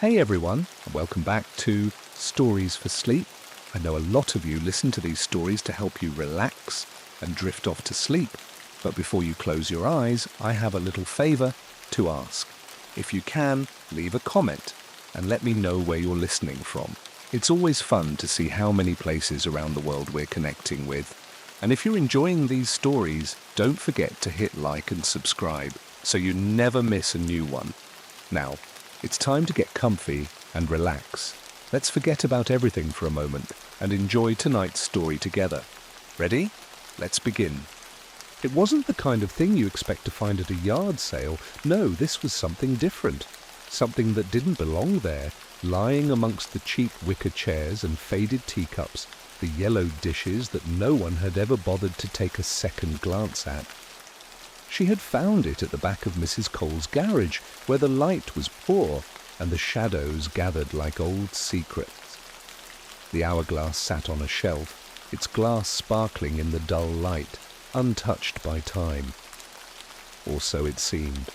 Hey everyone, and welcome back to Stories for Sleep. I know a lot of you listen to these stories to help you relax and drift off to sleep. But before you close your eyes, I have a little favor to ask. If you can, leave a comment and let me know where you're listening from. It's always fun to see how many places around the world we're connecting with. And if you're enjoying these stories, don't forget to hit like and subscribe so you never miss a new one. Now, it's time to get comfy and relax. Let's forget about everything for a moment and enjoy tonight's story together. Ready? Let's begin. It wasn't the kind of thing you expect to find at a yard sale. No, this was something different. Something that didn't belong there, lying amongst the cheap wicker chairs and faded teacups, the yellow dishes that no one had ever bothered to take a second glance at. She had found it at the back of Mrs. Cole's garage, where the light was poor and the shadows gathered like old secrets. The hourglass sat on a shelf, its glass sparkling in the dull light, untouched by time. Or so it seemed.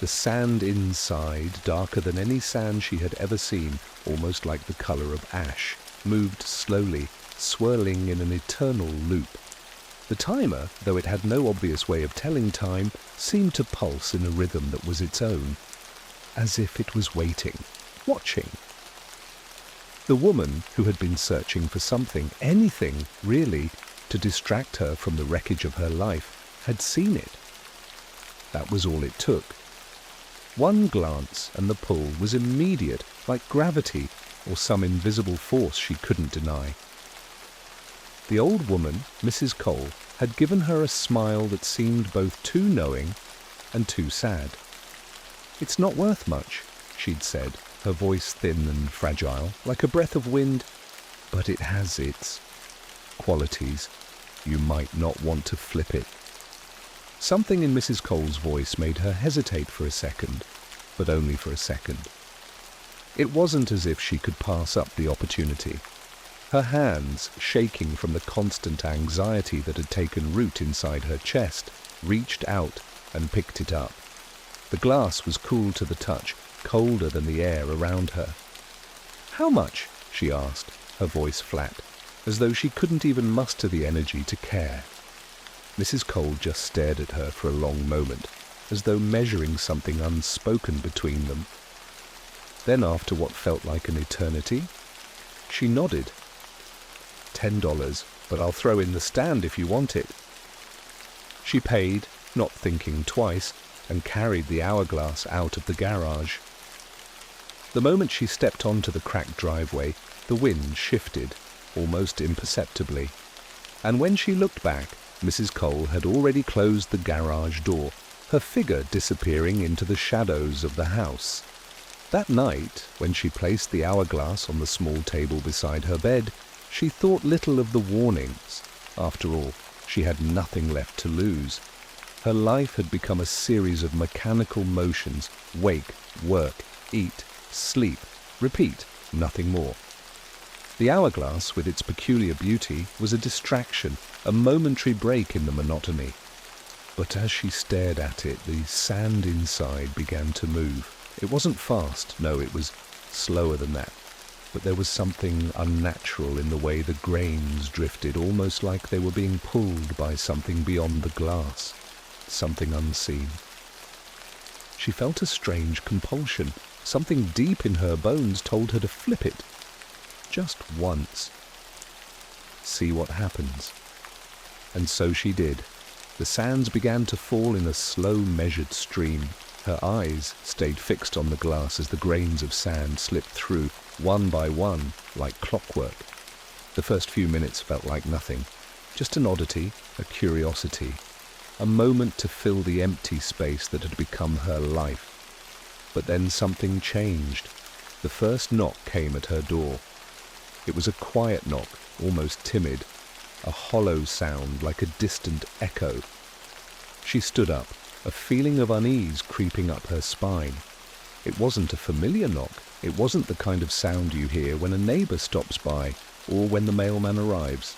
The sand inside, darker than any sand she had ever seen, almost like the colour of ash, moved slowly, swirling in an eternal loop. The timer, though it had no obvious way of telling time, seemed to pulse in a rhythm that was its own, as if it was waiting, watching. The woman, who had been searching for something, anything, really, to distract her from the wreckage of her life, had seen it. That was all it took. One glance and the pull was immediate, like gravity or some invisible force she couldn't deny. The old woman, Mrs. Cole, had given her a smile that seemed both too knowing and too sad. "It's not worth much," she'd said, her voice thin and fragile, like a breath of wind, "but it has its qualities. You might not want to flip it." Something in Mrs. Cole's voice made her hesitate for a second, but only for a second. It wasn't as if she could pass up the opportunity. Her hands, shaking from the constant anxiety that had taken root inside her chest, reached out and picked it up. The glass was cool to the touch, colder than the air around her. "How much?" she asked, her voice flat, as though she couldn't even muster the energy to care. Mrs. Cole just stared at her for a long moment, as though measuring something unspoken between them. Then, after what felt like an eternity, she nodded. $10, but I'll throw in the stand if you want it." She paid, not thinking twice, and carried the hourglass out of the garage. The moment she stepped onto the cracked driveway, the wind shifted, almost imperceptibly. And when she looked back, Mrs. Cole had already closed the garage door, her figure disappearing into the shadows of the house. That night, when she placed the hourglass on the small table beside her bed, she thought little of the warnings. After all, she had nothing left to lose. Her life had become a series of mechanical motions: wake, work, eat, sleep, repeat, nothing more. The hourglass, with its peculiar beauty, was a distraction, a momentary break in the monotony. But as she stared at it, the sand inside began to move. It wasn't fast, no, it was slower than that. But there was something unnatural in the way the grains drifted, almost like they were being pulled by something beyond the glass, something unseen. She felt a strange compulsion. Something deep in her bones told her to flip it. Just once. See what happens. And so she did. The sands began to fall in a slow, measured stream. Her eyes stayed fixed on the glass as the grains of sand slipped through, one by one, like clockwork. The first few minutes felt like nothing. Just an oddity, a curiosity, a moment to fill the empty space that had become her life. But then something changed. The first knock came at her door. It was a quiet knock, almost timid, a hollow sound like a distant echo. She stood up, a feeling of unease creeping up her spine. It wasn't a familiar knock. It wasn't the kind of sound you hear when a neighbour stops by or when the mailman arrives.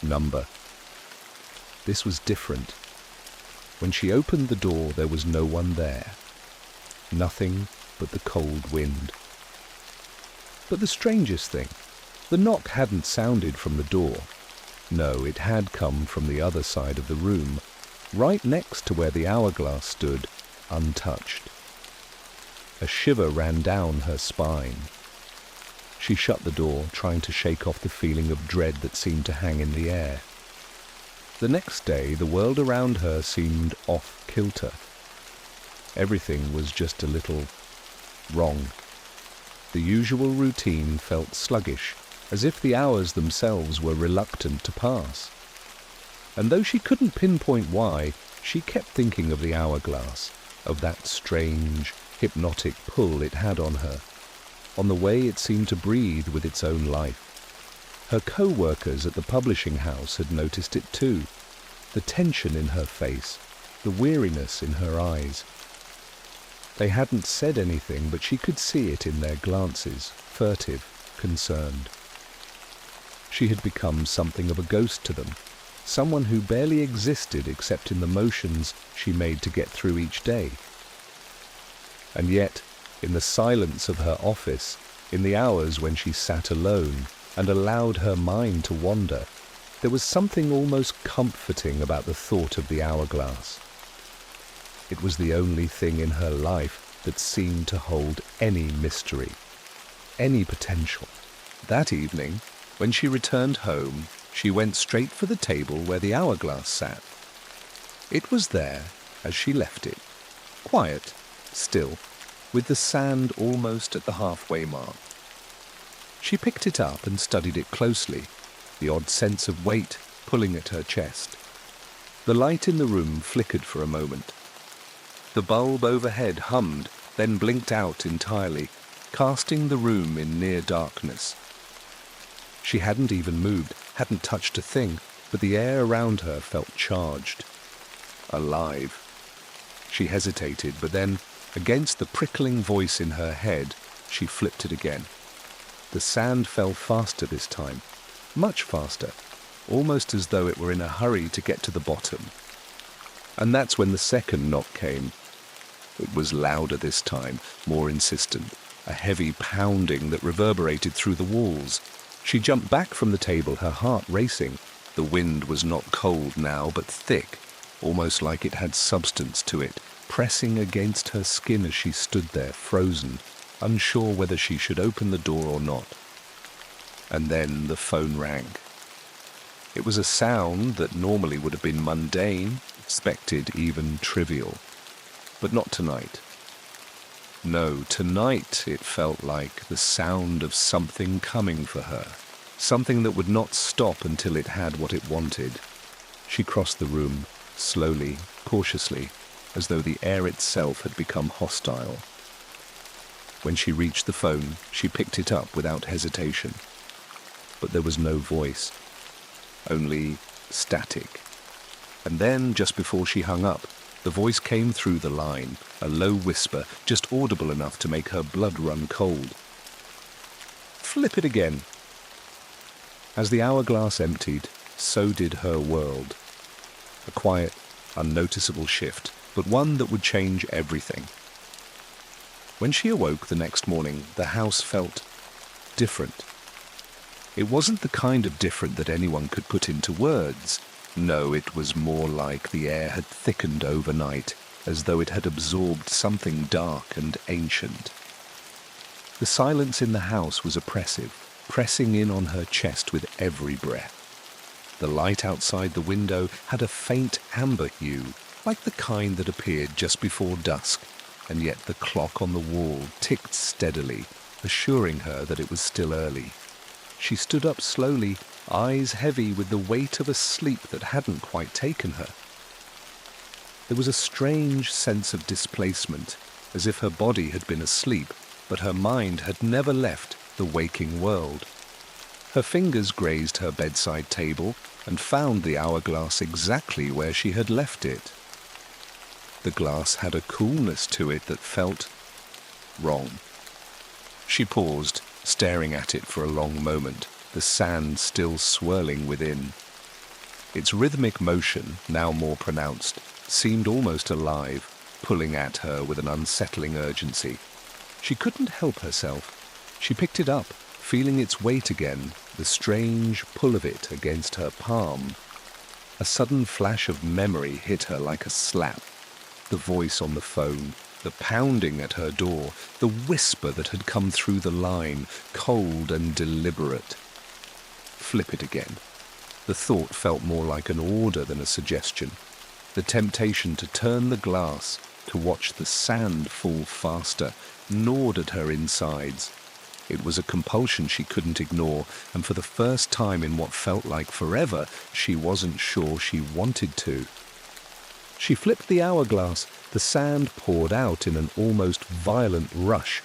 Number. This was different. When she opened the door, there was no one there. Nothing but the cold wind. But the strangest thing, the knock hadn't sounded from the door. No, it had come from the other side of the room, right next to where the hourglass stood, untouched. A shiver ran down her spine. She shut the door, trying to shake off the feeling of dread that seemed to hang in the air. The next day, the world around her seemed off-kilter. Everything was just a little wrong. The usual routine felt sluggish, as if the hours themselves were reluctant to pass. And though she couldn't pinpoint why, she kept thinking of the hourglass, of that strange, hypnotic pull it had on her, on the way it seemed to breathe with its own life. Her co-workers at the publishing house had noticed it too, the tension in her face, the weariness in her eyes. They hadn't said anything, but she could see it in their glances, furtive, concerned. She had become something of a ghost to them, someone who barely existed except in the motions she made to get through each day. And yet, in the silence of her office, in the hours when she sat alone and allowed her mind to wander, there was something almost comforting about the thought of the hourglass. It was the only thing in her life that seemed to hold any mystery, any potential. That evening, when she returned home, she went straight for the table where the hourglass sat. It was there as she left it, quiet, still, with the sand almost at the halfway mark. She picked it up and studied it closely, the odd sense of weight pulling at her chest. The light in the room flickered for a moment. The bulb overhead hummed, then blinked out entirely, casting the room in near darkness. She hadn't even moved, hadn't touched a thing, but the air around her felt charged, alive. She hesitated, but then, against the prickling voice in her head, she flipped it again. The sand fell faster this time, much faster, almost as though it were in a hurry to get to the bottom. And that's when the second knock came. It was louder this time, more insistent, a heavy pounding that reverberated through the walls. She jumped back from the table, her heart racing. The wind was not cold now, but thick, almost like it had substance to it, pressing against her skin as she stood there, frozen, unsure whether she should open the door or not. And then the phone rang. It was a sound that normally would have been mundane, expected, even trivial. But not tonight. No, tonight it felt like the sound of something coming for her, something that would not stop until it had what it wanted. She crossed the room, slowly, cautiously, as though the air itself had become hostile. When she reached the phone, she picked it up without hesitation. But there was no voice, only static. And then, just before she hung up, the voice came through the line, a low whisper, just audible enough to make her blood run cold. "Flip it again." As the hourglass emptied, so did her world. A quiet, unnoticeable shift, but one that would change everything. When she awoke the next morning, the house felt different. It wasn't the kind of different that anyone could put into words. No, it was more like the air had thickened overnight, as though it had absorbed something dark and ancient. The silence in the house was oppressive, pressing in on her chest with every breath. The light outside the window had a faint amber hue, like the kind that appeared just before dusk, and yet the clock on the wall ticked steadily, assuring her that it was still early. She stood up slowly, eyes heavy with the weight of a sleep that hadn't quite taken her. There was a strange sense of displacement, as if her body had been asleep, but her mind had never left the waking world. Her fingers grazed her bedside table and found the hourglass exactly where she had left it. The glass had a coolness to it that felt wrong. She paused, staring at it for a long moment, the sand still swirling within. Its rhythmic motion, now more pronounced, seemed almost alive, pulling at her with an unsettling urgency. She couldn't help herself. She picked it up, feeling its weight again, the strange pull of it against her palm. A sudden flash of memory hit her like a slap. The voice on the phone, the pounding at her door, the whisper that had come through the line, cold and deliberate. Flip it again. The thought felt more like an order than a suggestion. The temptation to turn the glass, to watch the sand fall faster, gnawed at her insides. It was a compulsion she couldn't ignore, and for the first time in what felt like forever, she wasn't sure she wanted to. She flipped the hourglass. The sand poured out in an almost violent rush.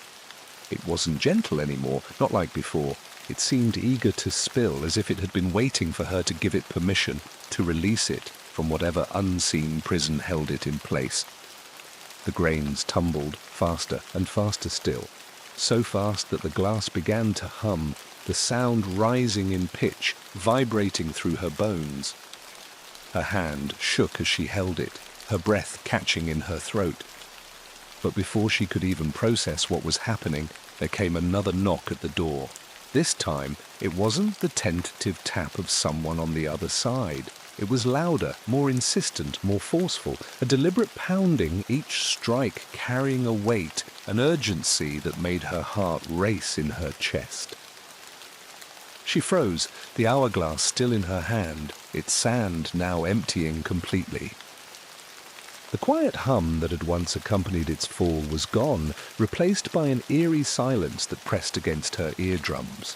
It wasn't gentle anymore, not like before. It seemed eager to spill, as if it had been waiting for her to give it permission, to release it from whatever unseen prison held it in place. The grains tumbled faster and faster still, so fast that the glass began to hum, the sound rising in pitch, vibrating through her bones. Her hand shook as she held it, her breath catching in her throat. But before she could even process what was happening, there came another knock at the door. This time, it wasn't the tentative tap of someone on the other side. It was louder, more insistent, more forceful, a deliberate pounding, each strike carrying a weight, an urgency that made her heart race in her chest. She froze, the hourglass still in her hand, its sand now emptying completely. The quiet hum that had once accompanied its fall was gone, replaced by an eerie silence that pressed against her eardrums.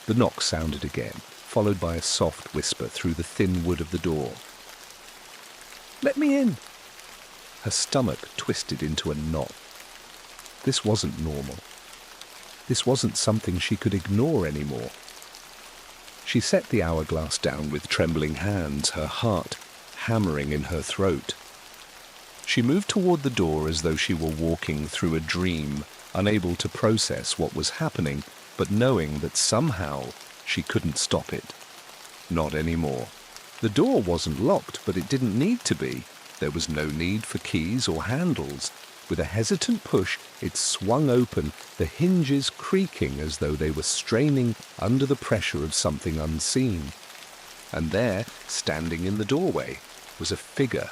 The knock sounded again, followed by a soft whisper through the thin wood of the door. "Let me in!" Her stomach twisted into a knot. This wasn't normal. This wasn't something she could ignore anymore. She set the hourglass down with trembling hands, her heart hammering in her throat. She moved toward the door as though she were walking through a dream, unable to process what was happening, but knowing that somehow she couldn't stop it. Not anymore. The door wasn't locked, but it didn't need to be. There was no need for keys or handles. With a hesitant push, it swung open, the hinges creaking as though they were straining under the pressure of something unseen. And there, standing in the doorway, was a figure.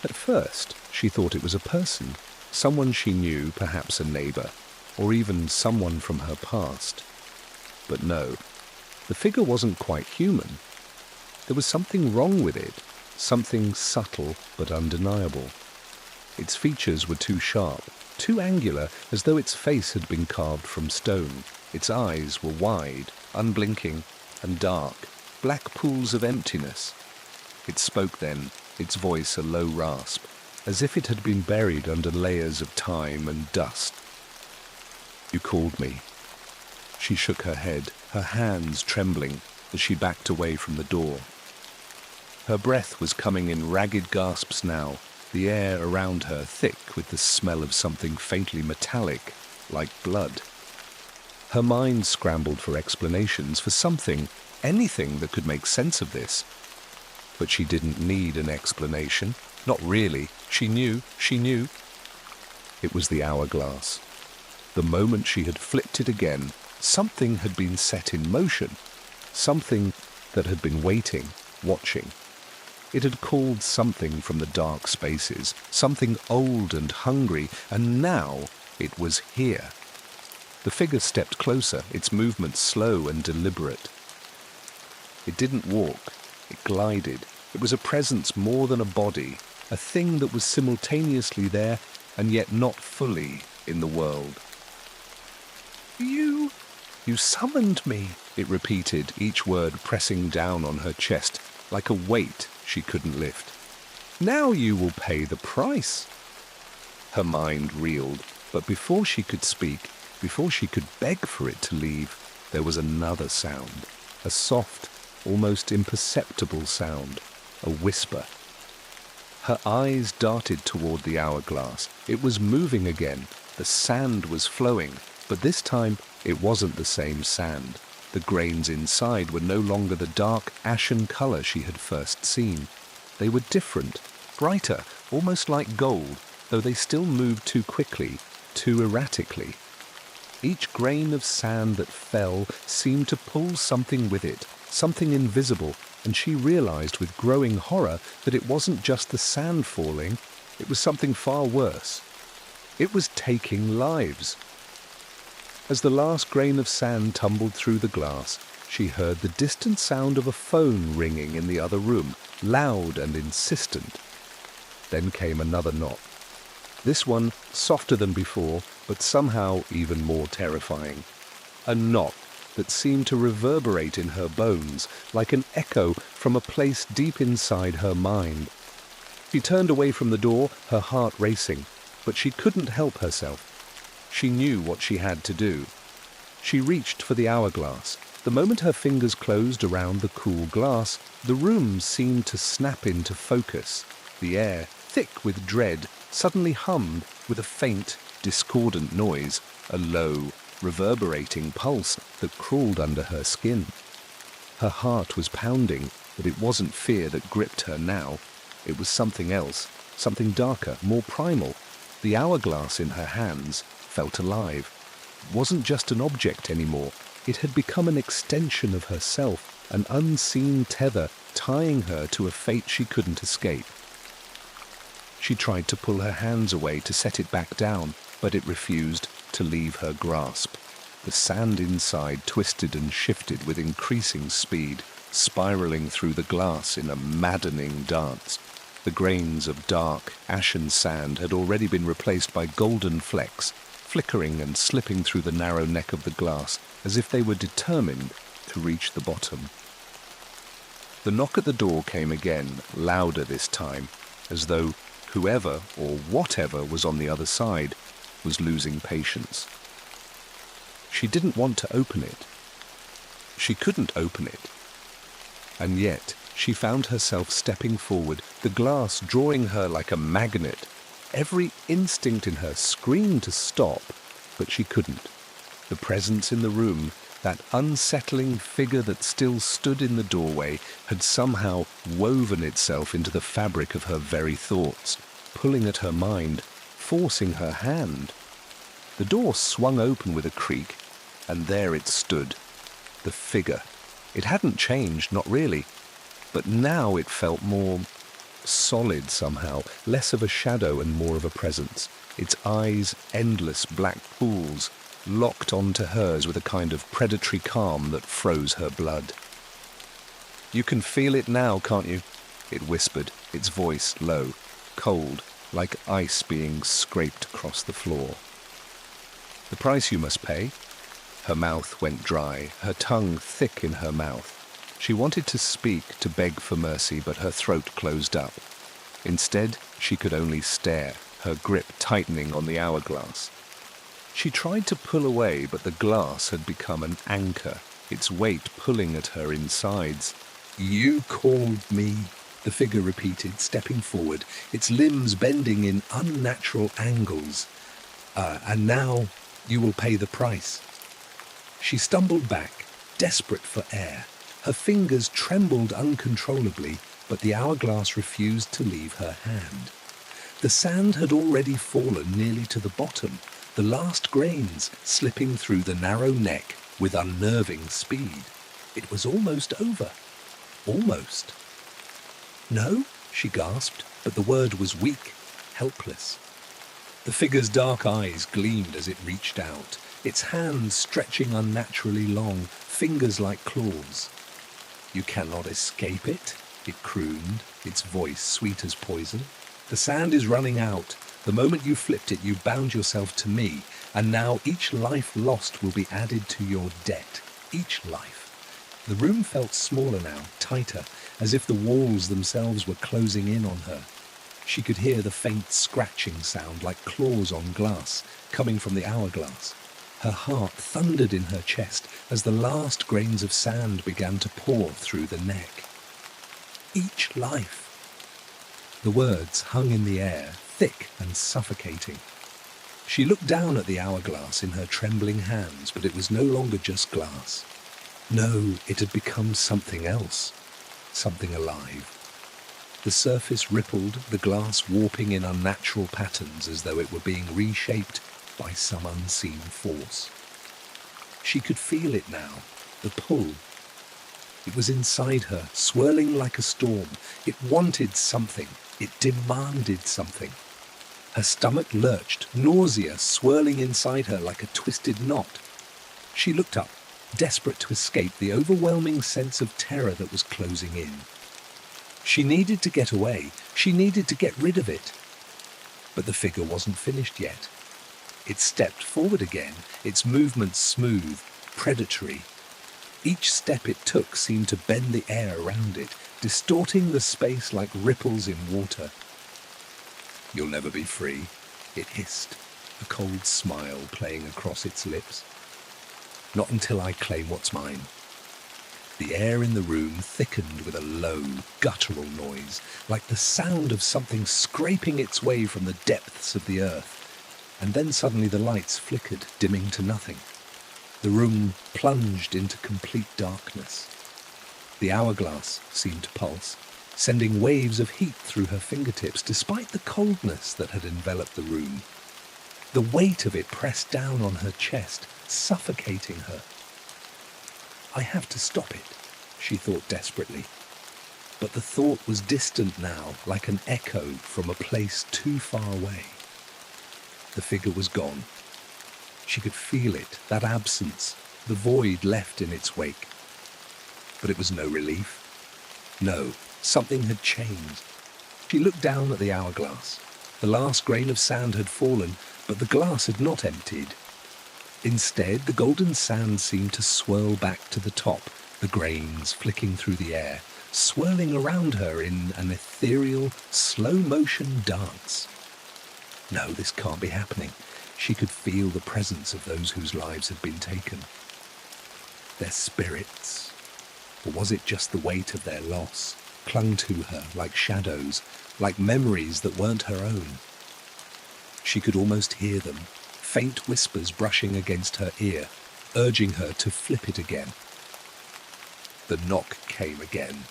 At first, she thought it was a person, someone she knew, perhaps a neighbor, or even someone from her past. But no, the figure wasn't quite human. There was something wrong with it, something subtle but undeniable. Its features were too sharp, too angular, as though its face had been carved from stone. Its eyes were wide, unblinking, and dark, black pools of emptiness. It spoke then, its voice a low rasp, as if it had been buried under layers of time and dust. "You called me." She shook her head, her hands trembling, as she backed away from the door. Her breath was coming in ragged gasps now, the air around her thick with the smell of something faintly metallic, like blood. Her mind scrambled for explanations, for something, anything that could make sense of this. But she didn't need an explanation. Not really. She knew. It was the hourglass. The moment she had flipped it again, something had been set in motion. Something that had been waiting, watching. It had called something from the dark spaces, something old and hungry, and now it was here. The figure stepped closer, its movements slow and deliberate. It didn't walk, it glided. It was a presence more than a body, a thing that was simultaneously there and yet not fully in the world. You summoned me," it repeated, each word pressing down on her chest like a weight she couldn't lift. "Now you will pay the price." Her mind reeled, but before she could speak, before she could beg for it to leave, there was another sound, a soft, almost imperceptible sound, a whisper. Her eyes darted toward the hourglass. It was moving again. The sand was flowing, but this time it wasn't the same sand. The grains inside were no longer the dark, ashen color she had first seen. They were different, brighter, almost like gold, though they still moved too quickly, too erratically. Each grain of sand that fell seemed to pull something with it, something invisible, and she realized with growing horror that it wasn't just the sand falling, it was something far worse. It was taking lives. As the last grain of sand tumbled through the glass, she heard the distant sound of a phone ringing in the other room, loud and insistent. Then came another knock. This one softer than before, but somehow even more terrifying. A knock that seemed to reverberate in her bones, like an echo from a place deep inside her mind. She turned away from the door, her heart racing, but she couldn't help herself. She knew what she had to do. She reached for the hourglass. The moment her fingers closed around the cool glass, the room seemed to snap into focus. The air, thick with dread, suddenly hummed with a faint, discordant noise, a low, reverberating pulse that crawled under her skin. Her heart was pounding, but it wasn't fear that gripped her now. It was something else, something darker, more primal. The hourglass in her hands felt alive. It wasn't just an object anymore. It had become an extension of herself, an unseen tether tying her to a fate she couldn't escape. She tried to pull her hands away to set it back down, but it refused to leave her grasp. The sand inside twisted and shifted with increasing speed, spiraling through the glass in a maddening dance. The grains of dark, ashen sand had already been replaced by golden flecks, flickering and slipping through the narrow neck of the glass as if they were determined to reach the bottom. The knock at the door came again, louder this time, as though whoever or whatever was on the other side was losing patience. She didn't want to open it. She couldn't open it. And yet she found herself stepping forward, the glass drawing her like a magnet. Every instinct in her screamed to stop, but she couldn't. The presence in the room, that unsettling figure that still stood in the doorway, had somehow woven itself into the fabric of her very thoughts, pulling at her mind, forcing her hand. The door swung open with a creak, and there it stood, the figure. It hadn't changed, not really, but now it felt more solid somehow, less of a shadow and more of a presence. Its eyes, endless black pools, locked onto hers with a kind of predatory calm that froze her blood. "You can feel it now, can't you?" it whispered, its voice low, cold, like ice being scraped across the floor. "The price you must pay." Her mouth went dry, her tongue thick in her mouth. She wanted to speak, to beg for mercy, but her throat closed up. Instead, she could only stare, her grip tightening on the hourglass. She tried to pull away, but the glass had become an anchor, its weight pulling at her insides. "You called me," the figure repeated, stepping forward, its limbs bending in unnatural angles. "And now you will pay the price." She stumbled back, desperate for air. Her fingers trembled uncontrollably, but the hourglass refused to leave her hand. The sand had already fallen nearly to the bottom, the last grains slipping through the narrow neck with unnerving speed. It was almost over. Almost. "No," she gasped, but the word was weak, helpless. The figure's dark eyes gleamed as it reached out, its hands stretching unnaturally long, fingers like claws. "You cannot escape it," it crooned, its voice sweet as poison. "The sand is running out. The moment you flipped it, you bound yourself to me, and now each life lost will be added to your debt. Each life." The room felt smaller now, tighter, as if the walls themselves were closing in on her. She could hear the faint scratching sound like claws on glass, coming from the hourglass. Her heart thundered in her chest as the last grains of sand began to pour through the neck. "Each life." The words hung in the air, thick and suffocating. She looked down at the hourglass in her trembling hands, but it was no longer just glass. No, it had become something else, something alive. The surface rippled, the glass warping in unnatural patterns as though it were being reshaped, by some unseen force. She could feel it now, the pull. It was inside her, swirling like a storm. It wanted something. It demanded something. Her stomach lurched, nausea swirling inside her like a twisted knot. She looked up, desperate to escape the overwhelming sense of terror that was closing in. She needed to get away. She needed to get rid of it. But the figure wasn't finished yet. It stepped forward again, its movements smooth, predatory. Each step it took seemed to bend the air around it, distorting the space like ripples in water. "You'll never be free," it hissed, a cold smile playing across its lips. "Not until I claim what's mine." The air in the room thickened with a low, guttural noise, like the sound of something scraping its way from the depths of the earth. And then suddenly the lights flickered, dimming to nothing. The room plunged into complete darkness. The hourglass seemed to pulse, sending waves of heat through her fingertips despite the coldness that had enveloped the room. The weight of it pressed down on her chest, suffocating her. "I have to stop it," she thought desperately. But the thought was distant now, like an echo from a place too far away. The figure was gone. She could feel it, that absence, the void left in its wake. But it was no relief. No, something had changed. She looked down at the hourglass. The last grain of sand had fallen, but the glass had not emptied. Instead, the golden sand seemed to swirl back to the top, the grains flicking through the air, swirling around her in an ethereal, slow-motion dance. No, this can't be happening. She could feel the presence of those whose lives had been taken. Their spirits, or was it just the weight of their loss, clung to her like shadows, like memories that weren't her own? She could almost hear them, faint whispers brushing against her ear, urging her to flip it again. The knock came again.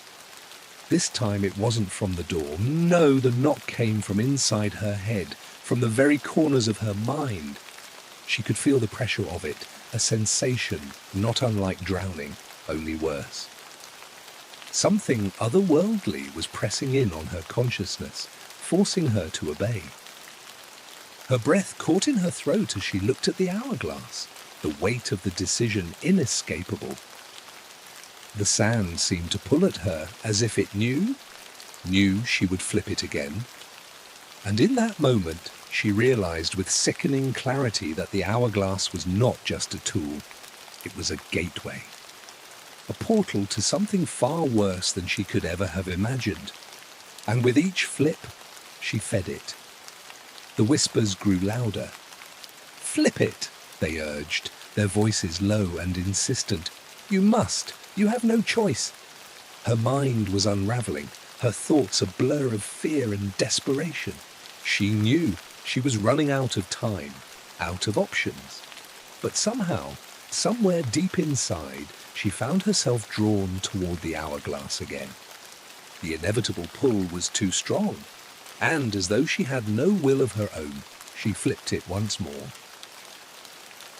This time it wasn't from the door. No, the knock came from inside her head, from the very corners of her mind. She could feel the pressure of it, a sensation not unlike drowning, only worse. Something otherworldly was pressing in on her consciousness, forcing her to obey. Her breath caught in her throat as she looked at the hourglass, the weight of the decision inescapable. The sand seemed to pull at her as if it knew she would flip it again. And in that moment, she realized with sickening clarity that the hourglass was not just a tool. It was a gateway. A portal to something far worse than she could ever have imagined. And with each flip, she fed it. The whispers grew louder. "Flip it," they urged, their voices low and insistent. "You must. You have no choice." Her mind was unraveling, her thoughts a blur of fear and desperation. She knew she was running out of time, out of options. But somehow, somewhere deep inside, she found herself drawn toward the hourglass again. The inevitable pull was too strong, and as though she had no will of her own, she flipped it once more.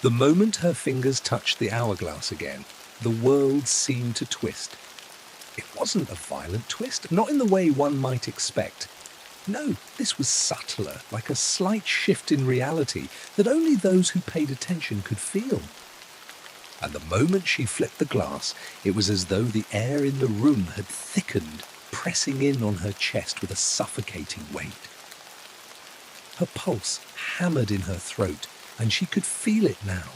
The moment her fingers touched the hourglass again, the world seemed to twist. It wasn't a violent twist, not in the way one might expect. No, this was subtler, like a slight shift in reality that only those who paid attention could feel. And the moment she flipped the glass, it was as though the air in the room had thickened, pressing in on her chest with a suffocating weight. Her pulse hammered in her throat, and she could feel it now.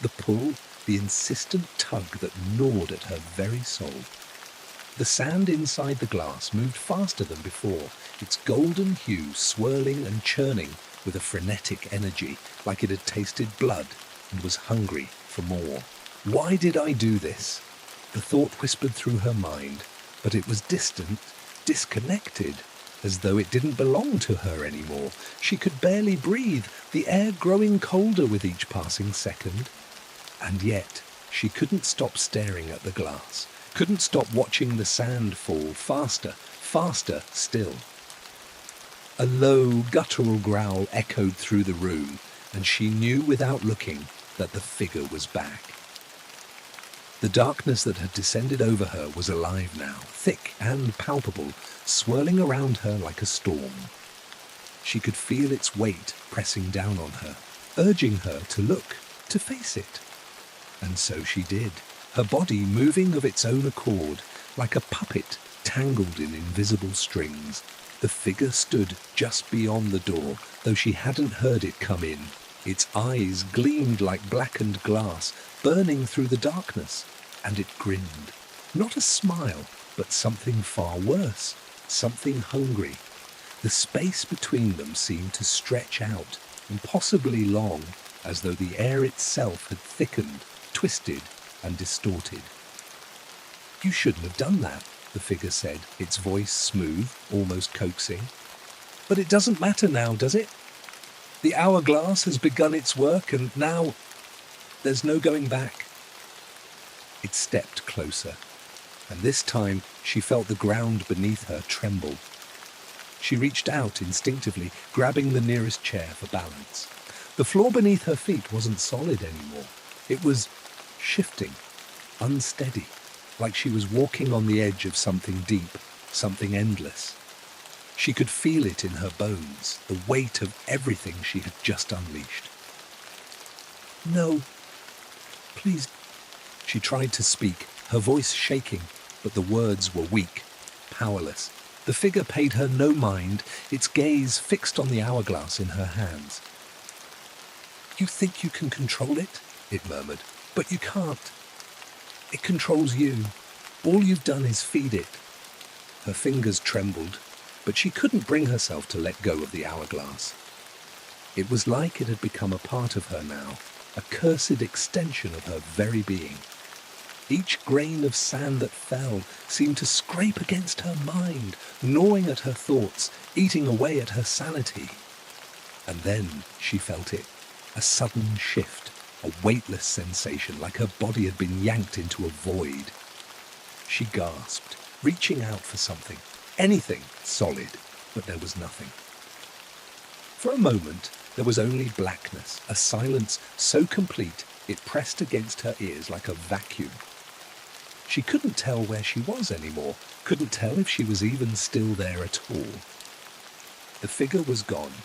The pull, the insistent tug that gnawed at her very soul. The sand inside the glass moved faster than before, its golden hue swirling and churning with a frenetic energy, like it had tasted blood and was hungry for more. Why did I do this? The thought whispered through her mind, but it was distant, disconnected, as though it didn't belong to her anymore. She could barely breathe, the air growing colder with each passing second. And yet, she couldn't stop staring at the glass, couldn't stop watching the sand fall faster, faster still. A low, guttural growl echoed through the room, and she knew without looking that the figure was back. The darkness that had descended over her was alive now, thick and palpable, swirling around her like a storm. She could feel its weight pressing down on her, urging her to look, to face it. And so she did, her body moving of its own accord, like a puppet tangled in invisible strings. The figure stood just beyond the door, though she hadn't heard it come in. Its eyes gleamed like blackened glass, burning through the darkness, and it grinned. Not a smile, but something far worse, something hungry. The space between them seemed to stretch out, impossibly long, as though the air itself had thickened, twisted, and distorted. "You shouldn't have done that," the figure said, its voice smooth, almost coaxing. "But it doesn't matter now, does it? The hourglass has begun its work, and now there's no going back." It stepped closer, and this time she felt the ground beneath her tremble. She reached out instinctively, grabbing the nearest chair for balance. The floor beneath her feet wasn't solid anymore. It was shifting, unsteady, like she was walking on the edge of something deep, something endless. She could feel it in her bones, the weight of everything she had just unleashed. "No, please," she tried to speak, her voice shaking, but the words were weak, powerless. The figure paid her no mind, its gaze fixed on the hourglass in her hands. "You think you can control it?" it murmured, "but you can't. It controls you. All you've done is feed it." Her fingers trembled, but she couldn't bring herself to let go of the hourglass. It was like it had become a part of her now, a cursed extension of her very being. Each grain of sand that fell seemed to scrape against her mind, gnawing at her thoughts, eating away at her sanity. And then she felt it, a sudden shift, a weightless sensation, like her body had been yanked into a void. She gasped, reaching out for something, anything solid, but there was nothing. For a moment, there was only blackness, a silence so complete it pressed against her ears like a vacuum. She couldn't tell where she was anymore, couldn't tell if she was even still there at all. The figure was gone.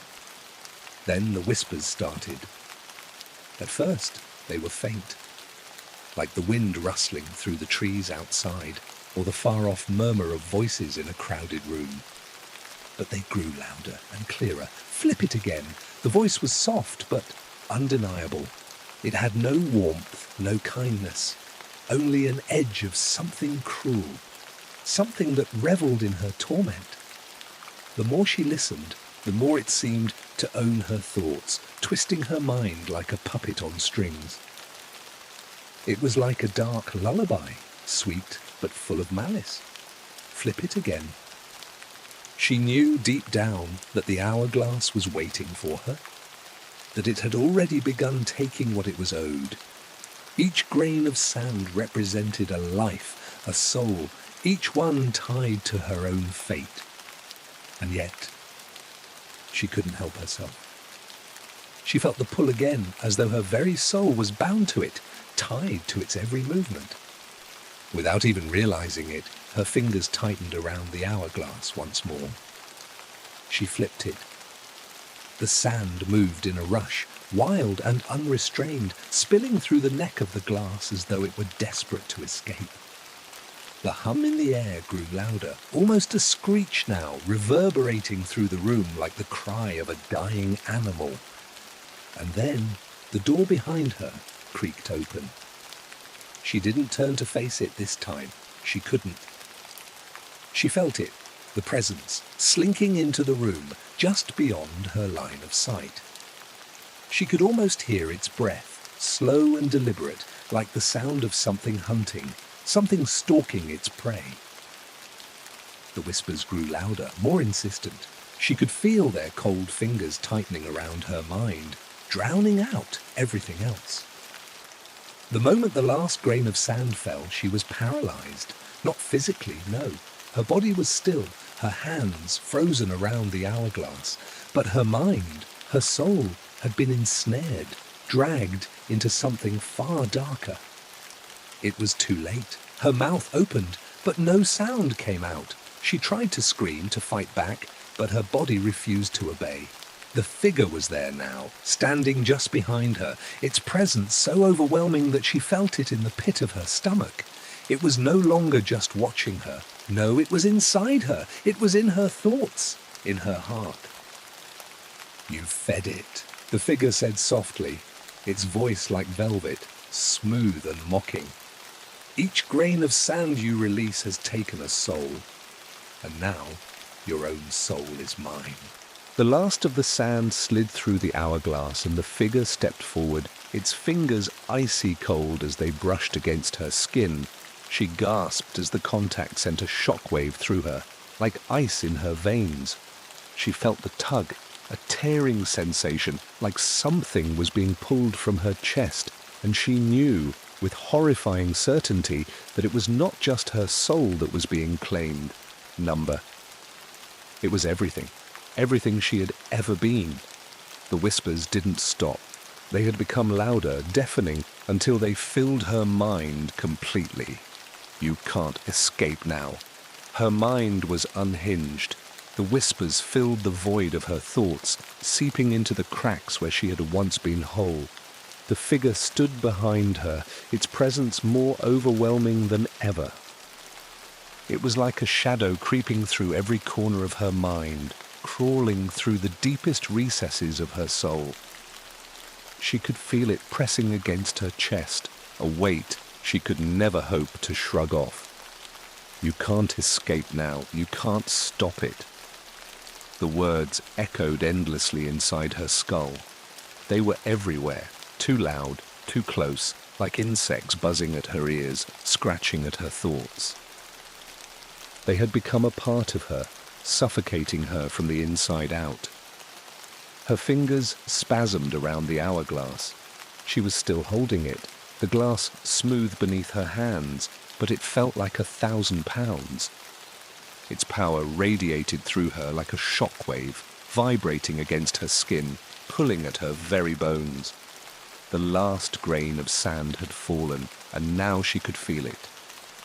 Then the whispers started. At first, they were faint, like the wind rustling through the trees outside, or the far-off murmur of voices in a crowded room. But they grew louder and clearer. "Flip it again." The voice was soft, but undeniable. It had no warmth, no kindness, only an edge of something cruel, something that reveled in her torment. The more she listened, the more it seemed to own her thoughts, twisting her mind like a puppet on strings. It was like a dark lullaby, sweet but full of malice. Flip it again. She knew deep down that the hourglass was waiting for her, that it had already begun taking what it was owed. Each grain of sand represented a life, a soul, each one tied to her own fate. And yet, she couldn't help herself. She felt the pull again, as though her very soul was bound to it, tied to its every movement. Without even realizing it, her fingers tightened around the hourglass once more. She flipped it. The sand moved in a rush, wild and unrestrained, spilling through the neck of the glass as though it were desperate to escape. The hum in the air grew louder, almost a screech now, reverberating through the room like the cry of a dying animal. And then the door behind her creaked open. She didn't turn to face it this time. She couldn't. She felt it, the presence, slinking into the room, just beyond her line of sight. She could almost hear its breath, slow and deliberate, like the sound of something hunting, something stalking its prey. The whispers grew louder, more insistent. She could feel their cold fingers tightening around her mind, drowning out everything else. The moment the last grain of sand fell, she was paralyzed. Not physically, no. Her body was still, her hands frozen around the hourglass, but her mind, her soul, had been ensnared, dragged into something far darker. It was too late. Her mouth opened, but no sound came out. She tried to scream, to fight back, but her body refused to obey. The figure was there now, standing just behind her, its presence so overwhelming that she felt it in the pit of her stomach. It was no longer just watching her. No, it was inside her. It was in her thoughts, in her heart. "You fed it," the figure said softly, its voice like velvet, smooth and mocking. "Each grain of sand you release has taken a soul, and now your own soul is mine." The last of the sand slid through the hourglass and the figure stepped forward, its fingers icy cold as they brushed against her skin. She gasped as the contact sent a shockwave through her, like ice in her veins. She felt the tug, a tearing sensation, like something was being pulled from her chest, and she knew, with horrifying certainty, that it was not just her soul that was being claimed. Number. It was everything. Everything she had ever been. The whispers didn't stop. They had become louder, deafening, until they filled her mind completely. You can't escape now. Her mind was unhinged. The whispers filled the void of her thoughts, seeping into the cracks where she had once been whole. The figure stood behind her, its presence more overwhelming than ever. It was like a shadow creeping through every corner of her mind, crawling through the deepest recesses of her soul. She could feel it pressing against her chest, a weight she could never hope to shrug off. You can't escape now, you can't stop it. The words echoed endlessly inside her skull. They were everywhere, too loud, too close, like insects buzzing at her ears, scratching at her thoughts. They had become a part of her, suffocating her from the inside out. Her fingers spasmed around the hourglass. She was still holding it, the glass smooth beneath her hands, but it felt like 1,000 pounds. Its power radiated through her like a shockwave, vibrating against her skin, pulling at her very bones. The last grain of sand had fallen, and now she could feel it.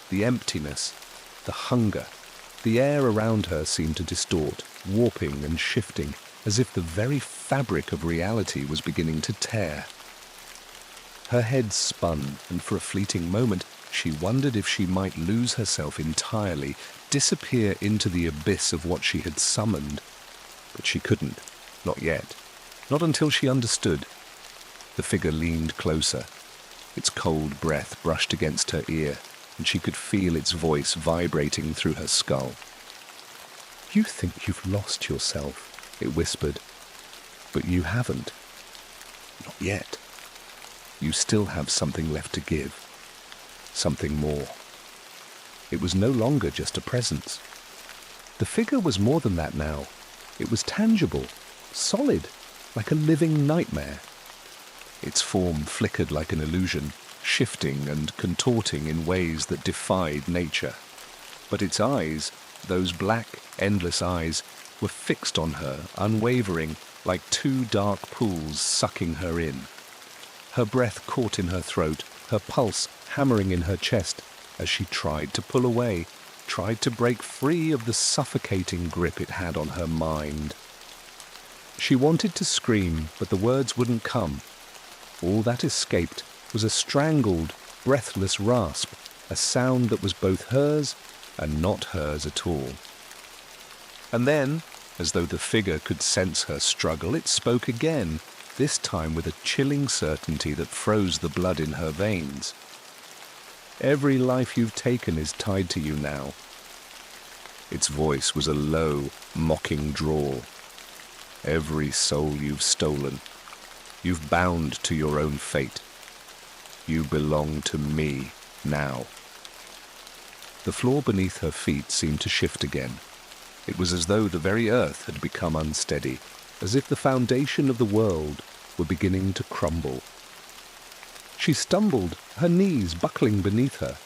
The emptiness, the hunger. The air around her seemed to distort, warping and shifting, as if the very fabric of reality was beginning to tear. Her head spun, and for a fleeting moment, she wondered if she might lose herself entirely, disappear into the abyss of what she had summoned. But she couldn't. Not yet. Not until she understood. The figure leaned closer. Its cold breath brushed against her ear, and she could feel its voice vibrating through her skull. "You think you've lost yourself," it whispered. "But you haven't. Not yet. You still have something left to give. Something more." It was no longer just a presence. The figure was more than that now. It was tangible, solid, like a living nightmare. Its form flickered like an illusion, shifting and contorting in ways that defied nature. But its eyes, those black, endless eyes, were fixed on her, unwavering, like two dark pools sucking her in. Her breath caught in her throat, her pulse hammering in her chest as she tried to pull away, tried to break free of the suffocating grip it had on her mind. She wanted to scream, but the words wouldn't come. All that escaped was a strangled, breathless rasp, a sound that was both hers and not hers at all. And then, as though the figure could sense her struggle, it spoke again, this time with a chilling certainty that froze the blood in her veins. "Every life you've taken is tied to you now." Its voice was a low, mocking drawl. "Every soul you've stolen, you've bound to your own fate. You belong to me now." The floor beneath her feet seemed to shift again. It was as though the very earth had become unsteady, as if the foundation of the world were beginning to crumble. She stumbled, her knees buckling beneath her.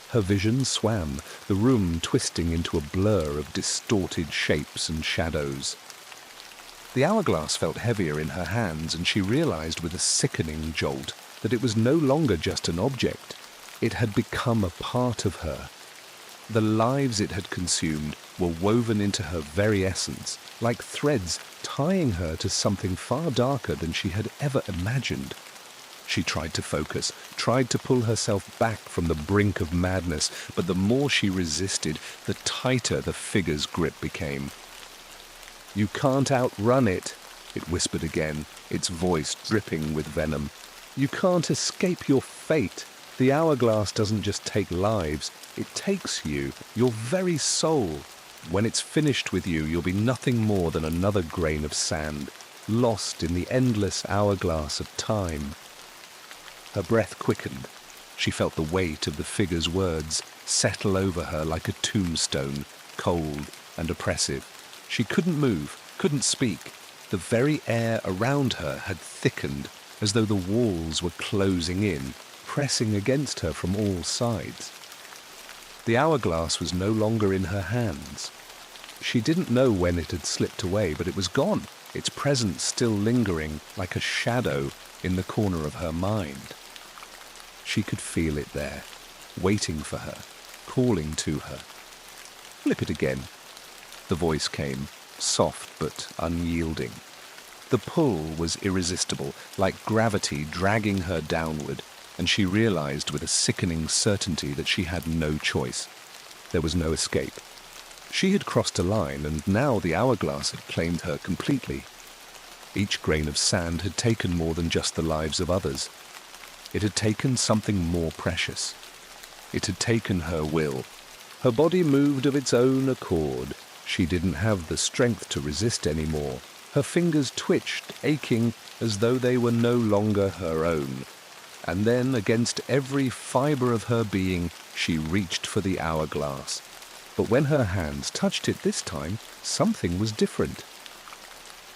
Her vision swam, the room twisting into a blur of distorted shapes and shadows. The hourglass felt heavier in her hands, and she realized with a sickening jolt that it was no longer just an object. It had become a part of her. The lives it had consumed were woven into her very essence, like threads tying her to something far darker than she had ever imagined. She tried to focus, tried to pull herself back from the brink of madness, but the more she resisted, the tighter the figure's grip became. "You can't outrun it," it whispered again, its voice dripping with venom. "You can't escape your fate. The hourglass doesn't just take lives, it takes you, your very soul. When it's finished with you, you'll be nothing more than another grain of sand, lost in the endless hourglass of time." Her breath quickened. She felt the weight of the figure's words settle over her like a tombstone, cold and oppressive. She couldn't move, couldn't speak. The very air around her had thickened, as though the walls were closing in, pressing against her from all sides. The hourglass was no longer in her hands. She didn't know when it had slipped away, but it was gone, its presence still lingering like a shadow in the corner of her mind. She could feel it there, waiting for her, calling to her. "Flip it again." The voice came, soft but unyielding. The pull was irresistible, like gravity dragging her downward, and she realized with a sickening certainty that she had no choice. There was no escape. She had crossed a line, and now the hourglass had claimed her completely. Each grain of sand had taken more than just the lives of others. It had taken something more precious. It had taken her will. Her body moved of its own accord. She didn't have the strength to resist anymore. Her fingers twitched, aching as though they were no longer her own. And then, against every fibre of her being, she reached for the hourglass. But when her hands touched it this time, something was different.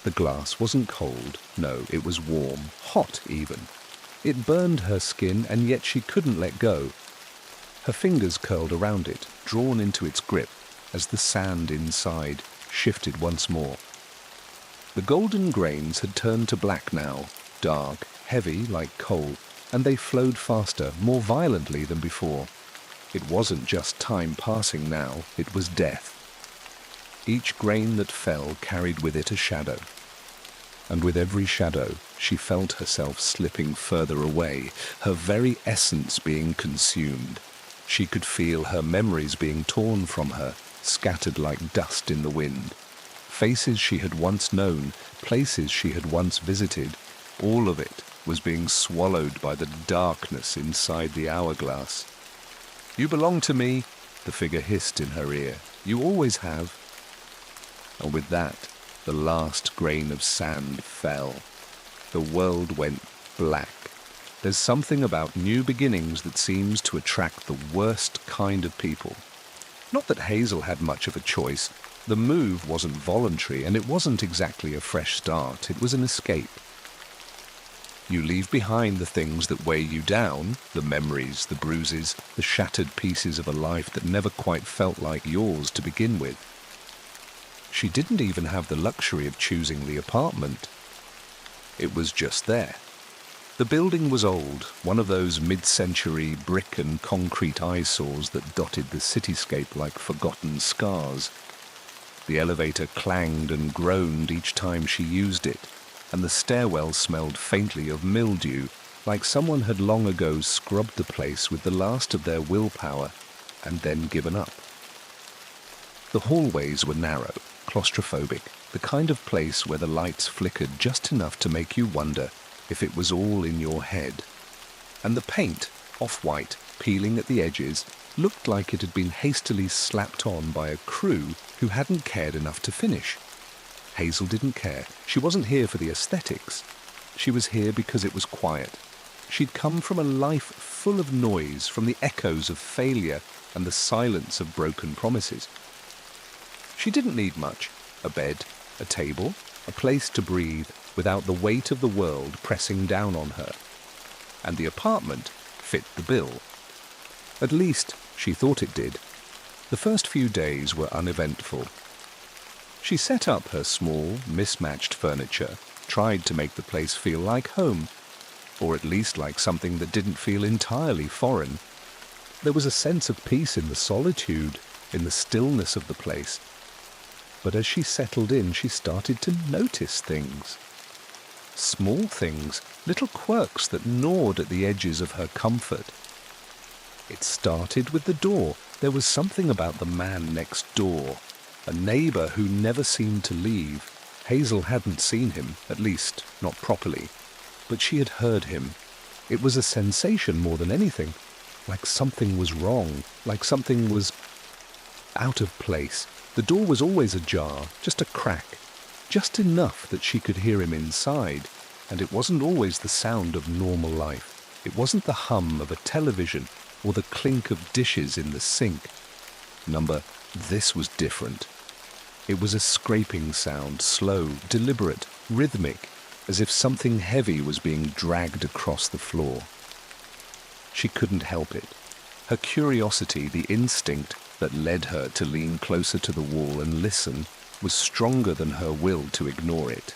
The glass wasn't cold. No, it was warm, hot even. It burned her skin, and yet she couldn't let go. Her fingers curled around it, drawn into its grip, as the sand inside shifted once more. The golden grains had turned to black now, dark, heavy like coal, and they flowed faster, more violently than before. It wasn't just time passing now, it was death. Each grain that fell carried with it a shadow. And with every shadow, she felt herself slipping further away, her very essence being consumed. She could feel her memories being torn from her, scattered like dust in the wind. Faces she had once known, places she had once visited, all of it was being swallowed by the darkness inside the hourglass. "You belong to me," the figure hissed in her ear. "You always have." And with that, the last grain of sand fell. The world went black. There's something about new beginnings that seems to attract the worst kind of people. Not that Hazel had much of a choice. The move wasn't voluntary, and it wasn't exactly a fresh start. It was an escape. You leave behind the things that weigh you down, the memories, the bruises, the shattered pieces of a life that never quite felt like yours to begin with. She didn't even have the luxury of choosing the apartment. It was just there. The building was old, one of those mid-century brick and concrete eyesores that dotted the cityscape like forgotten scars. The elevator clanged and groaned each time she used it, and the stairwell smelled faintly of mildew, like someone had long ago scrubbed the place with the last of their willpower and then given up. The hallways were narrow, claustrophobic, the kind of place where the lights flickered just enough to make you wonder if it was all in your head. And the paint, off-white, peeling at the edges, looked like it had been hastily slapped on by a crew who hadn't cared enough to finish. Hazel didn't care. She wasn't here for the aesthetics. She was here because it was quiet. She'd come from a life full of noise, from the echoes of failure and the silence of broken promises. She didn't need much. A bed, a table, a place to breathe without the weight of the world pressing down on her. And the apartment fit the bill. At least, she thought it did. The first few days were uneventful. She set up her small, mismatched furniture, tried to make the place feel like home, or at least like something that didn't feel entirely foreign. There was a sense of peace in the solitude, in the stillness of the place. But as she settled in, she started to notice things. Small things, little quirks that gnawed at the edges of her comfort. It started with the door. There was something about the man next door, a neighbor who never seemed to leave. Hazel hadn't seen him, at least not properly, but she had heard him. It was a sensation more than anything, like something was wrong, like something was out of place. The door was always ajar, just a crack, just enough that she could hear him inside, and it wasn't always the sound of normal life. It wasn't the hum of a television or the clink of dishes in the sink. This was different. It was a scraping sound, slow, deliberate, rhythmic, as if something heavy was being dragged across the floor. She couldn't help it. Her curiosity, the instinct that led her to lean closer to the wall and listen, was stronger than her will to ignore it.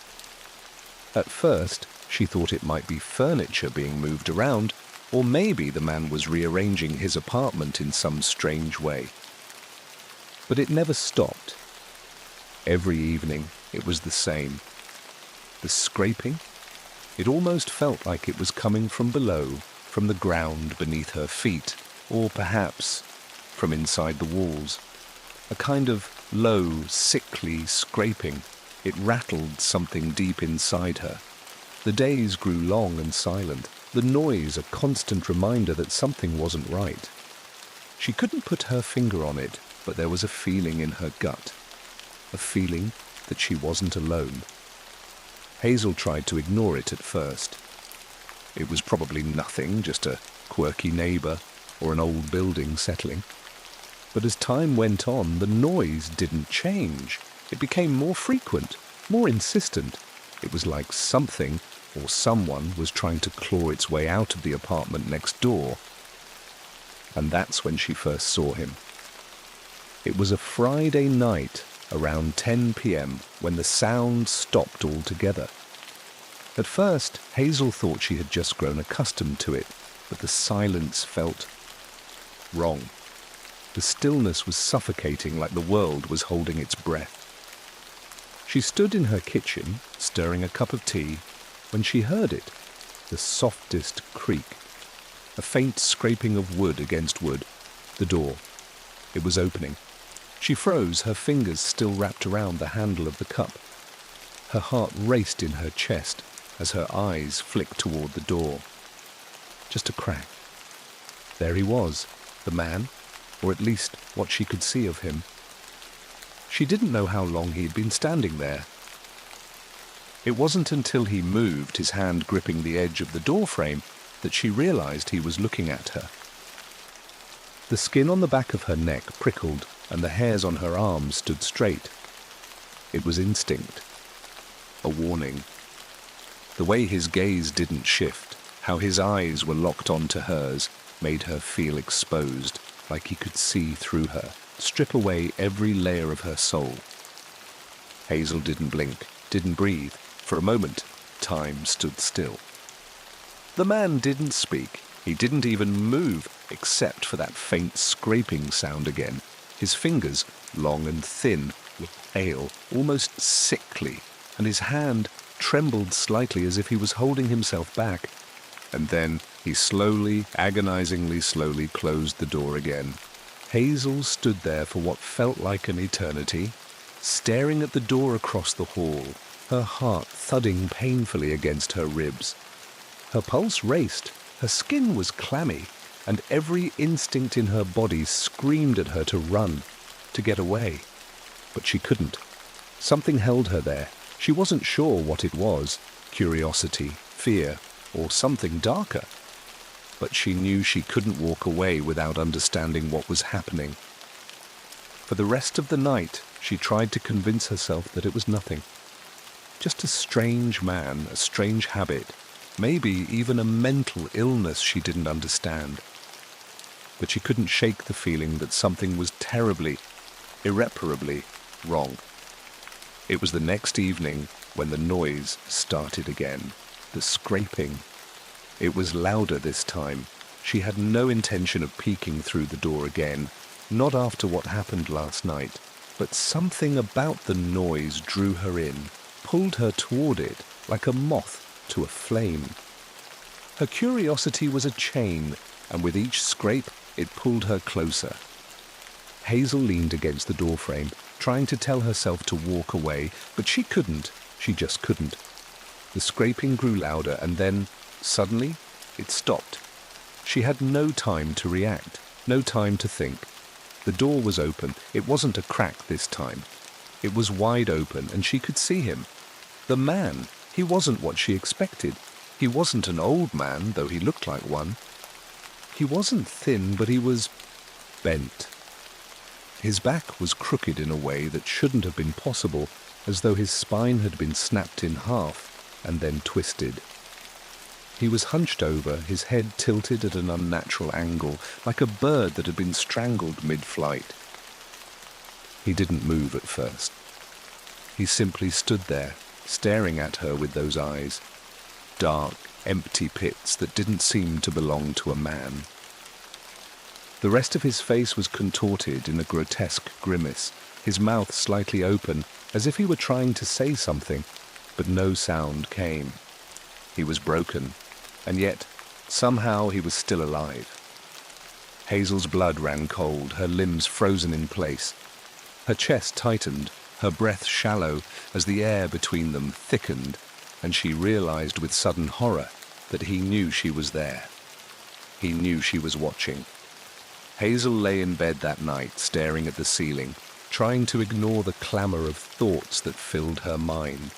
At first, she thought it might be furniture being moved around, or maybe the man was rearranging his apartment in some strange way. But it never stopped. Every evening, it was the same. The scraping, it almost felt like it was coming from below, from the ground beneath her feet, or perhaps from inside the walls. A kind of low, sickly scraping. It rattled something deep inside her. The days grew long and silent, the noise a constant reminder that something wasn't right. She couldn't put her finger on it, but there was a feeling in her gut, a feeling that she wasn't alone. Hazel tried to ignore it at first. It was probably nothing, just a quirky neighbor or an old building settling. But as time went on, the noise didn't change. It became more frequent, more insistent. It was like something or someone was trying to claw its way out of the apartment next door. And that's when she first saw him. It was a Friday night around 10 p.m. when the sound stopped altogether. At first, Hazel thought she had just grown accustomed to it, but the silence felt wrong. The stillness was suffocating, like the world was holding its breath. She stood in her kitchen, stirring a cup of tea, when she heard it, the softest creak, a faint scraping of wood against wood. The door. It was opening. She froze, her fingers still wrapped around the handle of the cup. Her heart raced in her chest as her eyes flicked toward the door. Just a crack. There he was, the man, or at least what she could see of him. She didn't know how long he had been standing there. It wasn't until he moved, his hand gripping the edge of the doorframe, that she realized he was looking at her. The skin on the back of her neck prickled, and the hairs on her arms stood straight. It was instinct. A warning. The way his gaze didn't shift, how his eyes were locked onto hers, made her feel exposed, like he could see through her, strip away every layer of her soul. Hazel didn't blink, didn't breathe. For a moment, time stood still. The man didn't speak. He didn't even move, except for that faint scraping sound again. His fingers, long and thin, were pale, almost sickly, and his hand trembled slightly as if he was holding himself back. And then he slowly, agonizingly slowly closed the door again. Hazel stood there for what felt like an eternity, staring at the door across the hall, her heart thudding painfully against her ribs. Her pulse raced, her skin was clammy, and every instinct in her body screamed at her to run, to get away. But she couldn't. Something held her there. She wasn't sure what it was, curiosity, fear, or something darker. But she knew she couldn't walk away without understanding what was happening. For the rest of the night, she tried to convince herself that it was nothing. Just a strange man, a strange habit, maybe even a mental illness she didn't understand. But she couldn't shake the feeling that something was terribly, irreparably wrong. It was the next evening when the noise started again, the scraping. It was louder this time. She had no intention of peeking through the door again, not after what happened last night, but something about the noise drew her in, pulled her toward it like a moth to a flame. Her curiosity was a chain, and with each scrape it pulled her closer. Hazel leaned against the doorframe, trying to tell herself to walk away, but she couldn't. She just couldn't. The scraping grew louder, and then, suddenly, it stopped. She had no time to react, no time to think. The door was open. It wasn't a crack this time. It was wide open, and she could see him. The man. He wasn't what she expected. He wasn't an old man, though he looked like one. He wasn't thin, but he was bent. His back was crooked in a way that shouldn't have been possible, as though his spine had been snapped in half and then twisted. He was hunched over, his head tilted at an unnatural angle, like a bird that had been strangled mid-flight. He didn't move at first. He simply stood there, staring at her with those eyes. Dark, empty pits that didn't seem to belong to a man. The rest of his face was contorted in a grotesque grimace, his mouth slightly open, as if he were trying to say something, but no sound came. He was broken, and yet, somehow he was still alive. Hazel's blood ran cold, her limbs frozen in place. Her chest tightened, her breath shallow, as the air between them thickened, and she realized with sudden horror that he knew she was there. He knew she was watching. Hazel lay in bed that night, staring at the ceiling, trying to ignore the clamor of thoughts that filled her mind.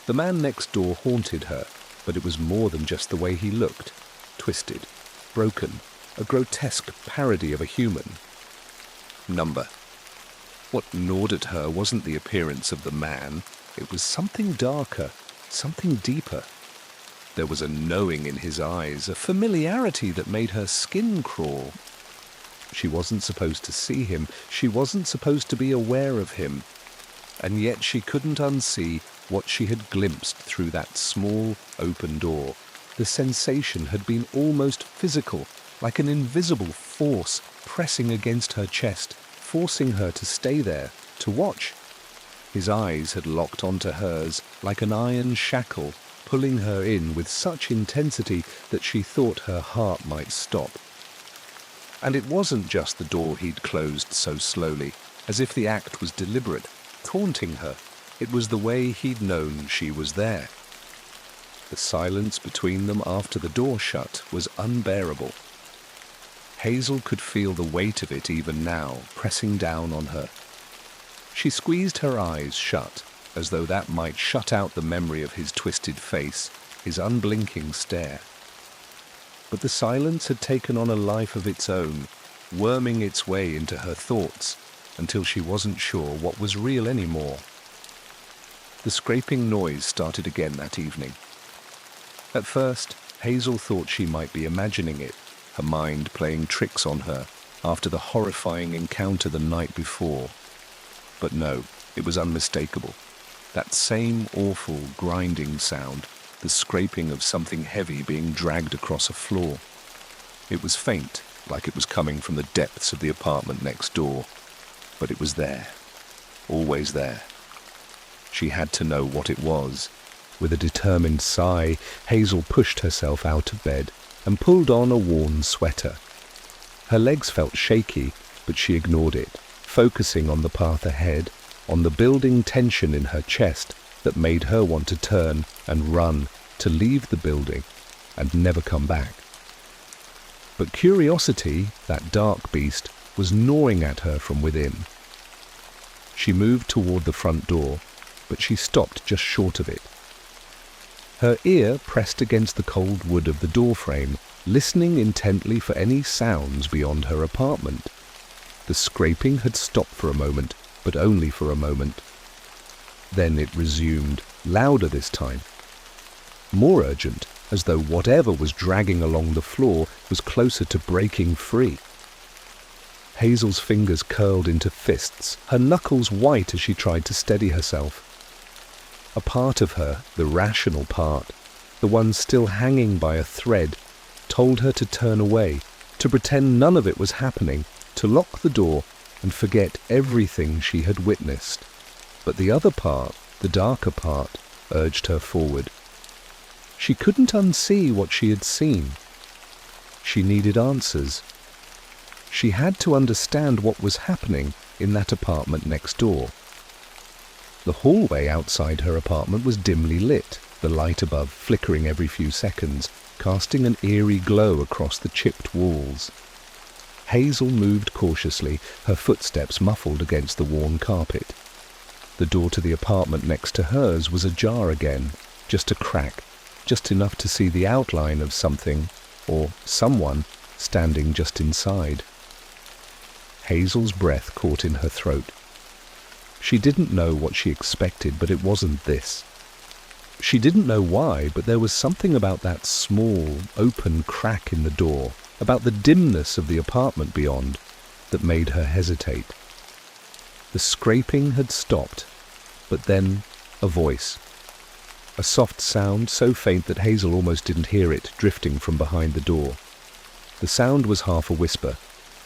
The man next door haunted her, but it was more than just the way he looked. Twisted, broken, a grotesque parody of a human. Number. What gnawed at her wasn't the appearance of the man. It was something darker, something deeper. There was a knowing in his eyes, a familiarity that made her skin crawl. She wasn't supposed to see him. She wasn't supposed to be aware of him. And yet she couldn't unsee what she had glimpsed through that small, open door. The sensation had been almost physical, like an invisible force pressing against her chest, forcing her to stay there, to watch. His eyes had locked onto hers like an iron shackle, pulling her in with such intensity that she thought her heart might stop. And it wasn't just the door he'd closed so slowly, as if the act was deliberate, taunting her. It was the way he'd known she was there. The silence between them after the door shut was unbearable. Hazel could feel the weight of it even now, pressing down on her. She squeezed her eyes shut, as though that might shut out the memory of his twisted face, his unblinking stare. But the silence had taken on a life of its own, worming its way into her thoughts, until she wasn't sure what was real anymore. The scraping noise started again that evening. At first, Hazel thought she might be imagining it, her mind playing tricks on her after the horrifying encounter the night before. But no, it was unmistakable. That same awful grinding sound, the scraping of something heavy being dragged across a floor. It was faint, like it was coming from the depths of the apartment next door. But it was there, always there. She had to know what it was. With a determined sigh, Hazel pushed herself out of bed and pulled on a worn sweater. Her legs felt shaky, but she ignored it, focusing on the path ahead, on the building tension in her chest that made her want to turn and run, to leave the building and never come back. But curiosity, that dark beast, was gnawing at her from within. She moved toward the front door, but she stopped just short of it. Her ear pressed against the cold wood of the doorframe, listening intently for any sounds beyond her apartment. The scraping had stopped for a moment, but only for a moment. Then it resumed, louder this time. More urgent, as though whatever was dragging along the floor was closer to breaking free. Hazel's fingers curled into fists, her knuckles white as she tried to steady herself. A part of her, the rational part, the one still hanging by a thread, told her to turn away, to pretend none of it was happening, to lock the door and forget everything she had witnessed. But the other part, the darker part, urged her forward. She couldn't unsee what she had seen. She needed answers. She had to understand what was happening in that apartment next door. The hallway outside her apartment was dimly lit, the light above flickering every few seconds, casting an eerie glow across the chipped walls. Hazel moved cautiously, her footsteps muffled against the worn carpet. The door to the apartment next to hers was ajar again, just a crack, just enough to see the outline of something, or someone, standing just inside. Hazel's breath caught in her throat. She didn't know what she expected, but it wasn't this. She didn't know why, but there was something about that small, open crack in the door, about the dimness of the apartment beyond, that made her hesitate. The scraping had stopped, but then a voice. A soft sound so faint that Hazel almost didn't hear it, drifting from behind the door. The sound was half a whisper,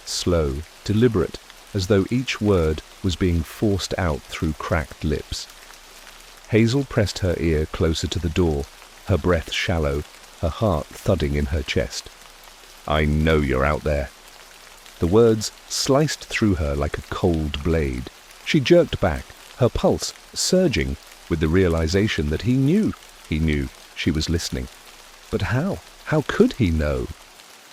slow, deliberate, as though each word was being forced out through cracked lips. Hazel pressed her ear closer to the door, her breath shallow, her heart thudding in her chest. "I know you're out there." The words sliced through her like a cold blade. She jerked back, her pulse surging with the realization that he knew she was listening. But how? How could he know?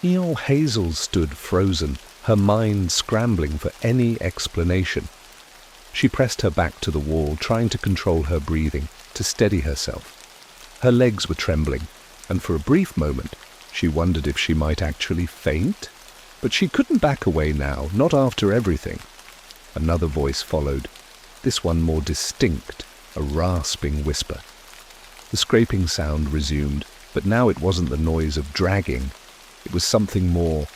Hazel stood frozen, her mind scrambling for any explanation. She pressed her back to the wall, trying to control her breathing, to steady herself. Her legs were trembling, and for a brief moment she wondered if she might actually faint. But she couldn't back away now, not after everything. Another voice followed, this one more distinct, a rasping whisper. The scraping sound resumed, but now it wasn't the noise of dragging. It was something more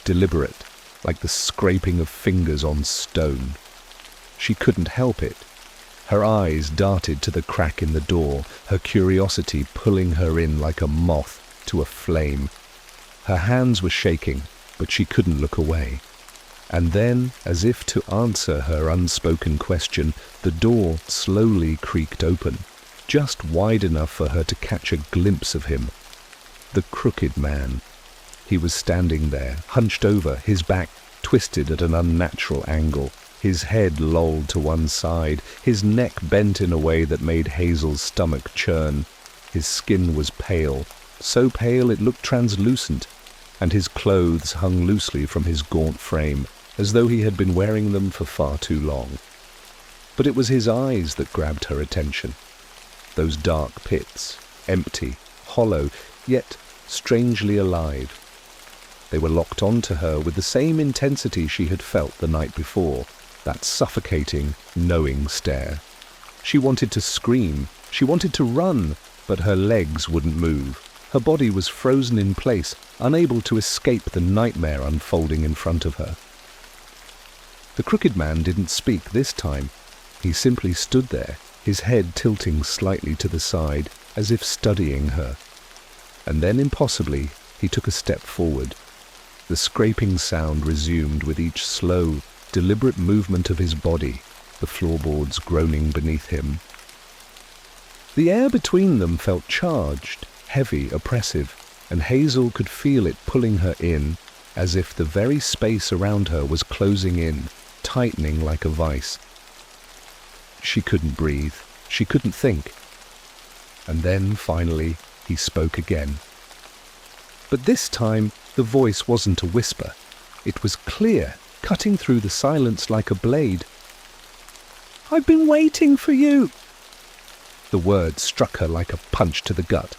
deliberate, like the scraping of fingers on stone. She couldn't help it. Her eyes darted to the crack in the door, her curiosity pulling her in like a moth to a flame. Her hands were shaking, but she couldn't look away. And then, as if to answer her unspoken question, the door slowly creaked open, just wide enough for her to catch a glimpse of him. The crooked man. He was standing there, hunched over, his back twisted at an unnatural angle, his head lolled to one side, his neck bent in a way that made Hazel's stomach churn. His skin was pale, so pale it looked translucent, and his clothes hung loosely from his gaunt frame, as though he had been wearing them for far too long. But it was his eyes that grabbed her attention. Those dark pits, empty, hollow, yet strangely alive. They were locked onto her with the same intensity she had felt the night before, that suffocating, knowing stare. She wanted to scream, she wanted to run, but her legs wouldn't move. Her body was frozen in place, unable to escape the nightmare unfolding in front of her. The crooked man didn't speak this time. He simply stood there, his head tilting slightly to the side, as if studying her. And then, impossibly, he took a step forward. The scraping sound resumed with each slow, deliberate movement of his body, the floorboards groaning beneath him. The air between them felt charged, heavy, oppressive, and Hazel could feel it pulling her in, as if the very space around her was closing in, tightening like a vice. She couldn't breathe. She couldn't think. And then, finally, he spoke again. But this time, the voice wasn't a whisper. It was clear, cutting through the silence like a blade. "I've been waiting for you." The word struck her like a punch to the gut.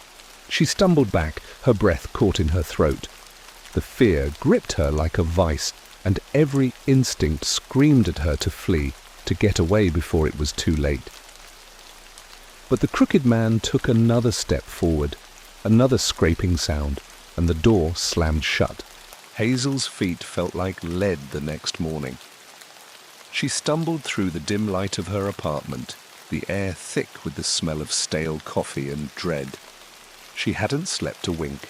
She stumbled back, her breath caught in her throat. The fear gripped her like a vice, and every instinct screamed at her to flee, to get away before it was too late. But the crooked man took another step forward, another scraping sound, and the door slammed shut. Hazel's feet felt like lead the next morning. She stumbled through the dim light of her apartment, the air thick with the smell of stale coffee and dread. She hadn't slept a wink.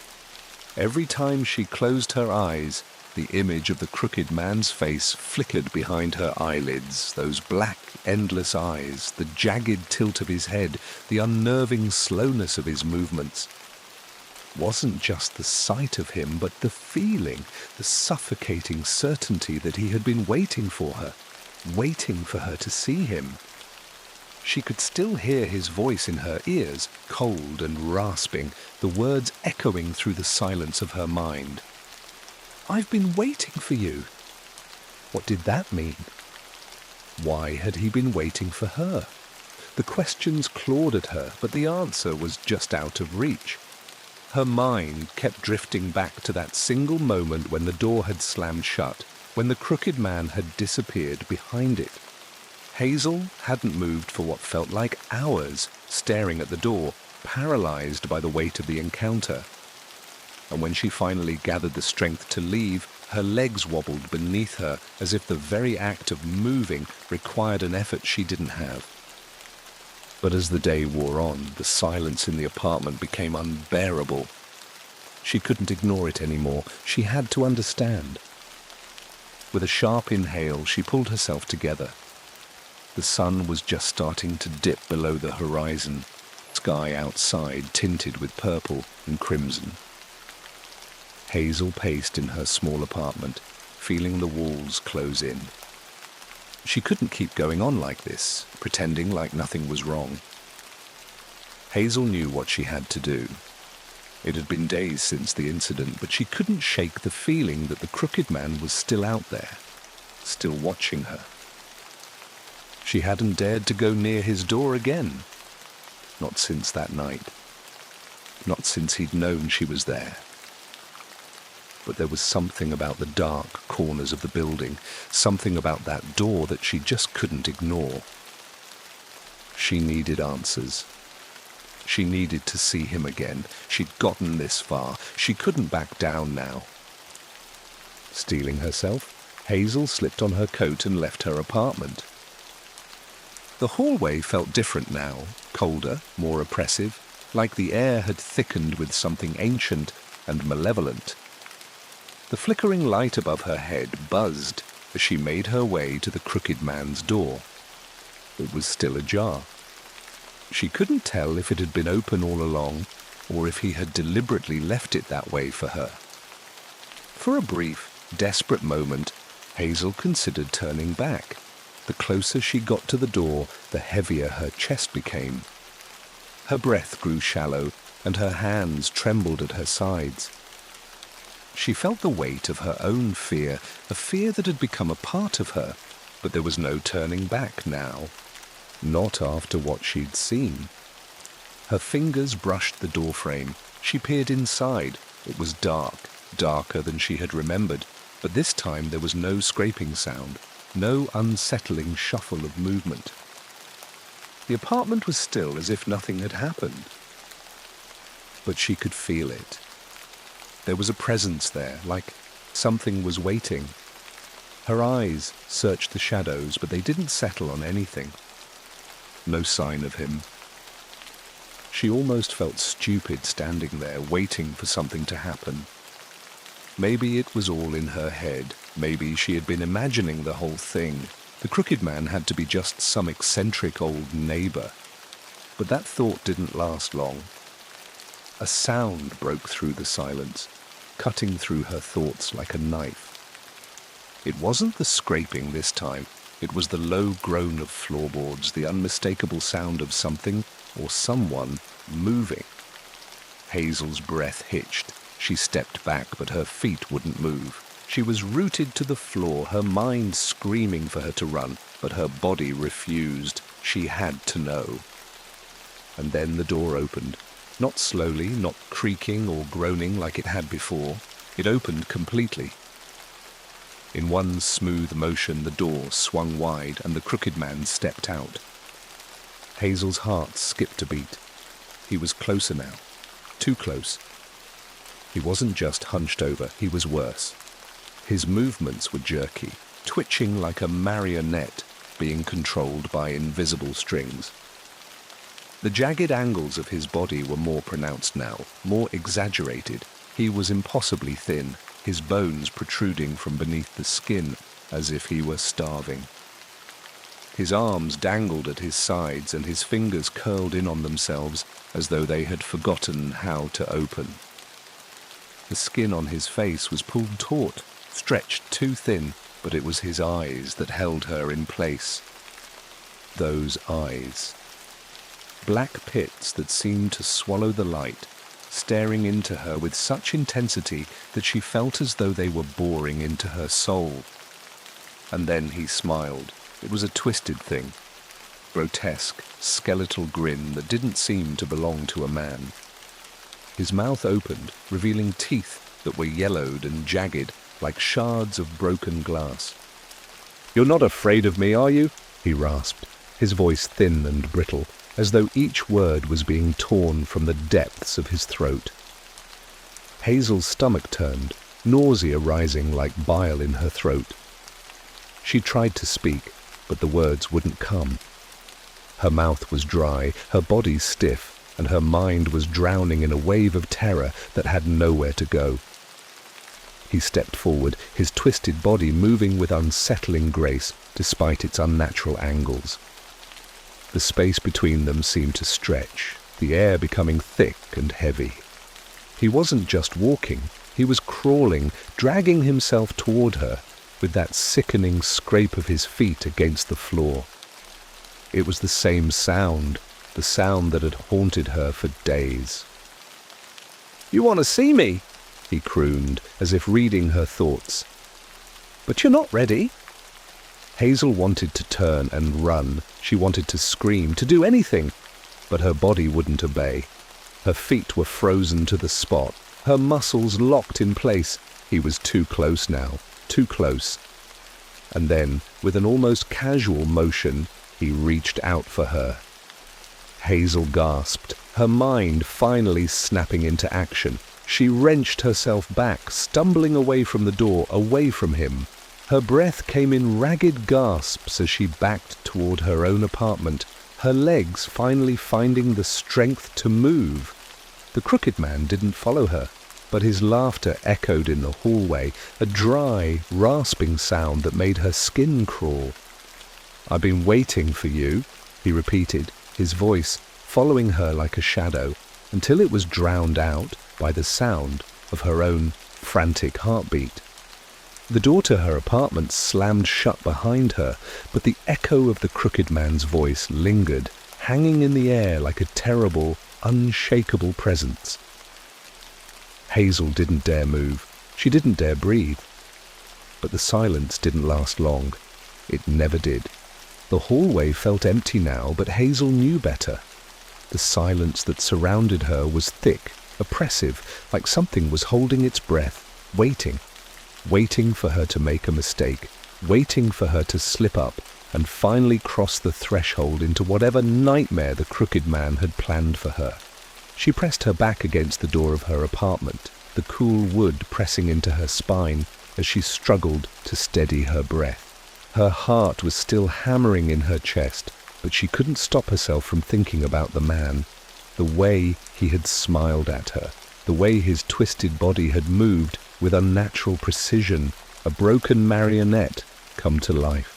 Every time she closed her eyes, the image of the crooked man's face flickered behind her eyelids, those black, endless eyes, the jagged tilt of his head, the unnerving slowness of his movements. It wasn't just the sight of him, but the feeling, the suffocating certainty that he had been waiting for her to see him. She could still hear his voice in her ears, cold and rasping, the words echoing through the silence of her mind. "I've been waiting for you." What did that mean? Why had he been waiting for her? The questions clawed at her, but the answer was just out of reach. Her mind kept drifting back to that single moment when the door had slammed shut, when the crooked man had disappeared behind it. Hazel hadn't moved for what felt like hours, staring at the door, paralyzed by the weight of the encounter. And when she finally gathered the strength to leave, her legs wobbled beneath her as if the very act of moving required an effort she didn't have. But as the day wore on, the silence in the apartment became unbearable. She couldn't ignore it anymore. She had to understand. With a sharp inhale, she pulled herself together. The sun was just starting to dip below the horizon, sky outside tinted with purple and crimson. Hazel paced in her small apartment, feeling the walls close in. She couldn't keep going on like this, pretending like nothing was wrong. Hazel knew what she had to do. It had been days since the incident, but she couldn't shake the feeling that the crooked man was still out there, still watching her. She hadn't dared to go near his door again. Not since that night. Not since he'd known she was there. But there was something about the dark corners of the building, something about that door that she just couldn't ignore. She needed answers. She needed to see him again. She'd gotten this far. She couldn't back down now. Steeling herself, Hazel slipped on her coat and left her apartment. The hallway felt different now, colder, more oppressive, like the air had thickened with something ancient and malevolent. The flickering light above her head buzzed as she made her way to the crooked man's door. It was still ajar. She couldn't tell if it had been open all along or if he had deliberately left it that way for her. For a brief, desperate moment, Hazel considered turning back. The closer she got to the door, the heavier her chest became. Her breath grew shallow, and her hands trembled at her sides. She felt the weight of her own fear, a fear that had become a part of her, but there was no turning back now. Not after what she'd seen. Her fingers brushed the doorframe. She peered inside. It was dark, darker than she had remembered, but this time there was no scraping sound. No unsettling shuffle of movement. The apartment was still as if nothing had happened. But she could feel it. There was a presence there, like something was waiting. Her eyes searched the shadows, but they didn't settle on anything. No sign of him. She almost felt stupid standing there, waiting for something to happen. Maybe it was all in her head. Maybe she had been imagining the whole thing. The crooked man had to be just some eccentric old neighbor. But that thought didn't last long. A sound broke through the silence, cutting through her thoughts like a knife. It wasn't the scraping this time. It was the low groan of floorboards, the unmistakable sound of something or someone moving. Hazel's breath hitched. She stepped back, but her feet wouldn't move. She was rooted to the floor, her mind screaming for her to run, but her body refused. She had to know. And then the door opened. Not slowly, not creaking or groaning like it had before. It opened completely. In one smooth motion, the door swung wide and the crooked man stepped out. Hazel's heart skipped a beat. He was closer now. Too close. He wasn't just hunched over, he was worse. His movements were jerky, twitching like a marionette being controlled by invisible strings. The jagged angles of his body were more pronounced now, more exaggerated. He was impossibly thin, his bones protruding from beneath the skin as if he were starving. His arms dangled at his sides and his fingers curled in on themselves as though they had forgotten how to open. The skin on his face was pulled taut, stretched too thin, but it was his eyes that held her in place. Those eyes. Black pits that seemed to swallow the light, staring into her with such intensity that she felt as though they were boring into her soul. And then he smiled. It was a twisted thing. Grotesque, skeletal grin that didn't seem to belong to a man. His mouth opened, revealing teeth that were yellowed and jagged like shards of broken glass. "You're not afraid of me, are you?" he rasped, his voice thin and brittle, as though each word was being torn from the depths of his throat. Hazel's stomach turned, nausea rising like bile in her throat. She tried to speak, but the words wouldn't come. Her mouth was dry, her body stiff, and her mind was drowning in a wave of terror that had nowhere to go. He stepped forward, his twisted body moving with unsettling grace despite its unnatural angles. The space between them seemed to stretch, the air becoming thick and heavy. He wasn't just walking, he was crawling, dragging himself toward her, with that sickening scrape of his feet against the floor. It was the same sound, the sound that had haunted her for days. "You want to see me?" he crooned, as if reading her thoughts. "But you're not ready." Hazel wanted to turn and run. She wanted to scream, to do anything, but her body wouldn't obey. Her feet were frozen to the spot, her muscles locked in place. He was too close now, too close. And then, with an almost casual motion, he reached out for her. Hazel gasped, her mind finally snapping into action. She wrenched herself back, stumbling away from the door, away from him. Her breath came in ragged gasps as she backed toward her own apartment, her legs finally finding the strength to move. The crooked man didn't follow her, but his laughter echoed in the hallway, a dry, rasping sound that made her skin crawl. "I've been waiting for you," he repeated, his voice following her like a shadow, until it was drowned out by the sound of her own frantic heartbeat. The door to her apartment slammed shut behind her, but the echo of the crooked man's voice lingered, hanging in the air like a terrible, unshakable presence. Hazel didn't dare move. She didn't dare breathe. But the silence didn't last long. It never did. The hallway felt empty now, but Hazel knew better. The silence that surrounded her was thick, oppressive, like something was holding its breath, waiting for her to make a mistake, waiting for her to slip up and finally cross the threshold into whatever nightmare the crooked man had planned for her. She pressed her back against the door of her apartment, the cool wood pressing into her spine as she struggled to steady her breath. Her heart was still hammering in her chest, but she couldn't stop herself from thinking about the man, the way he had smiled at her, the way his twisted body had moved with unnatural precision, a broken marionette come to life.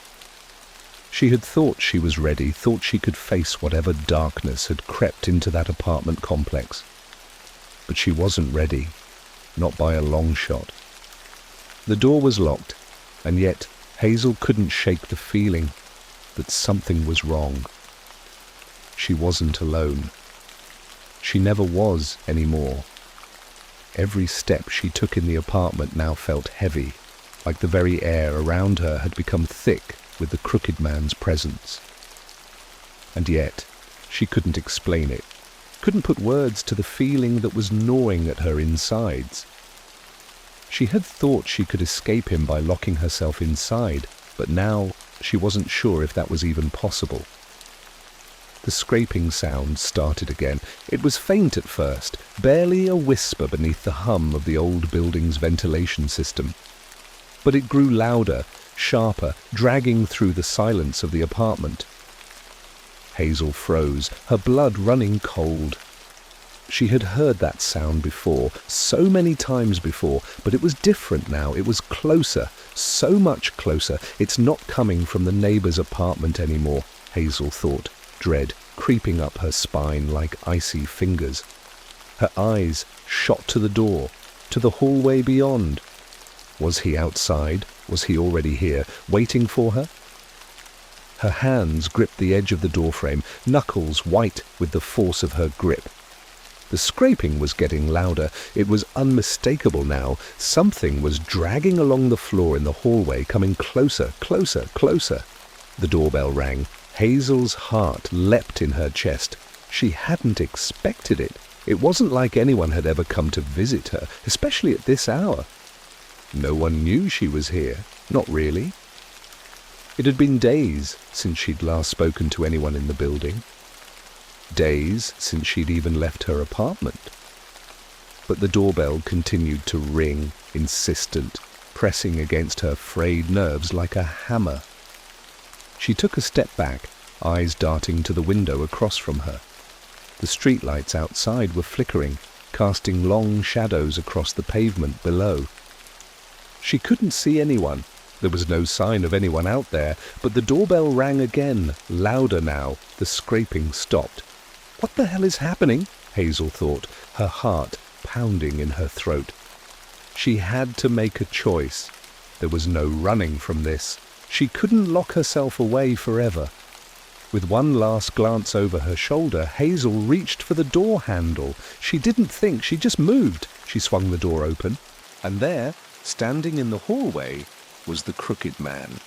She had thought she was ready, thought she could face whatever darkness had crept into that apartment complex. But she wasn't ready, not by a long shot. The door was locked, and yet Hazel couldn't shake the feeling that something was wrong. She wasn't alone. She never was anymore. Every step she took in the apartment now felt heavy, like the very air around her had become thick with the crooked man's presence. And yet, she couldn't explain it, couldn't put words to the feeling that was gnawing at her insides. She had thought she could escape him by locking herself inside, but now she wasn't sure if that was even possible. The scraping sound started again. It was faint at first, barely a whisper beneath the hum of the old building's ventilation system. but it grew louder, sharper, dragging through the silence of the apartment. Hazel froze, her blood running cold. She had heard that sound before, so many times before, but it was different now. It was closer, so much closer. It's not coming from the neighbor's apartment anymore, Hazel thought, dread creeping up her spine like icy fingers. Her eyes shot to the door, to the hallway beyond. Was he outside? Was he already here, waiting for her? Her hands gripped the edge of the doorframe, knuckles white with the force of her grip. The scraping was getting louder. It was unmistakable now. Something was dragging along the floor in the hallway, coming closer, closer, closer. The doorbell rang. Hazel's heart leapt in her chest. She hadn't expected it. It wasn't like anyone had ever come to visit her, especially at this hour. No one knew she was here. Not really. It had been days since she'd last spoken to anyone in the building. Days since she'd even left her apartment. But the doorbell continued to ring, insistent, pressing against her frayed nerves like a hammer. She took a step back, eyes darting to the window across from her. The streetlights outside were flickering, casting long shadows across the pavement below. She couldn't see anyone. There was no sign of anyone out there, but the doorbell rang again, louder now. The scraping stopped. What the hell is happening? Hazel thought, her heart pounding in her throat. She had to make a choice. There was no running from this. She couldn't lock herself away forever. With one last glance over her shoulder, Hazel reached for the door handle. She didn't think, she just moved. She swung the door open, and there, standing in the hallway, was the crooked man.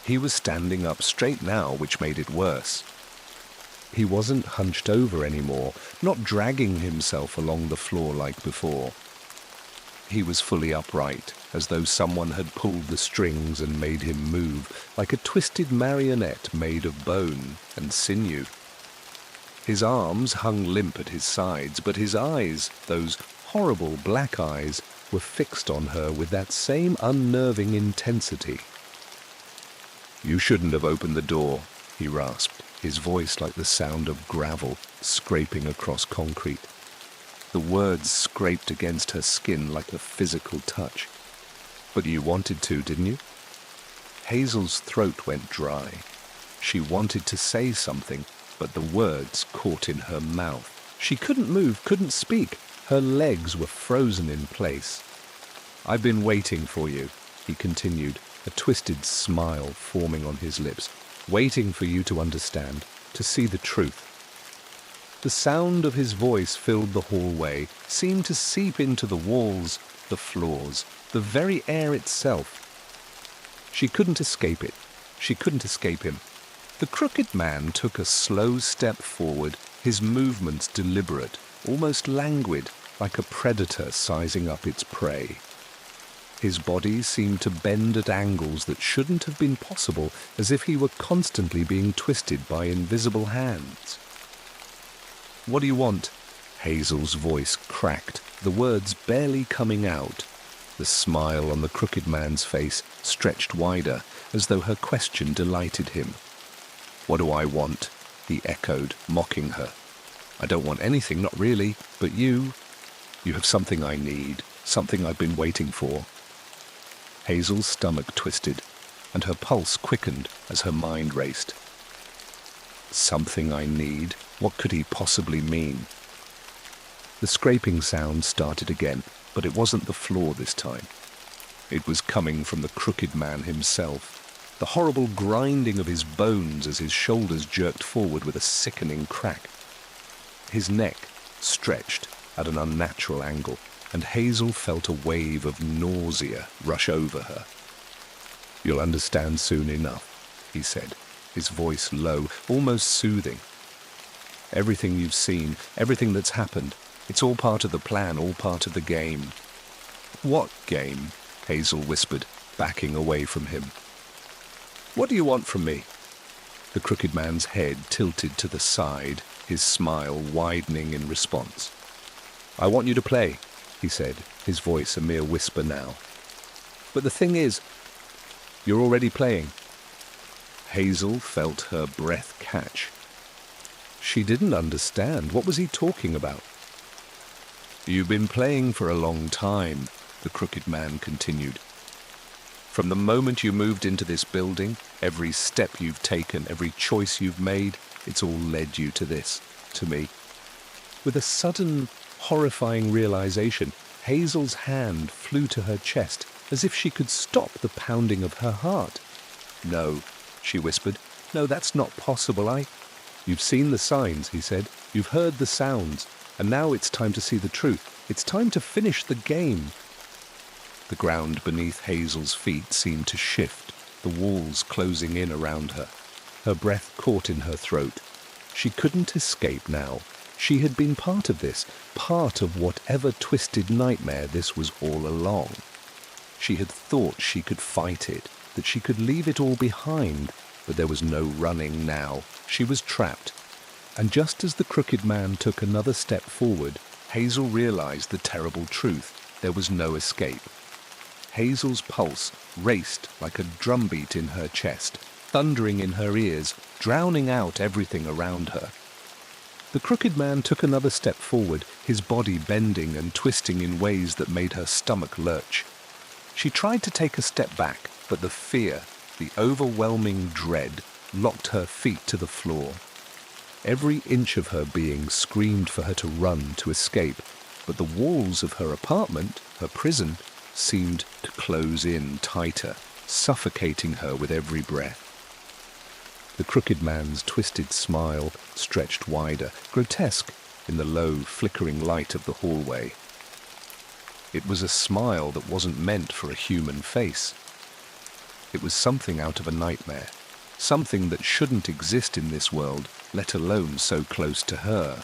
He was standing up straight now, which made it worse. He wasn't hunched over anymore, not dragging himself along the floor like before. He was fully upright, as though someone had pulled the strings and made him move, like a twisted marionette made of bone and sinew. His arms hung limp at his sides, but his eyes, those horrible black eyes, were fixed on her with that same unnerving intensity. "You shouldn't have opened the door," he rasped, his voice like the sound of gravel scraping across concrete. The words scraped against her skin like a physical touch. "But you wanted to, didn't you?" Hazel's throat went dry. She wanted to say something, but the words caught in her mouth. She couldn't move, couldn't speak. Her legs were frozen in place. "I've been waiting for you," he continued, a twisted smile forming on his lips. "Waiting for you to understand, to see the truth." The sound of his voice filled the hallway, seemed to seep into the walls, the floors, the very air itself. She couldn't escape it. She couldn't escape him. The crooked man took a slow step forward, his movements deliberate, almost languid, like a predator sizing up its prey. His body seemed to bend at angles that shouldn't have been possible, as if he were constantly being twisted by invisible hands. "What do you want?" Hazel's voice cracked, the words barely coming out. The smile on the crooked man's face stretched wider, as though her question delighted him. "What do I want?" he echoed, mocking her. "I don't want anything, not really, but you have something I need, something I've been waiting for." Hazel's stomach twisted, and her pulse quickened as her mind raced. Something I need? What could he possibly mean? The scraping sound started again, but it wasn't the floor this time. It was coming from the crooked man himself, the horrible grinding of his bones as his shoulders jerked forward with a sickening crack. His neck stretched at an unnatural angle, and Hazel felt a wave of nausea rush over her. "You'll understand soon enough," he said, his voice low, almost soothing. "Everything you've seen, everything that's happened, it's all part of the plan, all part of the game." "What game?" Hazel whispered, backing away from him. "What do you want from me?" The crooked man's head tilted to the side, his smile widening in response. "I want you to play," he said, his voice a mere whisper now. But the thing is, you're already playing." Hazel felt her breath catch. She didn't understand. What was he talking about? "You've been playing for a long time," the crooked man continued. "From the moment you moved into this building, every step you've taken, every choice you've made, it's all led you to this, to me." With a sudden, horrifying realization, Hazel's hand flew to her chest as if she could stop the pounding of her heart. "No," she whispered. "No, that's not possible. You've seen the signs," he said. "You've heard the sounds. And now it's time to see the truth. It's time to finish the game." The ground beneath Hazel's feet seemed to shift, the walls closing in around her. Her breath caught in her throat. She couldn't escape now. She had been part of this, part of whatever twisted nightmare this was all along. She had thought she could fight it, that she could leave it all behind, but there was no running now. She was trapped. And just as the crooked man took another step forward, Hazel realized the terrible truth. There was no escape. Hazel's pulse raced like a drumbeat in her chest, thundering in her ears, drowning out everything around her. The crooked man took another step forward, his body bending and twisting in ways that made her stomach lurch. She tried to take a step back, but the fear, the overwhelming dread, locked her feet to the floor. Every inch of her being screamed for her to run, to escape, but the walls of her apartment, her prison, seemed to close in tighter, suffocating her with every breath. The crooked man's twisted smile stretched wider, grotesque in the low, flickering light of the hallway. It was a smile that wasn't meant for a human face. It was something out of a nightmare, something that shouldn't exist in this world, let alone so close to her.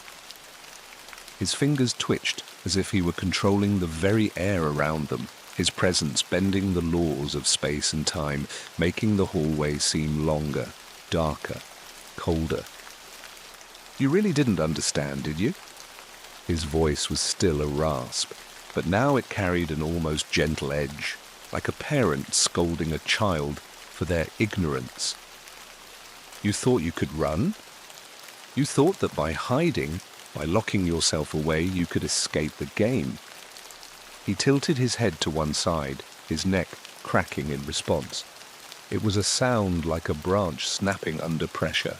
His fingers twitched as if he were controlling the very air around them, his presence bending the laws of space and time, making the hallway seem longer, darker, colder. "You really didn't understand, did you?" His voice was still a rasp, but now it carried an almost gentle edge, like a parent scolding a child for their ignorance. "You thought you could run? You thought that by hiding, by locking yourself away, you could escape the game." He tilted his head to one side, his neck cracking in response. It was a sound like a branch snapping under pressure.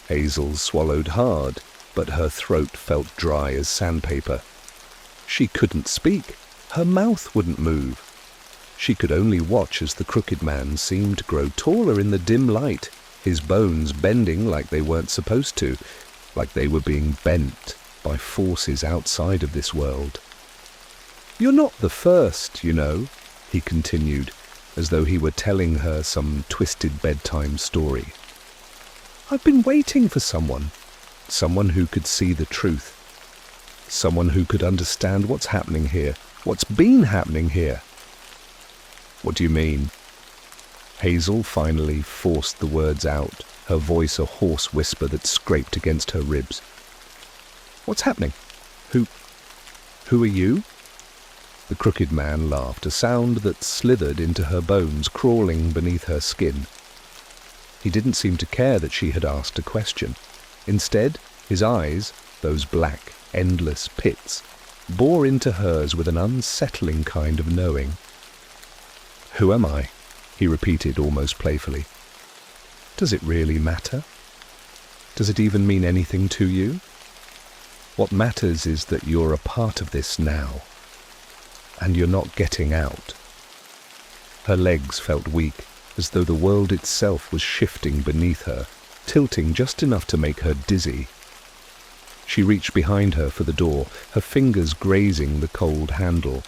Hazel swallowed hard, but her throat felt dry as sandpaper. She couldn't speak. Her mouth wouldn't move. She could only watch as the crooked man seemed to grow taller in the dim light, his bones bending like they weren't supposed to, like they were being bent by forces outside of this world. "You're not the first, you know," he continued, as though he were telling her some twisted bedtime story. "I've been waiting for someone who could see the truth, someone who could understand what's happening here, what's been happening here." "What do you mean?" Hazel finally forced the words out, her voice a hoarse whisper that scraped against her ribs. "What's happening? Who are you?" The crooked man laughed, a sound that slithered into her bones, crawling beneath her skin. He didn't seem to care that she had asked a question. Instead, his eyes, those black, endless pits, bore into hers with an unsettling kind of knowing. "Who am I?" he repeated almost playfully. "Does it really matter? Does it even mean anything to you? What matters is that you're a part of this now, and you're not getting out." Her legs felt weak, as though the world itself was shifting beneath her, tilting just enough to make her dizzy. She reached behind her for the door, her fingers grazing the cold handle.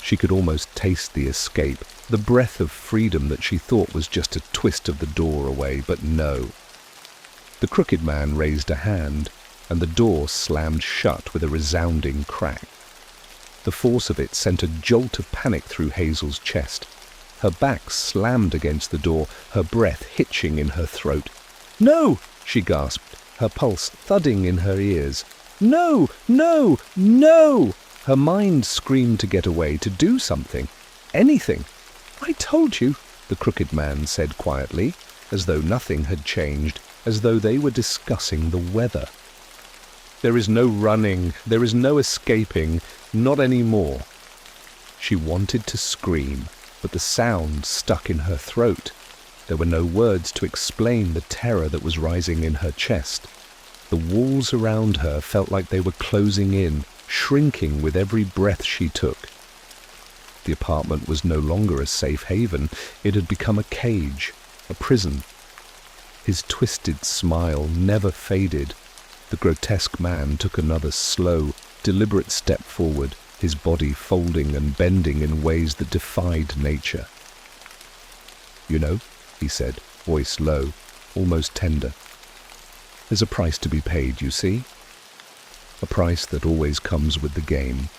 She could almost taste the escape, the breath of freedom that she thought was just a twist of the door away, but no. The crooked man raised a hand, and the door slammed shut with a resounding crack. The force of it sent a jolt of panic through Hazel's chest. Her back slammed against the door, her breath hitching in her throat. "No!" she gasped, her pulse thudding in her ears. "No! No! No!" Her mind screamed to get away, to do something. Anything. "I told you," the crooked man said quietly, as though nothing had changed, as though they were discussing the weather. "There is no running, there is no escaping, not anymore." She wanted to scream, but the sound stuck in her throat. There were no words to explain the terror that was rising in her chest. The walls around her felt like they were closing in, shrinking with every breath she took. The apartment was no longer a safe haven. It had become a cage, a prison. His twisted smile never faded. The grotesque man took another slow, deliberate step forward, his body folding and bending in ways that defied nature. "You know," he said, voice low, almost tender, "there's a price to be paid, you see. A price that always comes with the game.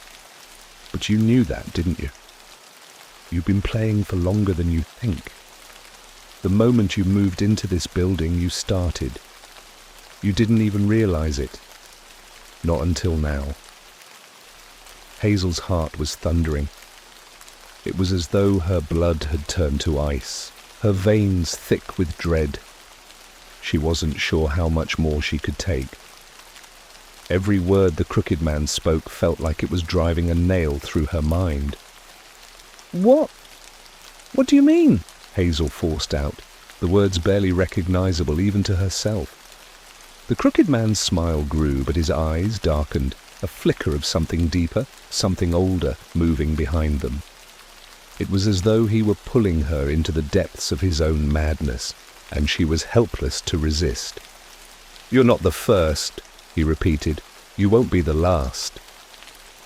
But you knew that, didn't you? You've been playing for longer than you think. The moment you moved into this building, you started. You didn't even realize it. Not until now." Hazel's heart was thundering. It was as though her blood had turned to ice, her veins thick with dread. She wasn't sure how much more she could take. Every word the crooked man spoke felt like it was driving a nail through her mind. What do you mean?" Hazel forced out, the words barely recognizable even to herself. The crooked man's smile grew, but his eyes darkened, a flicker of something deeper, something older, moving behind them. It was as though he were pulling her into the depths of his own madness, and she was helpless to resist. "You're not the first," he repeated. "You won't be the last."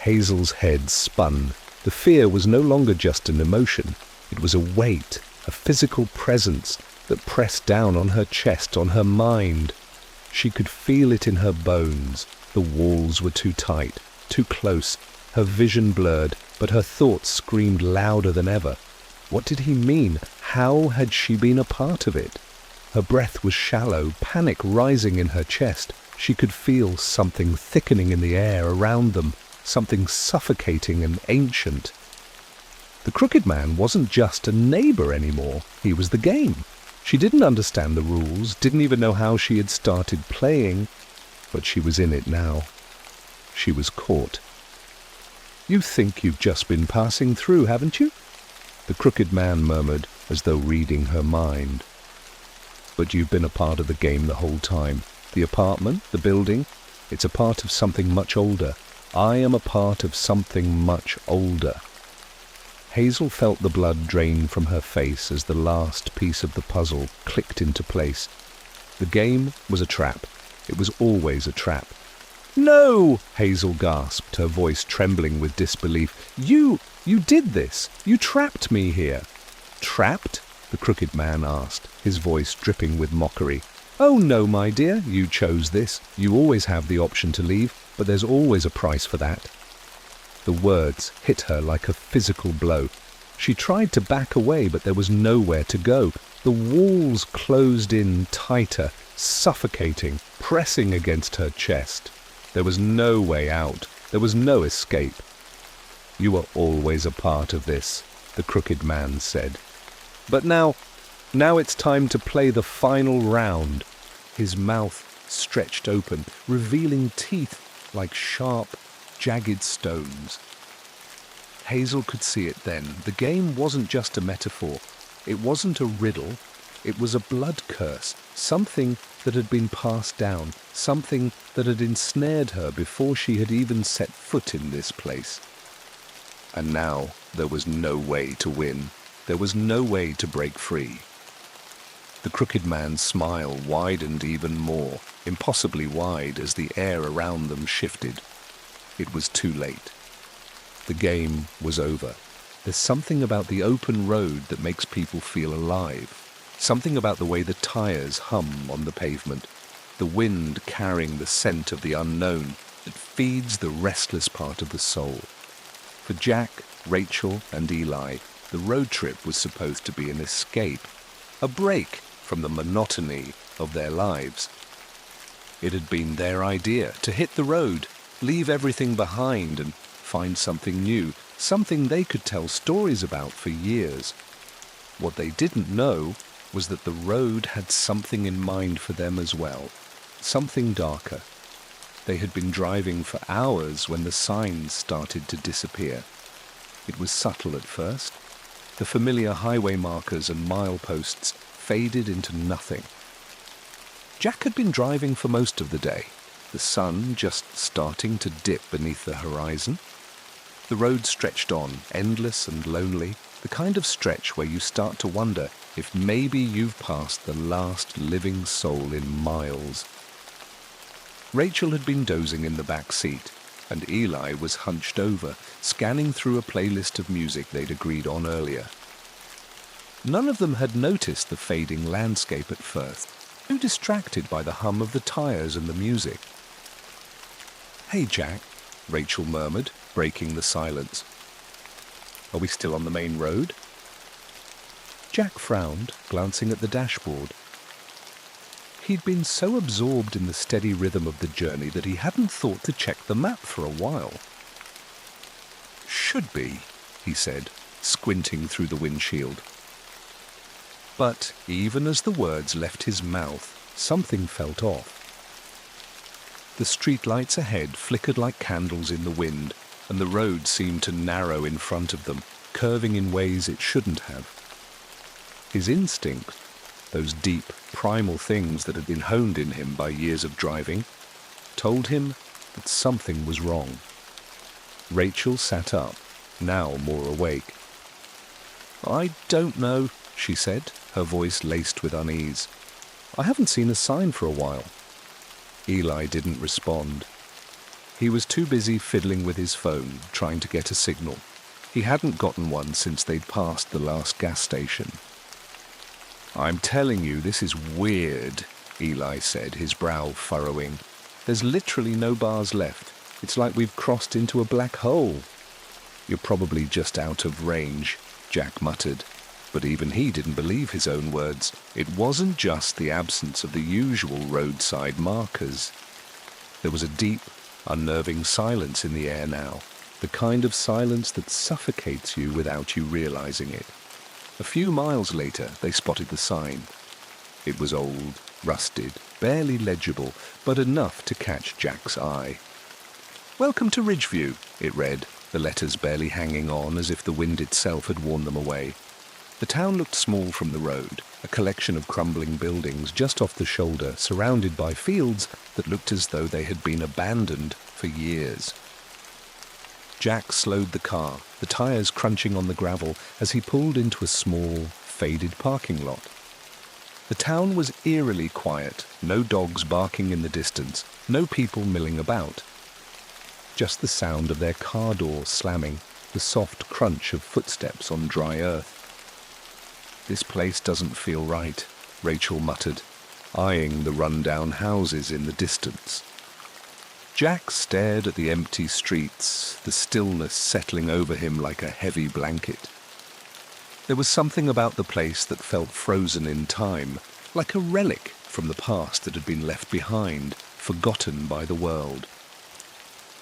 Hazel's head spun. The fear was no longer just an emotion. It was a weight, a physical presence that pressed down on her chest, on her mind. She could feel it in her bones. The walls were too tight, too close, her vision blurred, but her thoughts screamed louder than ever. What did he mean? How had she been a part of it? Her breath was shallow, panic rising in her chest. She could feel something thickening in the air around them, something suffocating and ancient. The crooked man wasn't just a neighbor anymore. He was the game. She didn't understand the rules, didn't even know how she had started playing, but she was in it now. She was caught. "You think you've just been passing through, haven't you?" the crooked man murmured, as though reading her mind. "But you've been a part of the game the whole time. The apartment, the building, it's a part of something much older. I am a part of something much older." Hazel felt the blood drain from her face as the last piece of the puzzle clicked into place. The game was a trap. It was always a trap. "No!" Hazel gasped, her voice trembling with disbelief. You did this. You trapped me here." "Trapped?" the crooked man asked, his voice dripping with mockery. "Oh no, my dear, you chose this. You always have the option to leave, but there's always a price for that." The words hit her like a physical blow. She tried to back away, but there was nowhere to go. The walls closed in tighter, suffocating, pressing against her chest. There was no way out. There was no escape. "You were always a part of this," the crooked man said. "But now it's time to play the final round." His mouth stretched open, revealing teeth like sharp, jagged stones. Hazel could see it then. The game wasn't just a metaphor. It wasn't a riddle. It was a blood curse, something that had been passed down, something that had ensnared her before she had even set foot in this place. And now there was no way to win. There was no way to break free. The crooked man's smile widened even more, impossibly wide, as the air around them shifted. It was too late. The game was over. There's something about the open road that makes people feel alive. Something about the way the tires hum on the pavement, the wind carrying the scent of the unknown that feeds the restless part of the soul. For Jack, Rachel, and Eli, the road trip was supposed to be an escape, a break from the monotony of their lives. It had been their idea to hit the road, leave everything behind and find something new, something they could tell stories about for years. What they didn't know was that the road had something in mind for them as well, something darker. They had been driving for hours when the signs started to disappear. It was subtle at first. The familiar highway markers and mileposts faded into nothing. Jack had been driving for most of the day, the sun just starting to dip beneath the horizon. The road stretched on, endless and lonely, the kind of stretch where you start to wonder if maybe you've passed the last living soul in miles. Rachel had been dozing in the back seat, and Eli was hunched over, scanning through a playlist of music they'd agreed on earlier. None of them had noticed the fading landscape at first, too distracted by the hum of the tires and the music. "Hey, Jack," Rachel murmured, breaking the silence. "Are we still on the main road?" Jack frowned, glancing at the dashboard. He'd been so absorbed in the steady rhythm of the journey that he hadn't thought to check the map for a while. "Should be," he said, squinting through the windshield. But even as the words left his mouth, something felt off. The streetlights ahead flickered like candles in the wind, and the road seemed to narrow in front of them, curving in ways it shouldn't have. His instinct, those deep, primal things that had been honed in him by years of driving, told him that something was wrong. Rachel sat up, now more awake. "I don't know," she said, her voice laced with unease. "I haven't seen a sign for a while." Eli didn't respond. He was too busy fiddling with his phone, trying to get a signal. He hadn't gotten one since they'd passed the last gas station. "I'm telling you, this is weird," Eli said, his brow furrowing. "There's literally no bars left. It's like we've crossed into a black hole." "You're probably just out of range," Jack muttered. But even he didn't believe his own words. It wasn't just the absence of the usual roadside markers. There was a deep, unnerving silence in the air now, the kind of silence that suffocates you without you realizing it. A few miles later, they spotted the sign. It was old, rusted, barely legible, but enough to catch Jack's eye. "Welcome to Ridgeview," it read, the letters barely hanging on as if the wind itself had worn them away. The town looked small from the road, a collection of crumbling buildings just off the shoulder, surrounded by fields that looked as though they had been abandoned for years. Jack slowed the car, the tires crunching on the gravel as he pulled into a small, faded parking lot. The town was eerily quiet, no dogs barking in the distance, no people milling about. Just the sound of their car doors slamming, the soft crunch of footsteps on dry earth. "This place doesn't feel right," Rachel muttered, eyeing the run-down houses in the distance. Jack stared at the empty streets, the stillness settling over him like a heavy blanket. There was something about the place that felt frozen in time, like a relic from the past that had been left behind, forgotten by the world.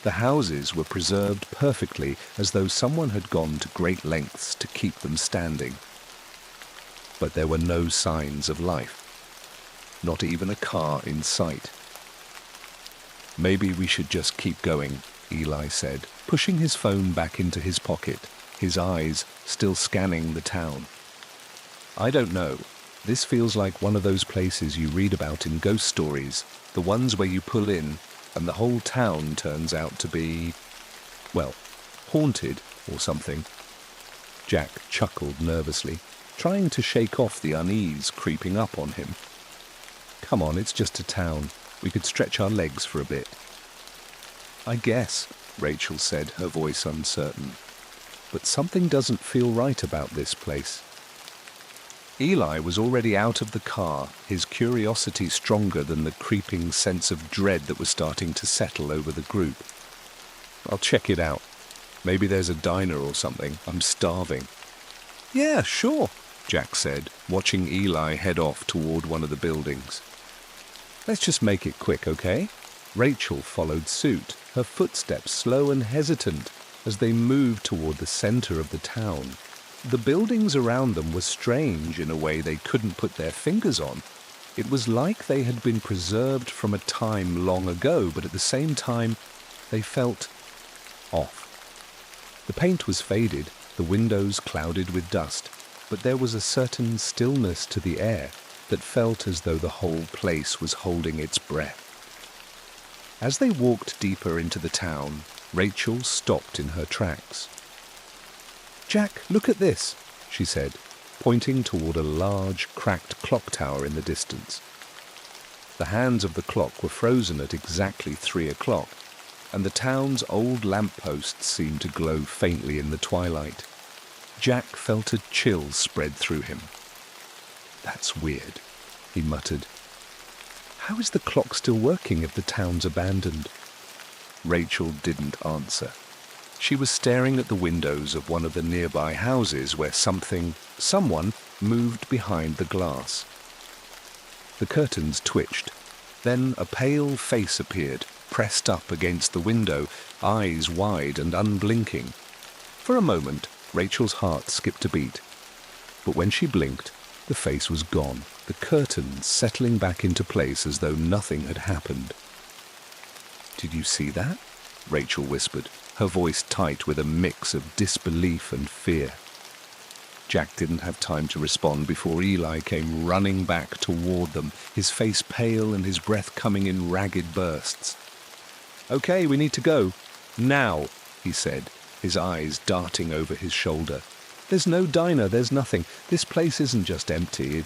The houses were preserved perfectly, as though someone had gone to great lengths to keep them standing. But there were no signs of life, not even a car in sight. "Maybe we should just keep going," Eli said, pushing his phone back into his pocket, his eyes still scanning the town. "I don't know. This feels like one of those places you read about in ghost stories, the ones where you pull in and the whole town turns out to be, well, haunted or something." Jack chuckled nervously, trying to shake off the unease creeping up on him. "Come on, it's just a town. We could stretch our legs for a bit." "I guess," Rachel said, her voice uncertain. "But something doesn't feel right about this place." Eli was already out of the car, his curiosity stronger than the creeping sense of dread that was starting to settle over the group. "I'll check it out. Maybe there's a diner or something. I'm starving." "Yeah, sure," Jack said, watching Eli head off toward one of the buildings. "Let's just make it quick, okay?" Rachel followed suit, her footsteps slow and hesitant as they moved toward the center of the town. The buildings around them were strange in a way they couldn't put their fingers on. It was like they had been preserved from a time long ago, but at the same time, they felt off. The paint was faded, the windows clouded with dust, but there was a certain stillness to the air that felt as though the whole place was holding its breath. As they walked deeper into the town, Rachel stopped in her tracks. "Jack, look at this," she said, pointing toward a large, cracked clock tower in the distance. The hands of the clock were frozen at exactly 3 o'clock, and the town's old lampposts seemed to glow faintly in the twilight. Jack felt a chill spread through him. "That's weird," he muttered. "How is the clock still working if the town's abandoned?" Rachel didn't answer. She was staring at the windows of one of the nearby houses where someone moved behind the glass. The curtains twitched. Then a pale face appeared, pressed up against the window, eyes wide and unblinking. For a moment, Rachel's heart skipped a beat. But when she blinked, the face was gone, the curtains settling back into place as though nothing had happened. "Did you see that?" Rachel whispered, her voice tight with a mix of disbelief and fear. Jack didn't have time to respond before Eli came running back toward them, his face pale and his breath coming in ragged bursts. "Okay, we need to go. Now," he said, his eyes darting over his shoulder. "There's no diner, there's nothing. This place isn't just empty,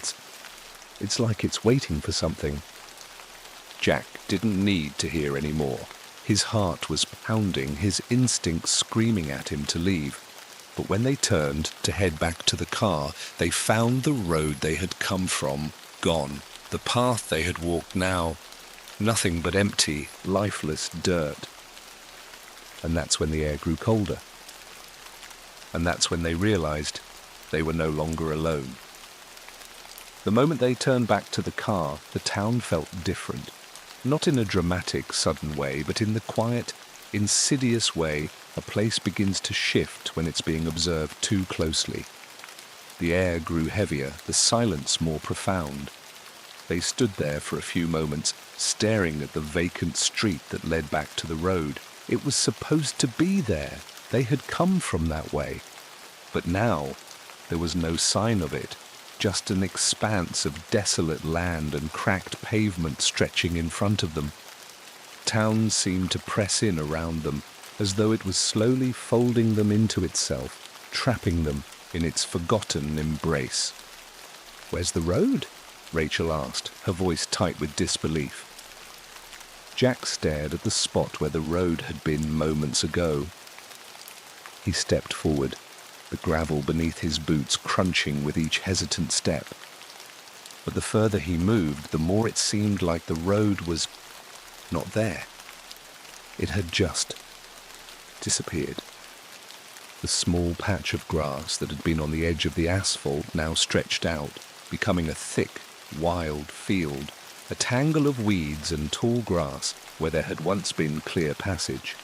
it's like it's waiting for something." Jack didn't need to hear any more. His heart was pounding, his instincts screaming at him to leave. But when they turned to head back to the car, they found the road they had come from gone. The path they had walked now, nothing but empty, lifeless dirt. And that's when the air grew colder. And that's when they realized they were no longer alone. The moment they turned back to the car, the town felt different. Not in a dramatic, sudden way, but in the quiet, insidious way a place begins to shift when it's being observed too closely. The air grew heavier, the silence more profound. They stood there for a few moments, staring at the vacant street that led back to the road. It was supposed to be there. They had come from that way. But now, there was no sign of it. Just an expanse of desolate land and cracked pavement stretching in front of them. Town seemed to press in around them, as though it was slowly folding them into itself, trapping them in its forgotten embrace. "Where's the road?" Rachel asked, her voice tight with disbelief. Jack stared at the spot where the road had been moments ago. He stepped forward, the gravel beneath his boots crunching with each hesitant step. But the further he moved, the more it seemed like the road was not there. It had just disappeared. The small patch of grass that had been on the edge of the asphalt now stretched out, becoming a thick, wild field, a tangle of weeds and tall grass where there had once been clear passage.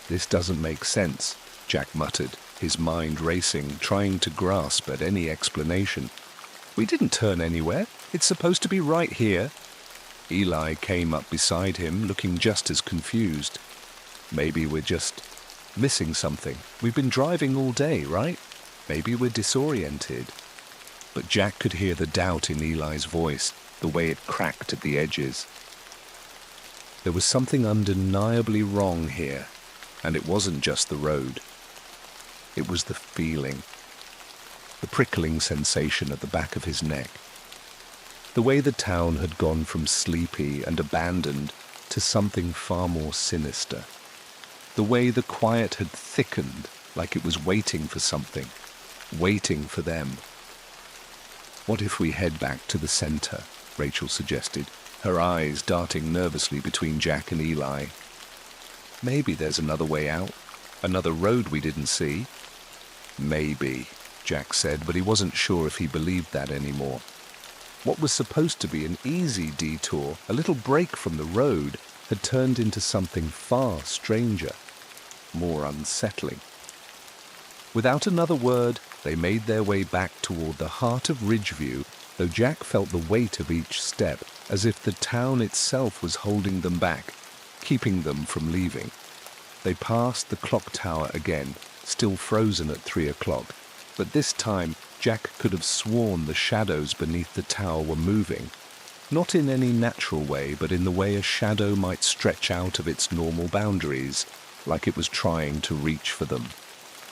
This doesn't make sense," Jack muttered, his mind racing, trying to grasp at any explanation. "We didn't turn anywhere. It's supposed to be right here." Eli came up beside him, looking just as confused. "Maybe we're just missing something. We've been driving all day, right? Maybe we're disoriented." But Jack could hear the doubt in Eli's voice, the way it cracked at the edges. There was something undeniably wrong here, and it wasn't just the road. It was the feeling, the prickling sensation at the back of his neck. The way the town had gone from sleepy and abandoned to something far more sinister. The way the quiet had thickened, like it was waiting for something, waiting for them. "What if we head back to the center?" Rachel suggested, her eyes darting nervously between Jack and Eli. "Maybe there's another way out, another road we didn't see." "Maybe," Jack said, but he wasn't sure if he believed that anymore. What was supposed to be an easy detour, a little break from the road, had turned into something far stranger, more unsettling. Without another word, they made their way back toward the heart of Ridgeview, though Jack felt the weight of each step, as if the town itself was holding them back, keeping them from leaving. They passed the clock tower again, still frozen at 3 o'clock, but this time Jack could have sworn the shadows beneath the tower were moving, not in any natural way, but in the way a shadow might stretch out of its normal boundaries, like it was trying to reach for them.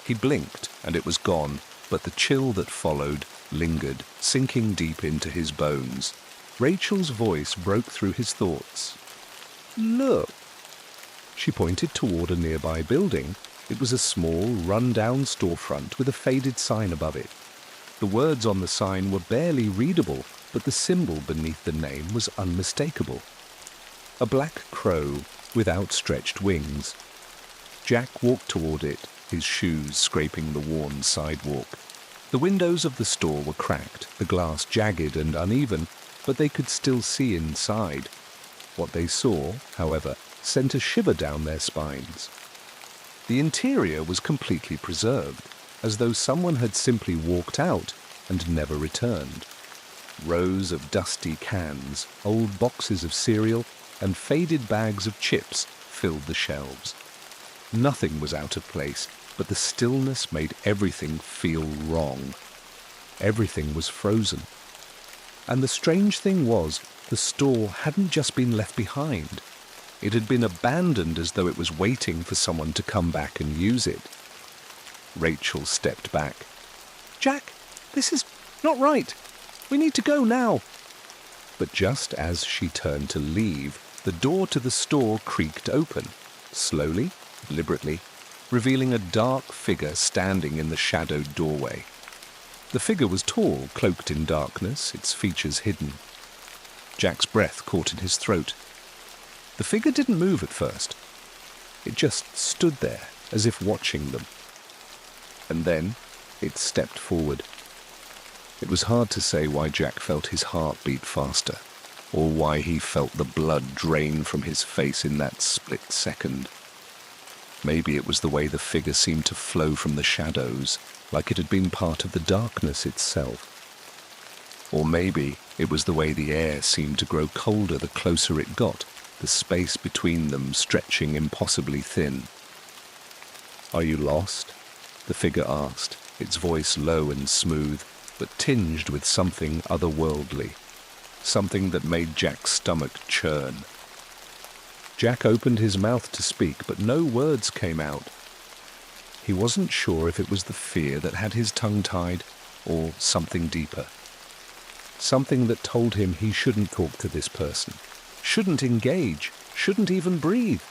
He blinked, and it was gone, but the chill that followed lingered, sinking deep into his bones. Rachel's voice broke through his thoughts. "Look!" She pointed toward a nearby building. It was a small, run-down storefront with a faded sign above it. The words on the sign were barely readable, but the symbol beneath the name was unmistakable. A black crow with outstretched wings. Jack walked toward it, his shoes scraping the worn sidewalk. The windows of the store were cracked, the glass jagged and uneven, but they could still see inside. What they saw, however, sent a shiver down their spines. The interior was completely preserved, as though someone had simply walked out and never returned. Rows of dusty cans, old boxes of cereal, and faded bags of chips filled the shelves. Nothing was out of place, but the stillness made everything feel wrong. Everything was frozen. And the strange thing was, the store hadn't just been left behind. It had been abandoned as though it was waiting for someone to come back and use it. Rachel stepped back. "Jack, this is not right. We need to go now." But just as she turned to leave, the door to the store creaked open, slowly, deliberately, revealing a dark figure standing in the shadowed doorway. The figure was tall, cloaked in darkness, its features hidden. Jack's breath caught in his throat. The figure didn't move at first. It just stood there, as if watching them. And then it stepped forward. It was hard to say why Jack felt his heart beat faster, or why he felt the blood drain from his face in that split second. Maybe it was the way the figure seemed to flow from the shadows, like it had been part of the darkness itself. Or maybe it was the way the air seemed to grow colder the closer it got, the space between them stretching impossibly thin. "Are you lost?" the figure asked, its voice low and smooth, but tinged with something otherworldly, something that made Jack's stomach churn. Jack opened his mouth to speak, but no words came out. He wasn't sure if it was the fear that had his tongue tied, or something deeper. Something that told him he shouldn't talk to this person, shouldn't engage, shouldn't even breathe.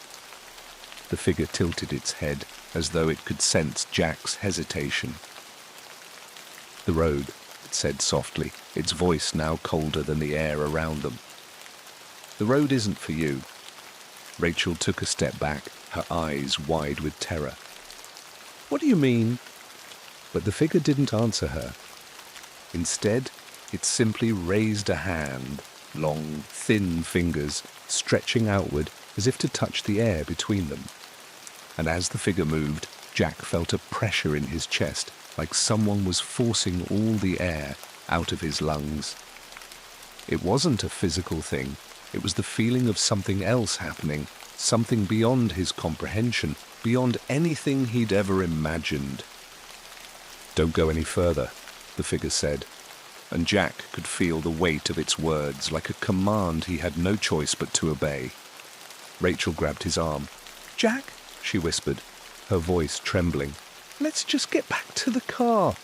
The figure tilted its head, as though it could sense Jack's hesitation. "The road," it said softly, its voice now colder than the air around them. "The road isn't for you." Rachel took a step back, her eyes wide with terror. "What do you mean?" But the figure didn't answer her. Instead, it simply raised a hand, long, thin fingers stretching outward as if to touch the air between them. And as the figure moved, Jack felt a pressure in his chest, like someone was forcing all the air out of his lungs. It wasn't a physical thing. It was the feeling of something else happening, something beyond his comprehension, beyond anything he'd ever imagined. "Don't go any further," the figure said, and Jack could feel the weight of its words like a command he had no choice but to obey. Rachel grabbed his arm. "Jack," she whispered, her voice trembling, "let's just get back to the car."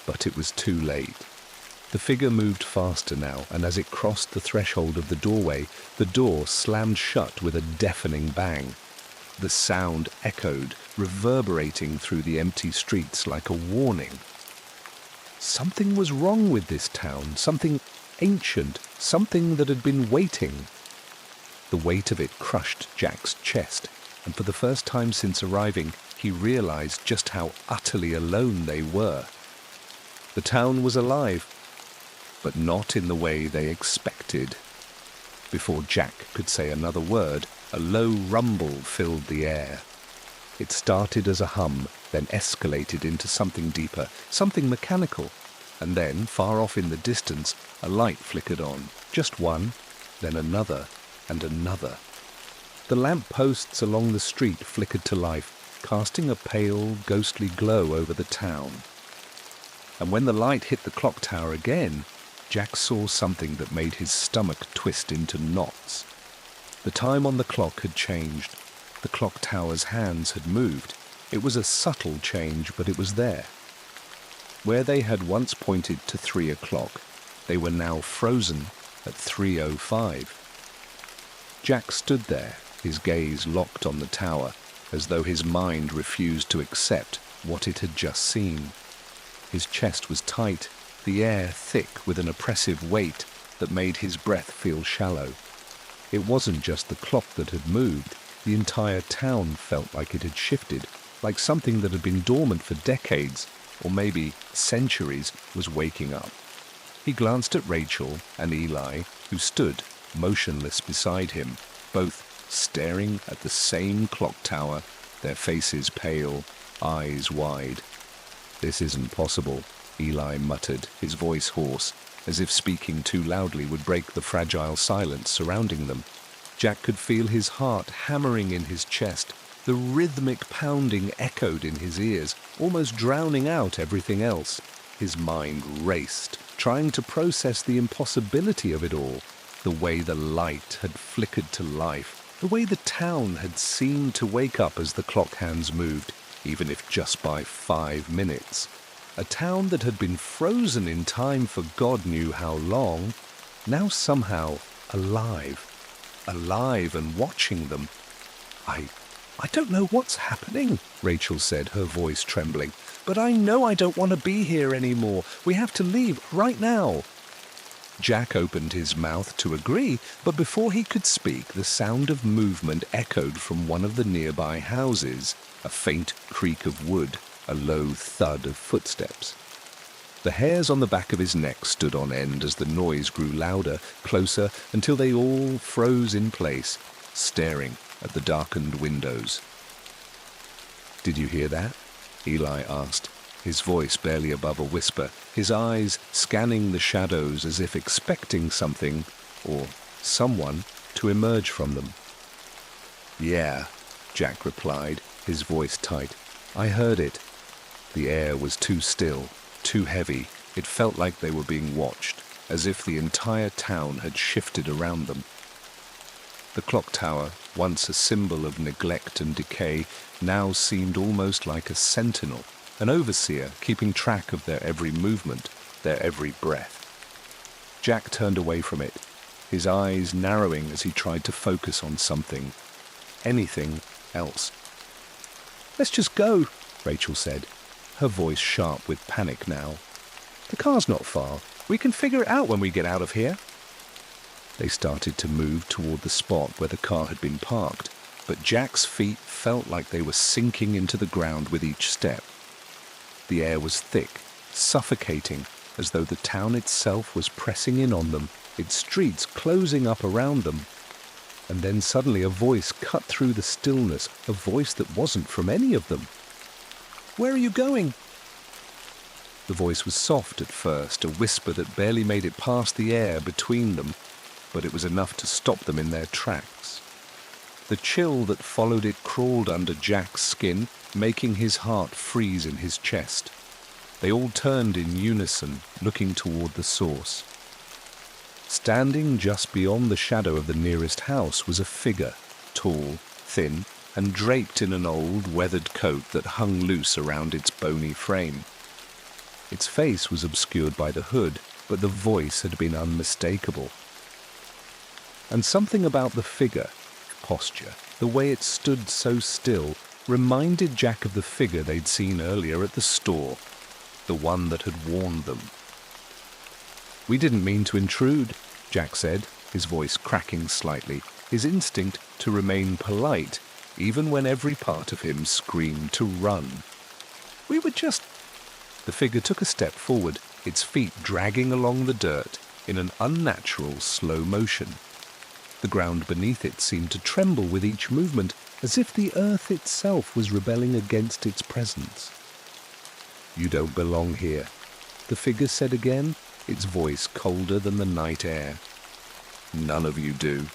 But it was too late. The figure moved faster now, and as it crossed the threshold of the doorway, the door slammed shut with a deafening bang. The sound echoed, reverberating through the empty streets like a warning. Something was wrong with this town, something ancient, something that had been waiting. The weight of it crushed Jack's chest, and for the first time since arriving, he realized just how utterly alone they were. The town was alive, but not in the way they expected. Before Jack could say another word, a low rumble filled the air. It started as a hum, then escalated into something deeper, something mechanical. And then, far off in the distance, a light flickered on. Just one, then another, and another. The lamp posts along the street flickered to life, casting a pale, ghostly glow over the town. And when the light hit the clock tower again, Jack saw something that made his stomach twist into knots. The time on the clock had changed. The clock tower's hands had moved. It was a subtle change, but it was there. Where they had once pointed to 3 o'clock, they were now frozen at 3:05. Jack stood there, his gaze locked on the tower, as though his mind refused to accept what it had just seen. His chest was tight, the air thick with an oppressive weight that made his breath feel shallow. It wasn't just the clock that had moved. The entire town felt like it had shifted, like something that had been dormant for decades, or maybe centuries, was waking up. He glanced at Rachel and Eli, who stood motionless beside him, both staring at the same clock tower, their faces pale, eyes wide. "This isn't possible," Eli muttered, his voice hoarse, as if speaking too loudly would break the fragile silence surrounding them. Jack could feel his heart hammering in his chest. The rhythmic pounding echoed in his ears, almost drowning out everything else. His mind raced, trying to process the impossibility of it all, the way the light had flickered to life, the way the town had seemed to wake up as the clock hands moved, even if just by 5 minutes. A town that had been frozen in time for God knew how long, now somehow alive and watching them. I don't know what's happening," Rachel said, her voice trembling. "But I know I don't want to be here anymore. We have to leave right now." Jack opened his mouth to agree, but before he could speak, the sound of movement echoed from one of the nearby houses, a faint creak of wood, a low thud of footsteps. The hairs on the back of his neck stood on end as the noise grew louder, closer, until they all froze in place, staring at the darkened windows. "Did you hear that?" Eli asked, his voice barely above a whisper, his eyes scanning the shadows as if expecting something, or someone, to emerge from them. "Yeah," Jack replied, his voice tight. "I heard it." The air was too still, too heavy. It felt like they were being watched, as if the entire town had shifted around them. The clock tower, once a symbol of neglect and decay, now seemed almost like a sentinel, an overseer keeping track of their every movement, their every breath. Jack turned away from it, his eyes narrowing as he tried to focus on something, anything else. "Let's just go," Rachel said, her voice sharp with panic now. "The car's not far. We can figure it out when we get out of here." They started to move toward the spot where the car had been parked, but Jack's feet felt like they were sinking into the ground with each step. The air was thick, suffocating, as though the town itself was pressing in on them, its streets closing up around them. And then suddenly a voice cut through the stillness, a voice that wasn't from any of them. "Where are you going?" The voice was soft at first, a whisper that barely made it past the air between them, but it was enough to stop them in their tracks. The chill that followed it crawled under Jack's skin, making his heart freeze in his chest. They all turned in unison, looking toward the source. Standing just beyond the shadow of the nearest house was a figure, tall, thin, and draped in an old, weathered coat that hung loose around its bony frame. Its face was obscured by the hood, but the voice had been unmistakable. And something about the figure, posture, the way it stood so still, reminded Jack of the figure they'd seen earlier at the store, the one that had warned them. "We didn't mean to intrude," Jack said, his voice cracking slightly, his instinct to remain polite, even when every part of him screamed to run. "We were just—" The figure took a step forward, its feet dragging along the dirt in an unnatural slow motion. The ground beneath it seemed to tremble with each movement, as if the earth itself was rebelling against its presence. "You don't belong here," the figure said again, its voice colder than the night air. "None of you do."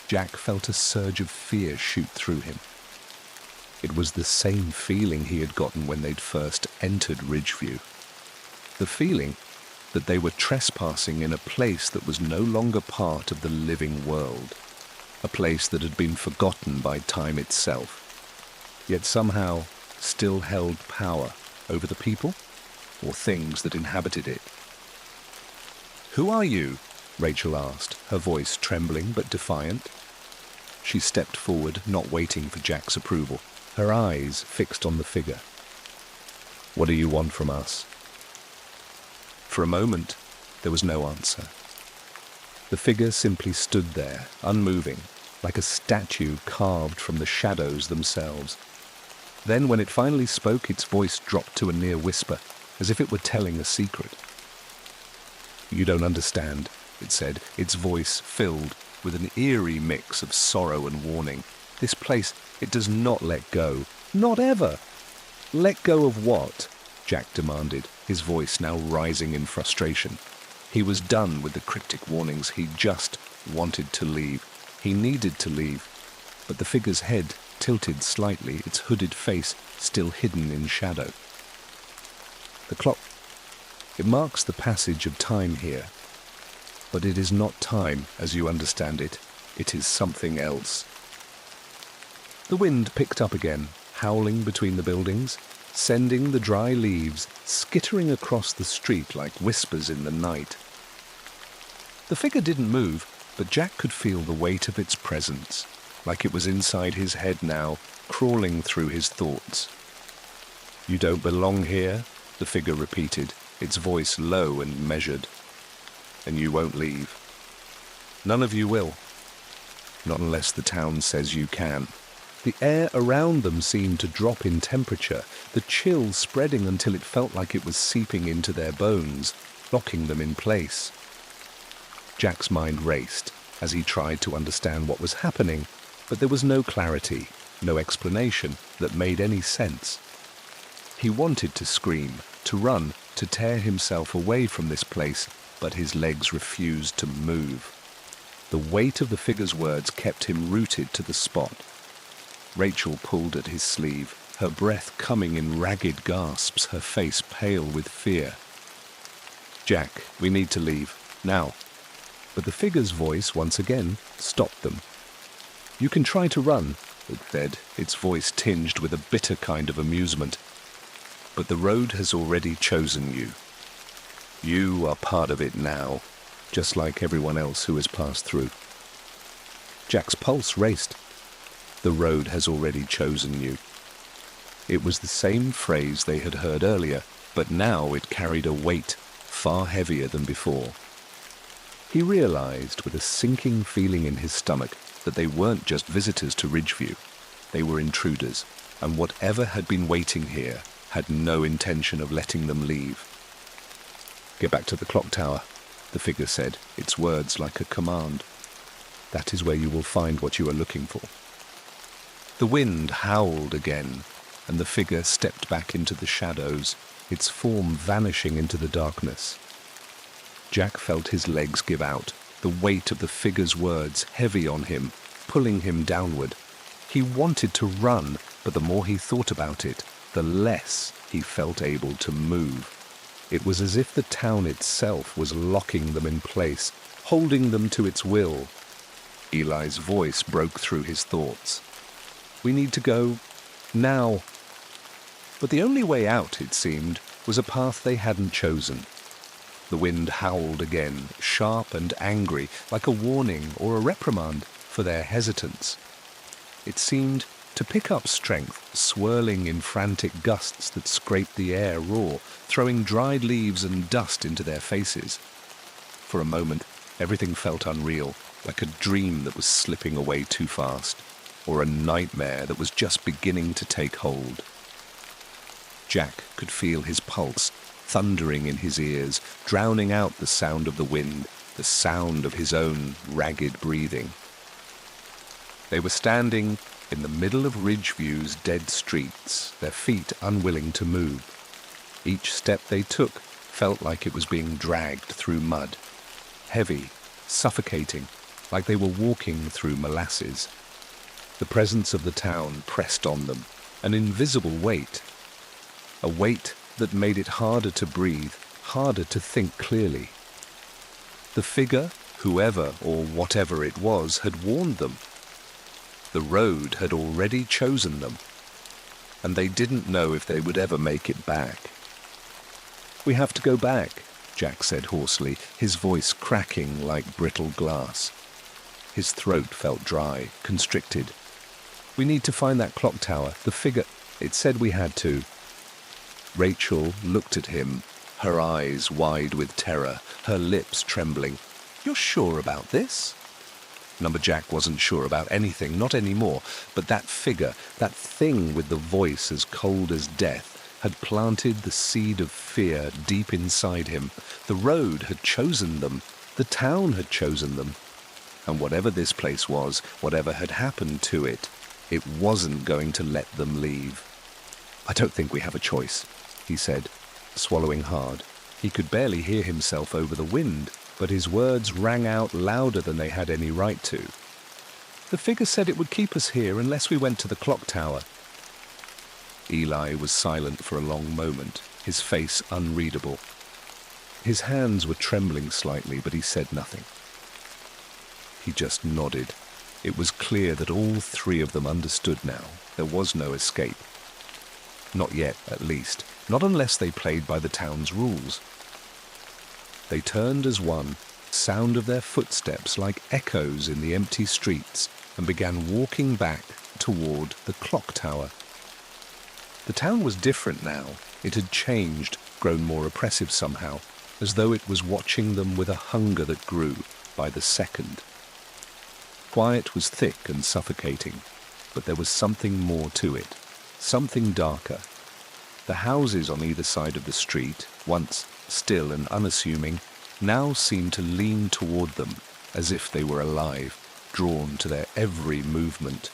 Jack felt a surge of fear shoot through him. It was the same feeling he had gotten when they'd first entered Ridgeview. The feeling that they were trespassing in a place that was no longer part of the living world, a place that had been forgotten by time itself, yet somehow still held power over the people or things that inhabited it. "Who are you?" Rachel asked, her voice trembling but defiant. She stepped forward, not waiting for Jack's approval, her eyes fixed on the figure. "What do you want from us?" For a moment, there was no answer. The figure simply stood there, unmoving, like a statue carved from the shadows themselves. Then, when it finally spoke, its voice dropped to a near whisper, as if it were telling a secret. "You don't understand," it said, its voice filled with an eerie mix of sorrow and warning. "This place, it does not let go. Not ever." "Let go of what?" Jack demanded, his voice now rising in frustration. He was done with the cryptic warnings. He just wanted to leave. He needed to leave. But the figure's head tilted slightly, its hooded face still hidden in shadow. "The clock, it marks the passage of time here. But it is not time, as you understand it. It is something else." The wind picked up again, howling between the buildings, sending the dry leaves skittering across the street like whispers in the night. The figure didn't move, but Jack could feel the weight of its presence, like it was inside his head now, crawling through his thoughts. "You don't belong here," the figure repeated, its voice low and measured. "And you won't leave. None of you will. Not unless the town says you can." The air around them seemed to drop in temperature, the chill spreading until it felt like it was seeping into their bones, locking them in place. Jack's mind raced as he tried to understand what was happening, but there was no clarity, no explanation that made any sense. He wanted to scream, to run, to tear himself away from this place, but his legs refused to move. The weight of the figure's words kept him rooted to the spot. Rachel pulled at his sleeve, her breath coming in ragged gasps, her face pale with fear. "Jack, we need to leave, now." But the figure's voice once again stopped them. "You can try to run," it said, its voice tinged with a bitter kind of amusement. "But the road has already chosen you. You are part of it now, just like everyone else who has passed through." Jack's pulse raced. "The road has already chosen you." It was the same phrase they had heard earlier, but now it carried a weight far heavier than before. He realized with a sinking feeling in his stomach that they weren't just visitors to Ridgeview. They were intruders, and whatever had been waiting here had no intention of letting them leave. "Get back to the clock tower," the figure said, its words like a command. "That is where you will find what you are looking for." The wind howled again, and the figure stepped back into the shadows, its form vanishing into the darkness. Jack felt his legs give out, the weight of the figure's words heavy on him, pulling him downward. He wanted to run, but the more he thought about it, the less he felt able to move. It was as if the town itself was locking them in place, holding them to its will. Eli's voice broke through his thoughts. "We need to go now." But the only way out, it seemed, was a path they hadn't chosen. The wind howled again, sharp and angry, like a warning or a reprimand for their hesitance. It seemed to pick up strength, swirling in frantic gusts that scraped the air raw, throwing dried leaves and dust into their faces. For a moment, everything felt unreal, like a dream that was slipping away too fast, or a nightmare that was just beginning to take hold. Jack could feel his pulse thundering in his ears, drowning out the sound of the wind, the sound of his own ragged breathing. They were standing in the middle of Ridgeview's dead streets, their feet unwilling to move. Each step they took felt like it was being dragged through mud, heavy, suffocating, like they were walking through molasses. The presence of the town pressed on them, an invisible weight, a weight that made it harder to breathe, harder to think clearly. The figure, whoever or whatever it was, had warned them. The road had already chosen them, and they didn't know if they would ever make it back. "We have to go back," Jack said hoarsely, his voice cracking like brittle glass. His throat felt dry, constricted. "We need to find that clock tower. The figure, it said we had to." Rachel looked at him, her eyes wide with terror, her lips trembling. "You're sure about this?" Numberjack wasn't sure about anything, not anymore, but that figure, that thing with the voice as cold as death, had planted the seed of fear deep inside him. The road had chosen them. The town had chosen them. And whatever this place was, whatever had happened to it, it wasn't going to let them leave. "I don't think we have a choice," he said, swallowing hard. He could barely hear himself over the wind, but his words rang out louder than they had any right to. "The figure said it would keep us here unless we went to the clock tower." Eli was silent for a long moment, his face unreadable. His hands were trembling slightly, but he said nothing. He just nodded. It was clear that all three of them understood now. There was no escape. Not yet, at least. Not unless they played by the town's rules. They turned as one, sound of their footsteps like echoes in the empty streets, and began walking back toward the clock tower. The town was different now. It had changed, grown more oppressive somehow, as though it was watching them with a hunger that grew by the second. Quiet was thick and suffocating, but there was something more to it, something darker. The houses on either side of the street, once still and unassuming, now seemed to lean toward them as if they were alive, drawn to their every movement.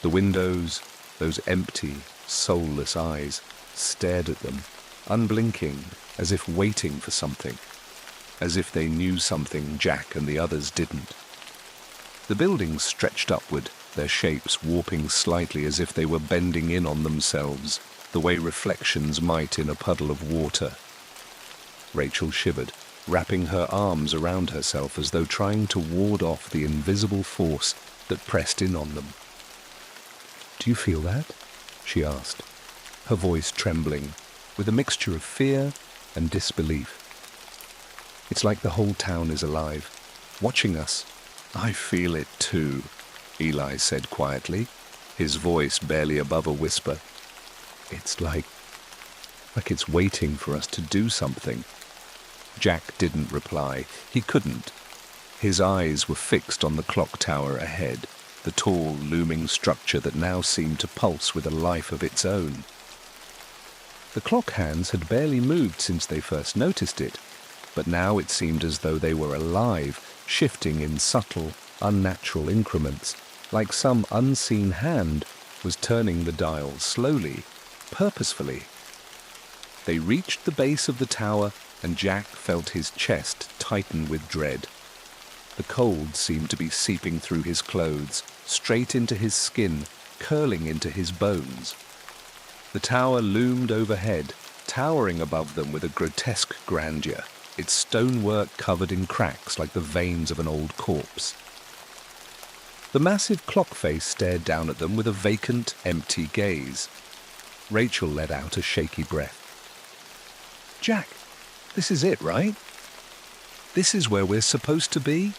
The windows, those empty, soulless eyes, stared at them, unblinking, as if waiting for something, as if they knew something Jack and the others didn't. The buildings stretched upward, their shapes warping slightly as if they were bending in on themselves, the way reflections might in a puddle of water. Rachel shivered, wrapping her arms around herself as though trying to ward off the invisible force that pressed in on them. "Do you feel that?" she asked, her voice trembling, with a mixture of fear and disbelief. "It's like the whole town is alive, watching us." "I feel it too," Eli said quietly, his voice barely above a whisper. "It's like it's waiting for us to do something." Jack didn't reply. He couldn't. His eyes were fixed on the clock tower ahead, the tall, looming structure that now seemed to pulse with a life of its own. The clock hands had barely moved since they first noticed it, but now it seemed as though they were alive, shifting in subtle, unnatural increments, like some unseen hand was turning the dial slowly, purposefully. They reached the base of the tower, and Jack felt his chest tighten with dread. The cold seemed to be seeping through his clothes, straight into his skin, curling into his bones. The tower loomed overhead, towering above them with a grotesque grandeur, its stonework covered in cracks like the veins of an old corpse. The massive clock face stared down at them with a vacant, empty gaze. Rachel let out a shaky breath. "Jack, this is it, right? This is where we're supposed to be?"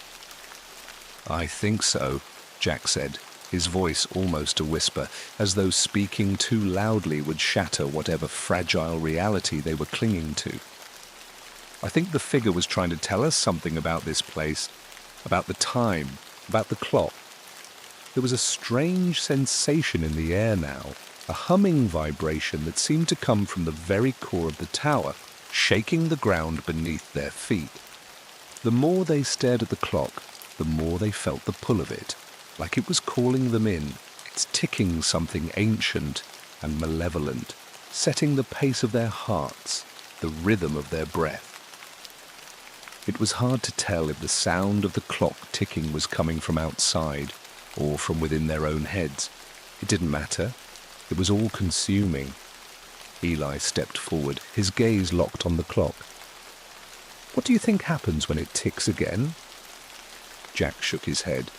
"I think so," Jack said, his voice almost a whisper, as though speaking too loudly would shatter whatever fragile reality they were clinging to. "I think the figure was trying to tell us something about this place, about the time, about the clock." There was a strange sensation in the air now, a humming vibration that seemed to come from the very core of the tower, shaking the ground beneath their feet. The more they stared at the clock, the more they felt the pull of it, like it was calling them in, its minutes ticking something ancient and malevolent, setting the pace of their hearts, the rhythm of their breath. It was hard to tell if the sound of the clock ticking was coming from outside or from within their own heads. It didn't matter. It was all-consuming. Eli stepped forward, his gaze locked on the clock. "What do you think happens when it ticks again?" Jack shook his head.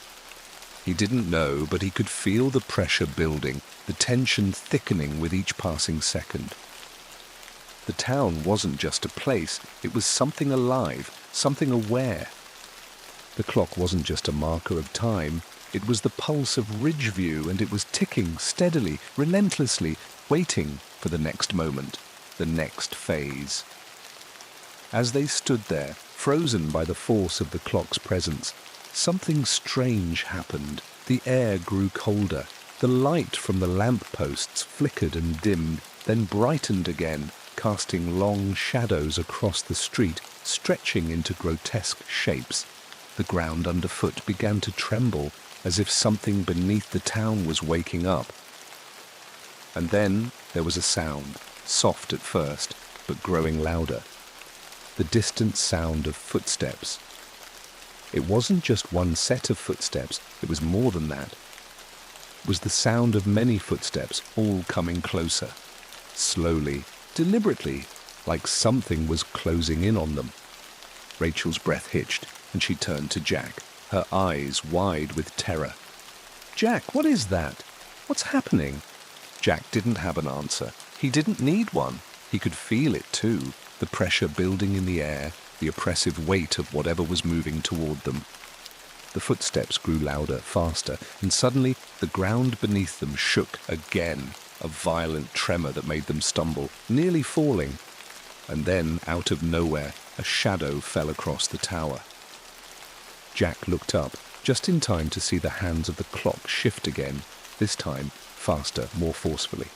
He didn't know, but he could feel the pressure building, the tension thickening with each passing second. The town wasn't just a place, it was something alive, something aware. The clock wasn't just a marker of time, it was the pulse of Ridgeview, and it was ticking steadily, relentlessly, waiting for the next moment, the next phase. As they stood there, frozen by the force of the clock's presence, something strange happened. The air grew colder. The light from the lamp-posts flickered and dimmed, then brightened again, casting long shadows across the street, stretching into grotesque shapes. The ground underfoot began to tremble, as if something beneath the town was waking up. And then there was a sound, soft at first, but growing louder. The distant sound of footsteps. It wasn't just one set of footsteps, it was more than that. It was the sound of many footsteps, all coming closer. Slowly, deliberately, like something was closing in on them. Rachel's breath hitched, and she turned to Jack, her eyes wide with terror. "Jack, what is that? What's happening?" Jack didn't have an answer. He didn't need one. He could feel it too, the pressure building in the air, the oppressive weight of whatever was moving toward them. The footsteps grew louder, faster, and suddenly the ground beneath them shook again, a violent tremor that made them stumble, nearly falling. And then, out of nowhere, a shadow fell across the tower. Jack looked up, just in time to see the hands of the clock shift again, this time faster, more forcefully.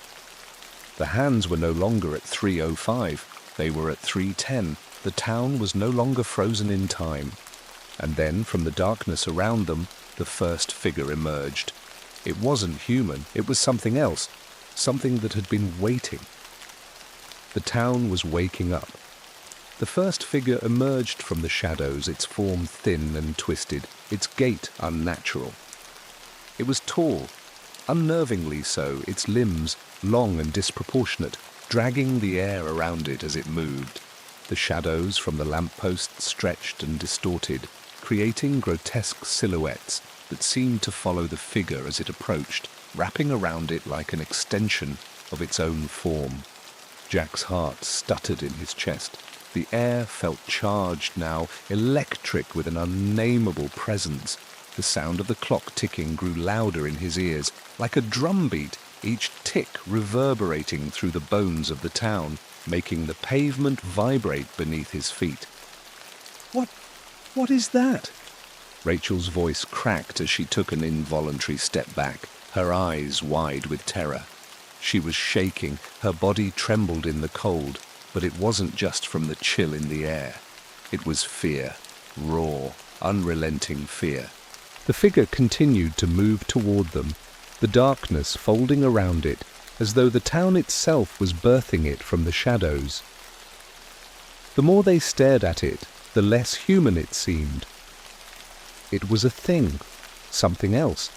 The hands were no longer at 3:05, they were at 3:10. The town was no longer frozen in time. And then, from the darkness around them, the first figure emerged. It wasn't human, it was something else, something that had been waiting. The town was waking up. The first figure emerged from the shadows, its form thin and twisted, its gait unnatural. It was tall, unnervingly so, its limbs long and disproportionate, dragging the air around it as it moved. The shadows from the lampposts stretched and distorted, creating grotesque silhouettes that seemed to follow the figure as it approached, wrapping around it like an extension of its own form. Jack's heart stuttered in his chest. The air felt charged now, electric with an unnameable presence. The sound of the clock ticking grew louder in his ears, like a drumbeat, each tick reverberating through the bones of the town, making the pavement vibrate beneath his feet. What is that?" Rachel's voice cracked as she took an involuntary step back, her eyes wide with terror. She was shaking, her body trembled in the cold, but it wasn't just from the chill in the air. It was fear, raw, unrelenting fear. The figure continued to move toward them, the darkness folding around it, as though the town itself was birthing it from the shadows. The more they stared at it, the less human it seemed. It was a thing, something else.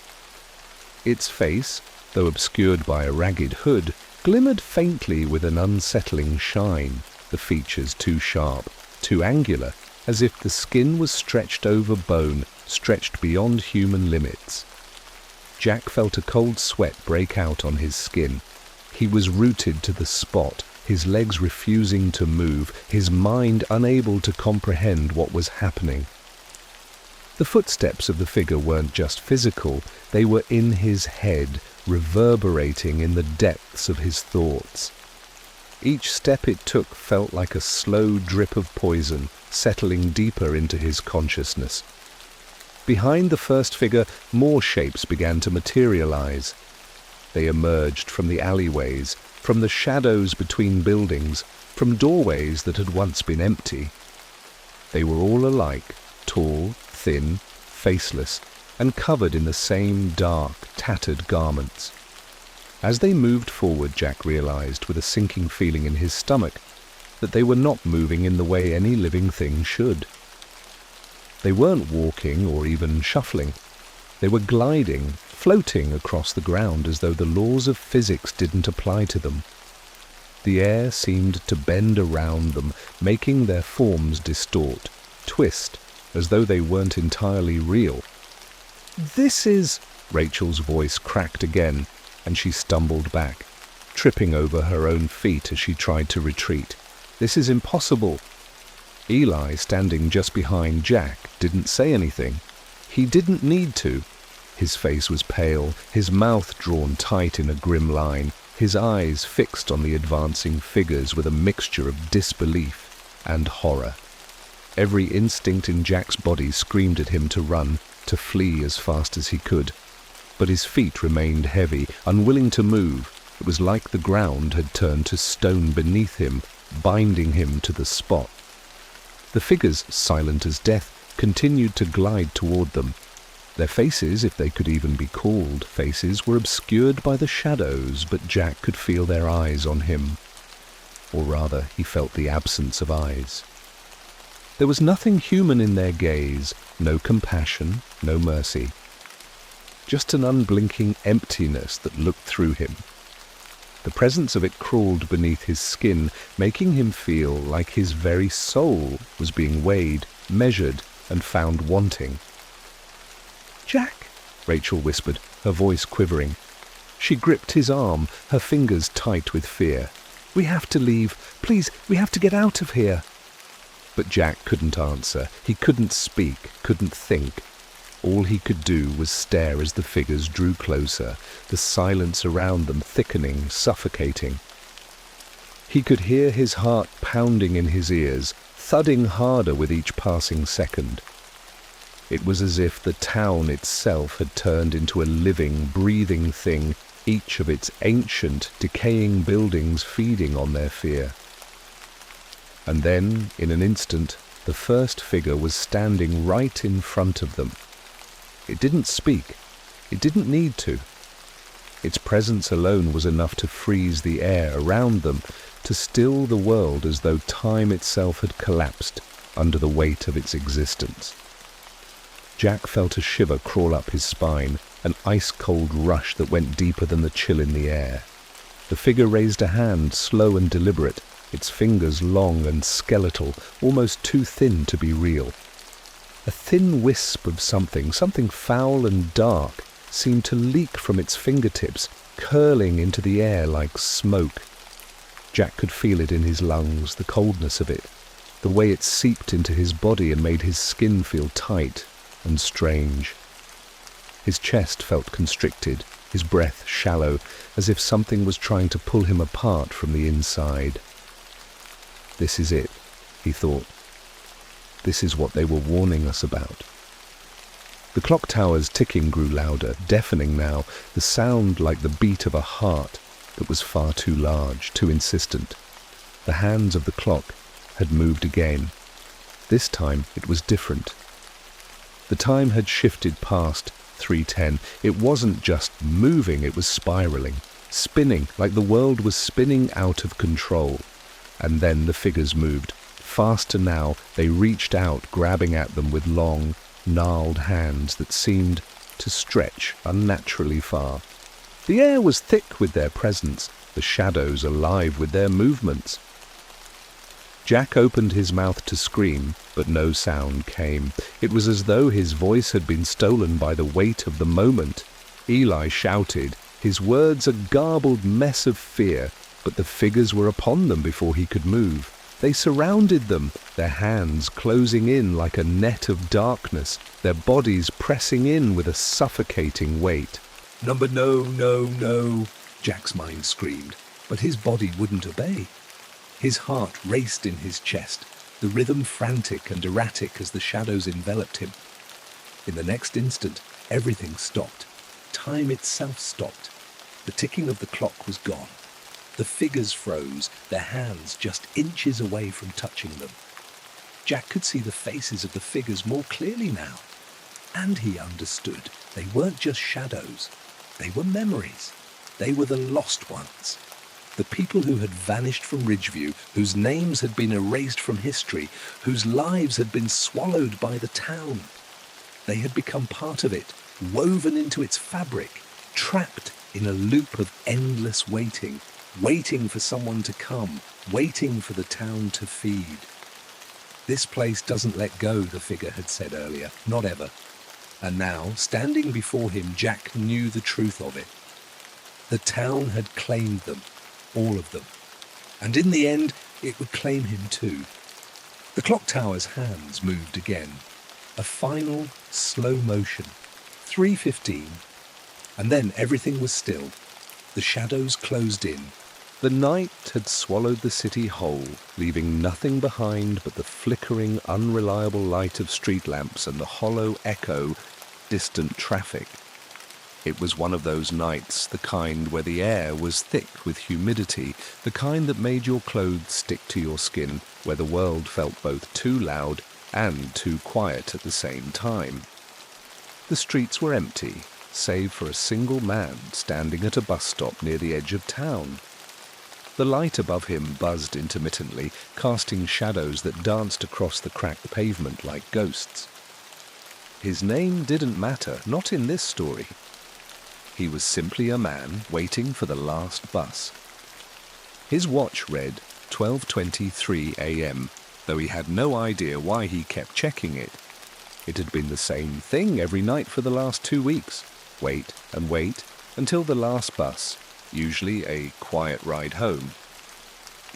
Its face, though obscured by a ragged hood, glimmered faintly with an unsettling shine, the features too sharp, too angular, as if the skin was stretched over bone, stretched beyond human limits. Jack felt a cold sweat break out on his skin. He was rooted to the spot, his legs refusing to move, his mind unable to comprehend what was happening. The footsteps of the figure weren't just physical, they were in his head, reverberating in the depths of his thoughts. Each step it took felt like a slow drip of poison, settling deeper into his consciousness. Behind the first figure, more shapes began to materialize. They emerged from the alleyways, from the shadows between buildings, from doorways that had once been empty. They were all alike, tall, thin, faceless, and covered in the same dark, tattered garments. As they moved forward, Jack realized, with a sinking feeling in his stomach, that they were not moving in the way any living thing should. They weren't walking or even shuffling. They were gliding, floating across the ground as though the laws of physics didn't apply to them. The air seemed to bend around them, making their forms distort, twist, as though they weren't entirely real. "This is—" Rachel's voice cracked again, and she stumbled back, tripping over her own feet as she tried to retreat. "This is impossible." Eli, standing just behind Jack, didn't say anything. He didn't need to. His face was pale, his mouth drawn tight in a grim line, his eyes fixed on the advancing figures with a mixture of disbelief and horror. Every instinct in Jack's body screamed at him to run, to flee as fast as he could. But his feet remained heavy, unwilling to move. It was like the ground had turned to stone beneath him, binding him to the spot. The figures, silent as death, continued to glide toward them. Their faces, if they could even be called faces, were obscured by the shadows, but Jack could feel their eyes on him. Or rather, he felt the absence of eyes. There was nothing human in their gaze, no compassion, no mercy. Just an unblinking emptiness that looked through him. The presence of it crawled beneath his skin, making him feel like his very soul was being weighed, measured, and found wanting. "Jack," Rachel whispered, her voice quivering. She gripped his arm, her fingers tight with fear. "We have to leave. Please, we have to get out of here." But Jack couldn't answer. He couldn't speak, couldn't think. All he could do was stare as the figures drew closer, the silence around them thickening, suffocating. He could hear his heart pounding in his ears, thudding harder with each passing second. It was as if the town itself had turned into a living, breathing thing, each of its ancient, decaying buildings feeding on their fear. And then, in an instant, the first figure was standing right in front of them. It didn't speak. It didn't need to. Its presence alone was enough to freeze the air around them, to still the world as though time itself had collapsed under the weight of its existence. Jack felt a shiver crawl up his spine, an ice-cold rush that went deeper than the chill in the air. The figure raised a hand, slow and deliberate, its fingers long and skeletal, almost too thin to be real. A thin wisp of something foul and dark, seemed to leak from its fingertips, curling into the air like smoke. Jack could feel it in his lungs, the coldness of it, the way it seeped into his body and made his skin feel tight and strange. His chest felt constricted, his breath shallow, as if something was trying to pull him apart from the inside. "This is it," he thought. "This is what they were warning us about." The clock tower's ticking grew louder, deafening now, the sound like the beat of a heart that was far too large, too insistent. The hands of the clock had moved again. This time it was different. The time had shifted past 3:10. It wasn't just moving, it was spiraling, spinning, like the world was spinning out of control. And then the figures moved. Faster now, they reached out, grabbing at them with long, gnarled hands that seemed to stretch unnaturally far. The air was thick with their presence, the shadows alive with their movements. Jack opened his mouth to scream, but no sound came. It was as though his voice had been stolen by the weight of the moment. Eli shouted, his words a garbled mess of fear, but the figures were upon them before he could move. They surrounded them, their hands closing in like a net of darkness, their bodies pressing in with a suffocating weight. "Number no, no, no," Jack's mind screamed, but his body wouldn't obey. His heart raced in his chest, the rhythm frantic and erratic as the shadows enveloped him. In the next instant, everything stopped. Time itself stopped. The ticking of the clock was gone. The figures froze, their hands just inches away from touching them. Jack could see the faces of the figures more clearly now. And he understood they weren't just shadows. They were memories. They were the lost ones. The people who had vanished from Ridgeview, whose names had been erased from history, whose lives had been swallowed by the town. They had become part of it, woven into its fabric, trapped in a loop of endless waiting, waiting for someone to come, waiting for the town to feed. This place doesn't let go, the figure had said earlier, not ever. And now, standing before him, Jack knew the truth of it. The town had claimed them, all of them. And in the end, it would claim him too. The clock tower's hands moved again. A final, slow motion. 3:15. And then everything was still. The shadows closed in. The night had swallowed the city whole, leaving nothing behind but the flickering, unreliable light of street lamps and the hollow echo, distant traffic. It was one of those nights, the kind where the air was thick with humidity, the kind that made your clothes stick to your skin, where the world felt both too loud and too quiet at the same time. The streets were empty, save for a single man standing at a bus stop near the edge of town. The light above him buzzed intermittently, casting shadows that danced across the cracked pavement like ghosts. His name didn't matter, not in this story. He was simply a man waiting for the last bus. His watch read 12:23 a.m., though he had no idea why he kept checking it. It had been the same thing every night for the last 2 weeks. Wait and wait until the last bus, usually a quiet ride home.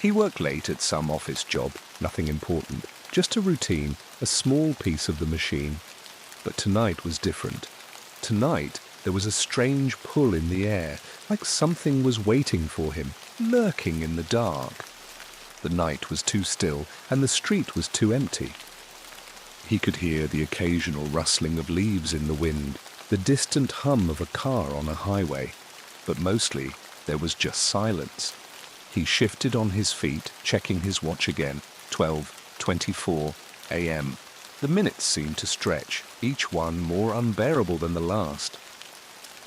He worked late at some office job, nothing important, just a routine, a small piece of the machine. But tonight was different. Tonight there was a strange pull in the air, like something was waiting for him, lurking in the dark. The night was too still, and the street was too empty. He could hear the occasional rustling of leaves in the wind, the distant hum of a car on a highway, but mostly there was just silence. He shifted on his feet, checking his watch again. 12:24 a.m. The minutes seemed to stretch, each one more unbearable than the last.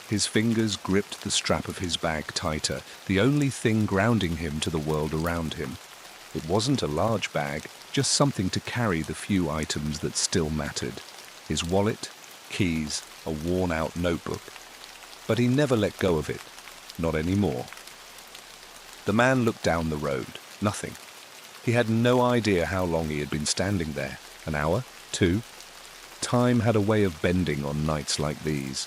His fingers gripped the strap of his bag tighter, the only thing grounding him to the world around him. It wasn't a large bag, just something to carry the few items that still mattered. His wallet, keys, a worn-out notebook. But he never let go of it. Not anymore. The man looked down the road. Nothing. He had no idea how long he had been standing there. An hour? 2? Time had a way of bending on nights like these.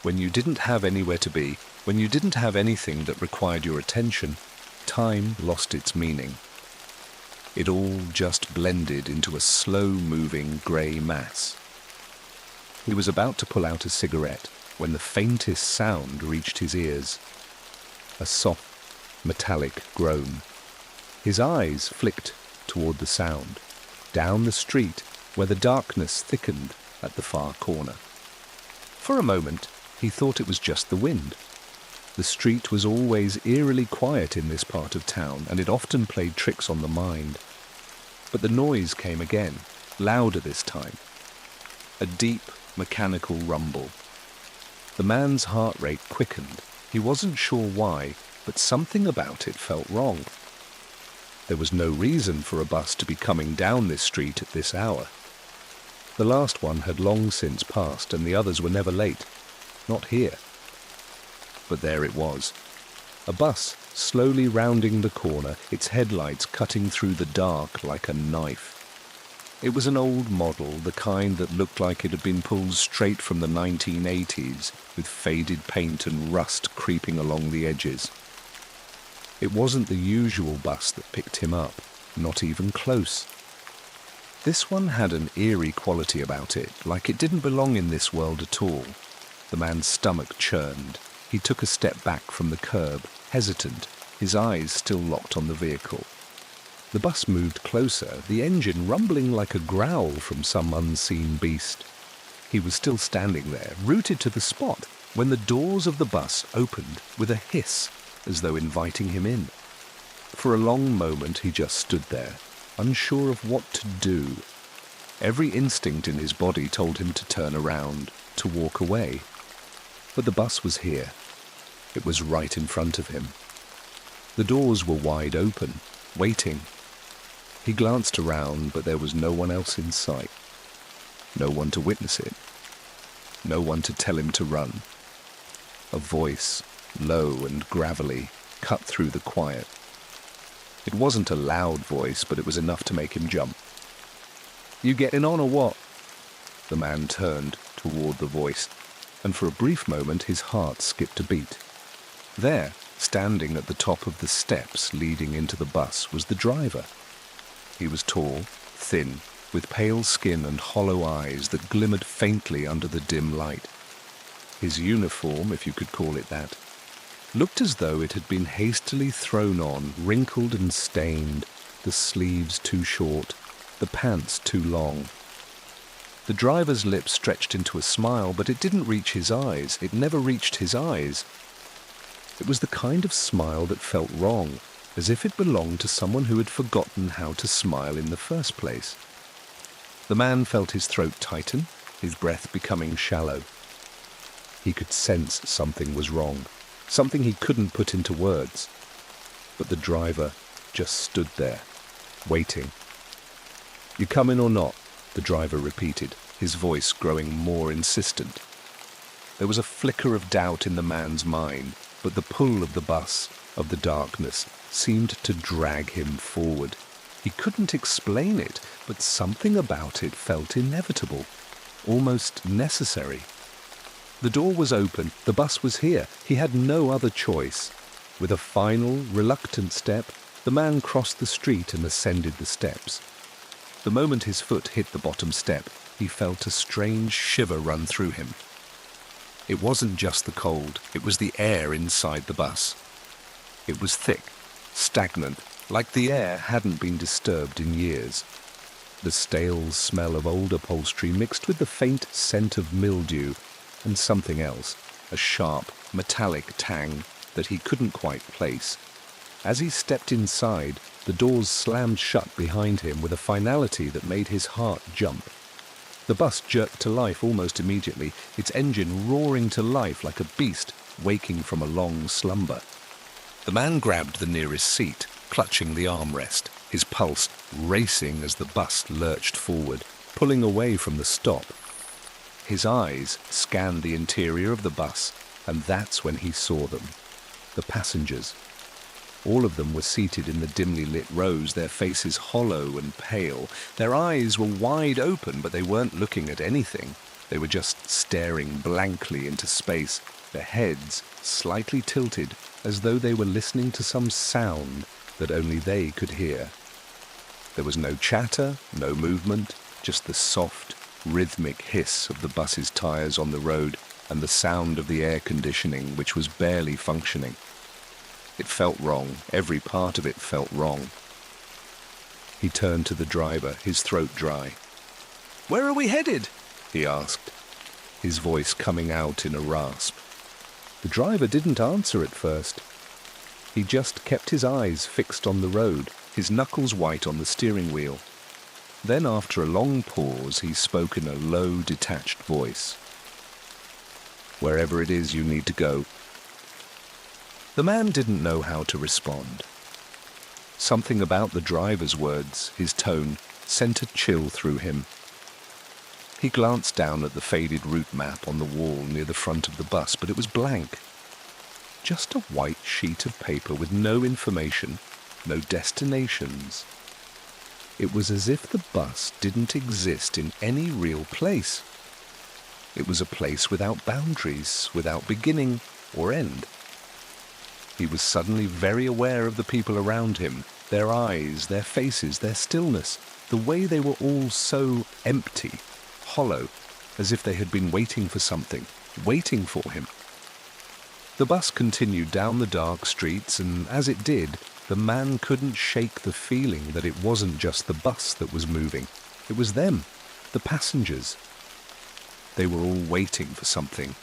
When you didn't have anywhere to be, when you didn't have anything that required your attention, time lost its meaning. It all just blended into a slow-moving grey mass. He was about to pull out a cigarette when the faintest sound reached his ears. A soft, metallic groan. His eyes flicked toward the sound, down the street where the darkness thickened at the far corner. For a moment, he thought it was just the wind. The street was always eerily quiet in this part of town, and it often played tricks on the mind. But the noise came again, louder this time. A deep, mechanical rumble. The man's heart rate quickened. He wasn't sure why, but something about it felt wrong. There was no reason for a bus to be coming down this street at this hour. The last one had long since passed, and the others were never late. Not here. But there it was. A bus slowly rounding the corner, its headlights cutting through the dark like a knife. It was an old model, the kind that looked like it had been pulled straight from the 1980s, with faded paint and rust creeping along the edges. It wasn't the usual bus that picked him up, not even close. This one had an eerie quality about it, like it didn't belong in this world at all. The man's stomach churned. He took a step back from the curb, hesitant, his eyes still locked on the vehicle. The bus moved closer, the engine rumbling like a growl from some unseen beast. He was still standing there, rooted to the spot, when the doors of the bus opened with a hiss, as though inviting him in. For a long moment he just stood there, unsure of what to do. Every instinct in his body told him to turn around, to walk away. But the bus was here. It was right in front of him. The doors were wide open, waiting. He glanced around, but there was no one else in sight. No one to witness it. No one to tell him to run. A voice, low and gravelly, cut through the quiet. It wasn't a loud voice, but it was enough to make him jump. "You getting on or what?" The man turned toward the voice, and for a brief moment his heart skipped a beat. There, standing at the top of the steps leading into the bus, was the driver. He was tall, thin, with pale skin and hollow eyes that glimmered faintly under the dim light. His uniform, if you could call it that, looked as though it had been hastily thrown on, wrinkled and stained, the sleeves too short, the pants too long. The driver's lips stretched into a smile, but it didn't reach his eyes. It never reached his eyes. It was the kind of smile that felt wrong, as if it belonged to someone who had forgotten how to smile in the first place. The man felt his throat tighten, his breath becoming shallow. He could sense something was wrong, something he couldn't put into words. But the driver just stood there, waiting. "You coming or not?" the driver repeated, his voice growing more insistent. There was a flicker of doubt in the man's mind, but the pull of the bus, of the darkness, seemed to drag him forward. He couldn't explain it, but something about it felt inevitable, almost necessary. The door was open, the bus was here, he had no other choice. With a final, reluctant step, the man crossed the street and ascended the steps. The moment his foot hit the bottom step, he felt a strange shiver run through him. It wasn't just the cold, it was the air inside the bus. It was thick, stagnant, like the air hadn't been disturbed in years. The stale smell of old upholstery mixed with the faint scent of mildew and something else, a sharp, metallic tang that he couldn't quite place. As he stepped inside, the doors slammed shut behind him with a finality that made his heart jump. The bus jerked to life almost immediately, its engine roaring to life like a beast waking from a long slumber. The man grabbed the nearest seat, clutching the armrest, his pulse racing as the bus lurched forward, pulling away from the stop. His eyes scanned the interior of the bus, and that's when he saw them. The passengers. All of them were seated in the dimly lit rows, their faces hollow and pale. Their eyes were wide open, but they weren't looking at anything. They were just staring blankly into space, their heads slightly tilted, as though they were listening to some sound that only they could hear. There was no chatter, no movement, just the soft, rhythmic hiss of the bus's tires on the road and the sound of the air conditioning, which was barely functioning. It felt wrong. Every part of it felt wrong. He turned to the driver, his throat dry. "Where are we headed?" he asked, his voice coming out in a rasp. The driver didn't answer at first. He just kept his eyes fixed on the road, his knuckles white on the steering wheel. Then, after a long pause, he spoke in a low, detached voice. "Wherever it is you need to go." The man didn't know how to respond. Something about the driver's words, his tone, sent a chill through him. He glanced down at the faded route map on the wall near the front of the bus, but it was blank. Just a white sheet of paper with no information, no destinations. It was as if the bus didn't exist in any real place. It was a place without boundaries, without beginning or end. He was suddenly very aware of the people around him, their eyes, their faces, their stillness, the way they were all so empty, hollow, as if they had been waiting for something, waiting for him. The bus continued down the dark streets, and as it did, the man couldn't shake the feeling that it wasn't just the bus that was moving. It was them, the passengers. They were all waiting for something,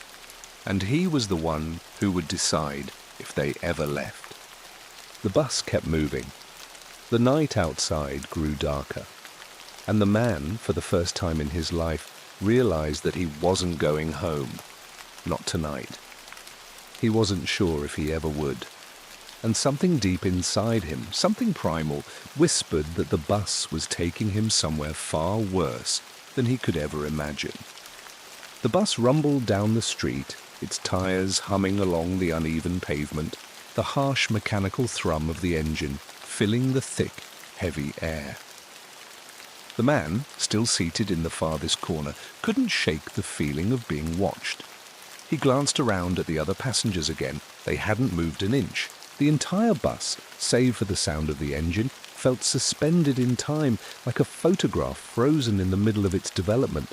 and he was the one who would decide if they ever left. The bus kept moving. The night outside grew darker. And the man, for the first time in his life, realized that he wasn't going home. Not tonight. He wasn't sure if he ever would. And something deep inside him, something primal, whispered that the bus was taking him somewhere far worse than he could ever imagine. The bus rumbled down the street, its tires humming along the uneven pavement, the harsh mechanical thrum of the engine filling the thick, heavy air. The man, still seated in the farthest corner, couldn't shake the feeling of being watched. He glanced around at the other passengers again. They hadn't moved an inch. The entire bus, save for the sound of the engine, felt suspended in time, like a photograph frozen in the middle of its development.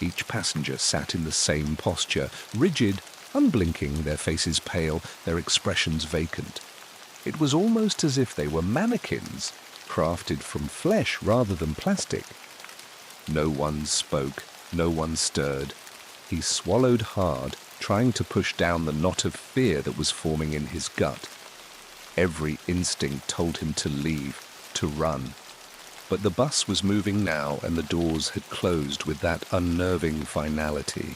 Each passenger sat in the same posture, rigid, unblinking, their faces pale, their expressions vacant. It was almost as if they were mannequins, crafted from flesh rather than plastic. No one spoke, no one stirred. He swallowed hard, trying to push down the knot of fear that was forming in his gut. Every instinct told him to leave, to run. But the bus was moving now, and the doors had closed with that unnerving finality.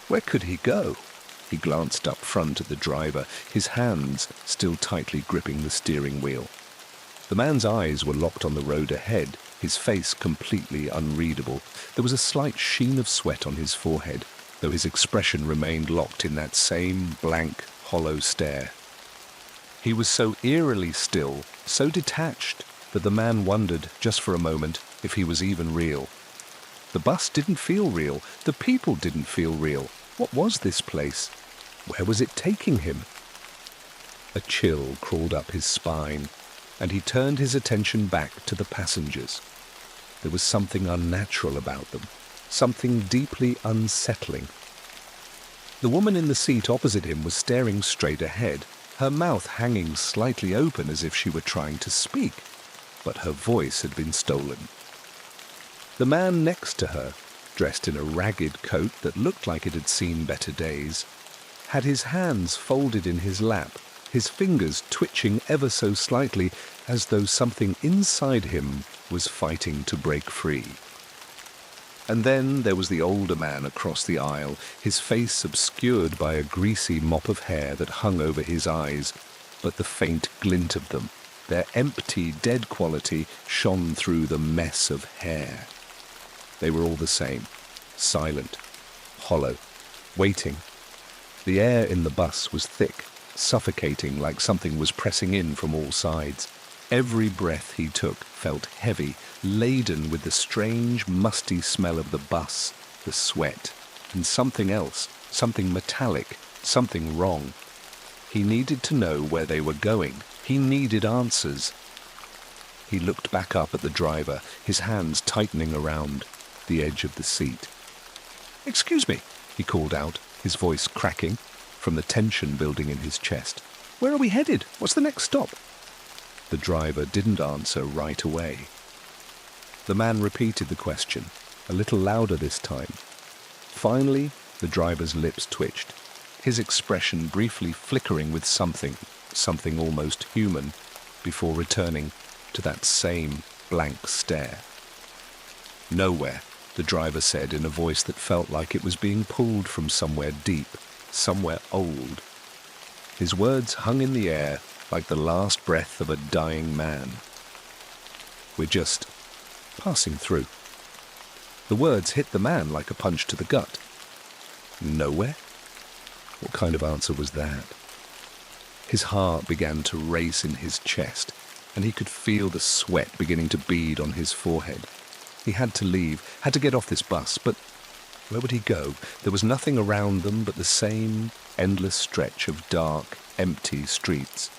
Where could he go? He glanced up front at the driver, his hands still tightly gripping the steering wheel. The man's eyes were locked on the road ahead, his face completely unreadable. There was a slight sheen of sweat on his forehead, though his expression remained locked in that same blank, hollow stare. He was so eerily still, so detached, that the man wondered, just for a moment, if he was even real. The bus didn't feel real. The people didn't feel real. What was this place? Where was it taking him? A chill crawled up his spine, and he turned his attention back to the passengers. There was something unnatural about them, something deeply unsettling. The woman in the seat opposite him was staring straight ahead, her mouth hanging slightly open as if she were trying to speak, but her voice had been stolen. The man next to her, dressed in a ragged coat that looked like it had seen better days, had his hands folded in his lap, his fingers twitching ever so slightly as though something inside him was fighting to break free. And then there was the older man across the aisle, his face obscured by a greasy mop of hair that hung over his eyes, but the faint glint of them, their empty, dead quality, shone through the mess of hair. They were all the same, silent, hollow, waiting. The air in the bus was thick, suffocating like something was pressing in from all sides. Every breath he took felt heavy, laden with the strange, musty smell of the bus, the sweat, and something else, something metallic, something wrong. He needed to know where they were going. He needed answers. He looked back up at the driver, his hands tightening around the edge of the seat. "Excuse me," he called out, his voice cracking from the tension building in his chest. "Where are we headed? What's the next stop?" The driver didn't answer right away. The man repeated the question, a little louder this time. Finally, the driver's lips twitched, his expression briefly flickering with something almost human, before returning to that same blank stare. "Nowhere," the driver said in a voice that felt like it was being pulled from somewhere deep, somewhere old. His words hung in the air like the last breath of a dying man. "We're just passing through." The words hit the man like a punch to the gut. Nowhere? What kind of answer was that? His heart began to race in his chest, and he could feel the sweat beginning to bead on his forehead. He had to leave, had to get off this bus, but where would he go? There was nothing around them but the same endless stretch of dark, empty streets.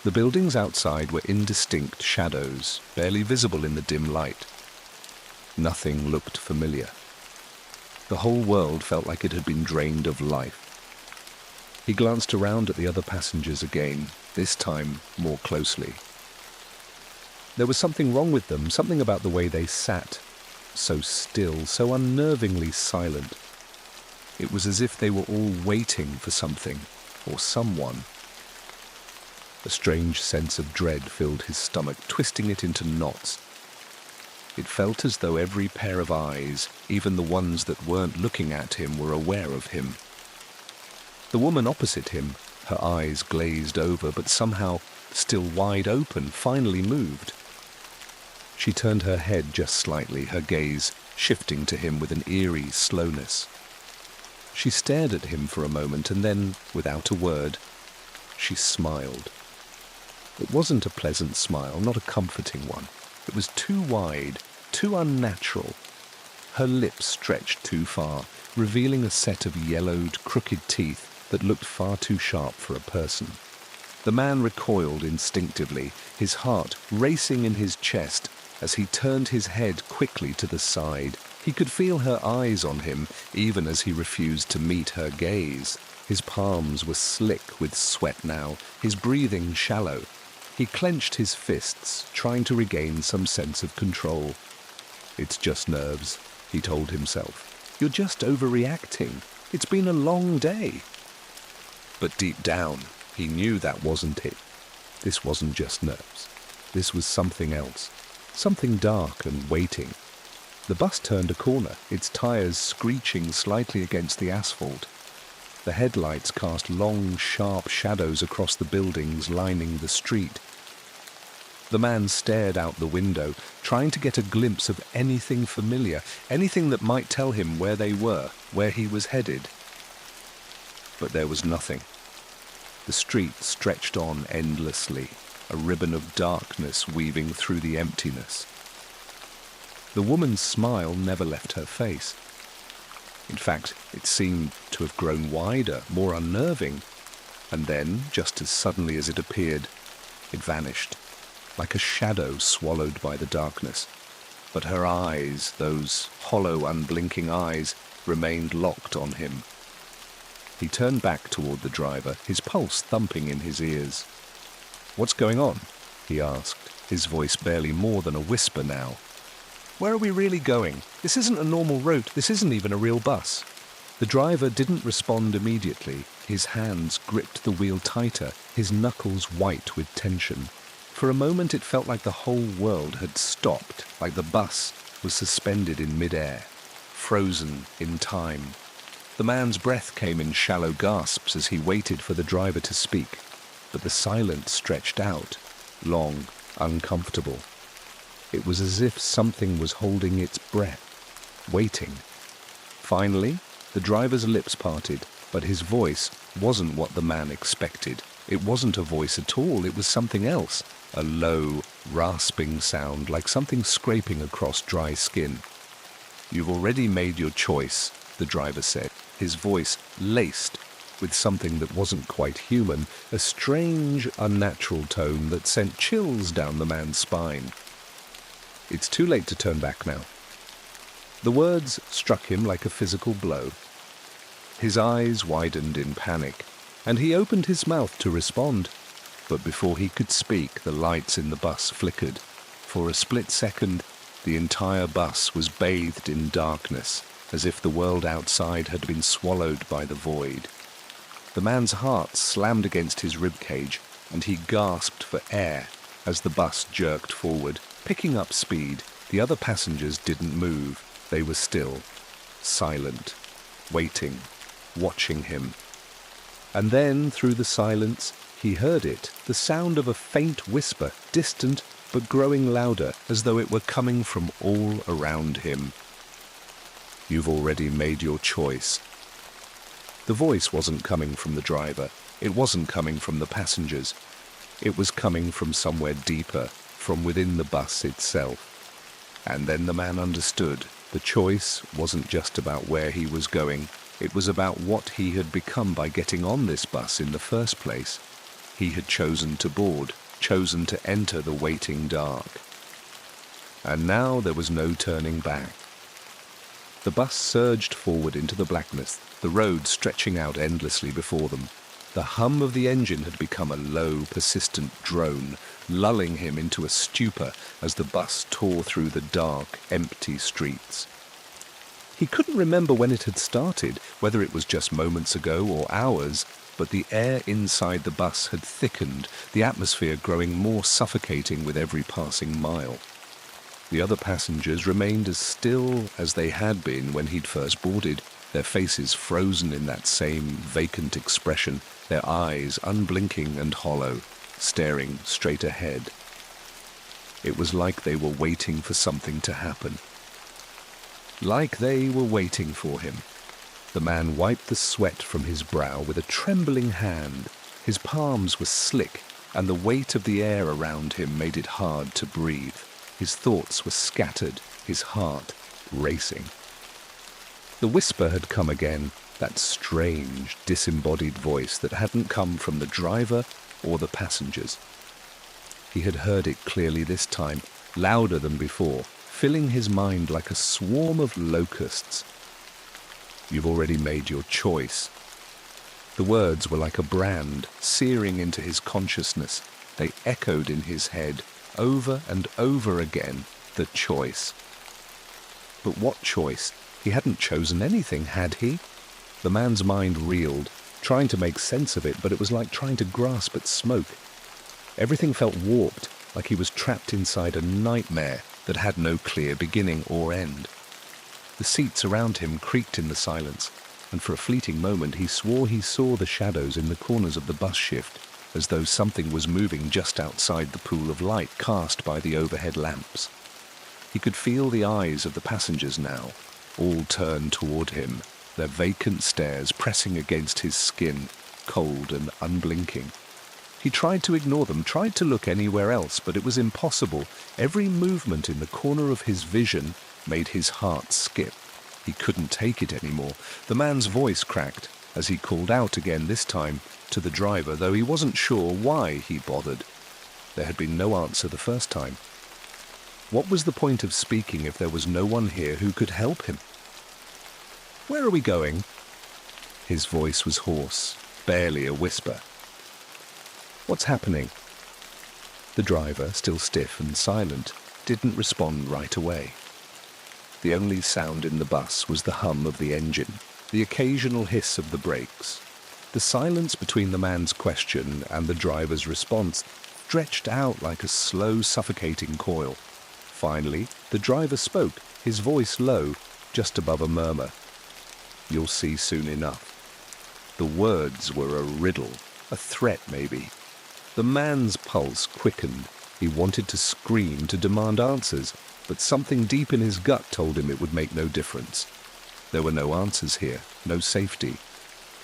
The buildings outside were indistinct shadows, barely visible in the dim light. Nothing looked familiar. The whole world felt like it had been drained of life. He glanced around at the other passengers again, this time more closely. There was something wrong with them, something about the way they sat, so still, so unnervingly silent. It was as if they were all waiting for something, or someone. A strange sense of dread filled his stomach, twisting it into knots. It felt as though every pair of eyes, even the ones that weren't looking at him, were aware of him. The woman opposite him, her eyes glazed over but somehow still wide open, finally moved. She turned her head just slightly, her gaze shifting to him with an eerie slowness. She stared at him for a moment and then, without a word, she smiled. It wasn't a pleasant smile, not a comforting one. It was too wide, too unnatural. Her lips stretched too far, revealing a set of yellowed, crooked teeth that looked far too sharp for a person. The man recoiled instinctively, his heart racing in his chest as he turned his head quickly to the side. He could feel her eyes on him, even as he refused to meet her gaze. His palms were slick with sweat now, his breathing shallow. He clenched his fists, trying to regain some sense of control. "It's just nerves," he told himself. "You're just overreacting. It's been a long day." But deep down, he knew that wasn't it. This wasn't just nerves. This was something else, something dark and waiting. The bus turned a corner, its tires screeching slightly against the asphalt. The headlights cast long, sharp shadows across the buildings lining the street. The man stared out the window, trying to get a glimpse of anything familiar, anything that might tell him where they were, where he was headed. But there was nothing. The street stretched on endlessly, a ribbon of darkness weaving through the emptiness. The woman's smile never left her face. In fact, it seemed to have grown wider, more unnerving, and then, just as suddenly as it appeared, it vanished, like a shadow swallowed by the darkness. But her eyes, those hollow, unblinking eyes, remained locked on him. He turned back toward the driver, his pulse thumping in his ears. "What's going on?" he asked, his voice barely more than a whisper now. "Where are we really going? This isn't a normal route. This isn't even a real bus." The driver didn't respond immediately. His hands gripped the wheel tighter, his knuckles white with tension. For a moment it felt like the whole world had stopped, like the bus was suspended in midair, frozen in time. The man's breath came in shallow gasps as he waited for the driver to speak, but the silence stretched out, long, uncomfortable. It was as if something was holding its breath, waiting. Finally, the driver's lips parted, but his voice wasn't what the man expected. It wasn't a voice at all, it was something else, a low, rasping sound like something scraping across dry skin. "You've already made your choice," the driver said, his voice laced with something that wasn't quite human, a strange, unnatural tone that sent chills down the man's spine. "It's too late to turn back now." The words struck him like a physical blow. His eyes widened in panic, and he opened his mouth to respond. But before he could speak, the lights in the bus flickered. For a split second, the entire bus was bathed in darkness, as if the world outside had been swallowed by the void. The man's heart slammed against his ribcage, and he gasped for air as the bus jerked forward, picking up speed. The other passengers didn't move. They were still, silent, waiting, watching him. And then, through the silence, he heard it, the sound of a faint whisper, distant but growing louder, as though it were coming from all around him. "You've already made your choice." The voice wasn't coming from the driver. It wasn't coming from the passengers. It was coming from somewhere deeper, from within the bus itself. And then the man understood. The choice wasn't just about where he was going. It was about what he had become by getting on this bus in the first place. He had chosen to board, chosen to enter the waiting dark. And now there was no turning back. The bus surged forward into the blackness, the road stretching out endlessly before them. The hum of the engine had become a low, persistent drone, lulling him into a stupor as the bus tore through the dark, empty streets. He couldn't remember when it had started, whether it was just moments ago or hours, but the air inside the bus had thickened, the atmosphere growing more suffocating with every passing mile. The other passengers remained as still as they had been when he'd first boarded, their faces frozen in that same vacant expression, their eyes unblinking and hollow, staring straight ahead. It was like they were waiting for something to happen. Like they were waiting for him. The man wiped the sweat from his brow with a trembling hand. His palms were slick, and the weight of the air around him made it hard to breathe. His thoughts were scattered, his heart racing. The whisper had come again, that strange, disembodied voice that hadn't come from the driver or the passengers. He had heard it clearly this time, louder than before, filling his mind like a swarm of locusts. "You've already made your choice." The words were like a brand searing into his consciousness. They echoed in his head, over and over again, the choice. But what choice? He hadn't chosen anything, had he? The man's mind reeled, trying to make sense of it, but it was like trying to grasp at smoke. Everything felt warped, like he was trapped inside a nightmare that had no clear beginning or end. The seats around him creaked in the silence, and for a fleeting moment he swore he saw the shadows in the corners of the bus shift, as though something was moving just outside the pool of light cast by the overhead lamps. He could feel the eyes of the passengers now, all turned toward him, their vacant stares pressing against his skin, cold and unblinking. He tried to ignore them, tried to look anywhere else, but it was impossible. Every movement in the corner of his vision made his heart skip. He couldn't take it anymore. The man's voice cracked as he called out again, this time to the driver, though he wasn't sure why he bothered. There had been no answer the first time. What was the point of speaking if there was no one here who could help him? "Where are we going?" His voice was hoarse, barely a whisper. "What's happening?" The driver, still stiff and silent, didn't respond right away. The only sound in the bus was the hum of the engine, the occasional hiss of the brakes. The silence between the man's question and the driver's response stretched out like a slow, suffocating coil. Finally, the driver spoke, his voice low, just above a murmur. "You'll see soon enough." The words were a riddle, a threat maybe. The man's pulse quickened. He wanted to scream, to demand answers, but something deep in his gut told him it would make no difference. There were no answers here, no safety.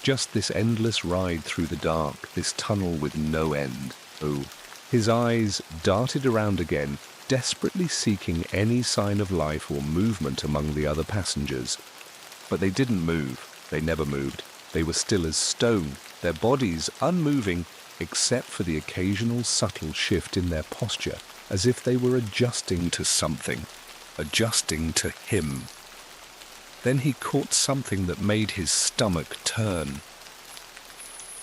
Just this endless ride through the dark, this tunnel with no end. Oh, his eyes darted around again, desperately seeking any sign of life or movement among the other passengers. But they didn't move. They never moved. They were still as stone, their bodies unmoving, except for the occasional subtle shift in their posture, as if they were adjusting to something, adjusting to him. Then he caught something that made his stomach turn.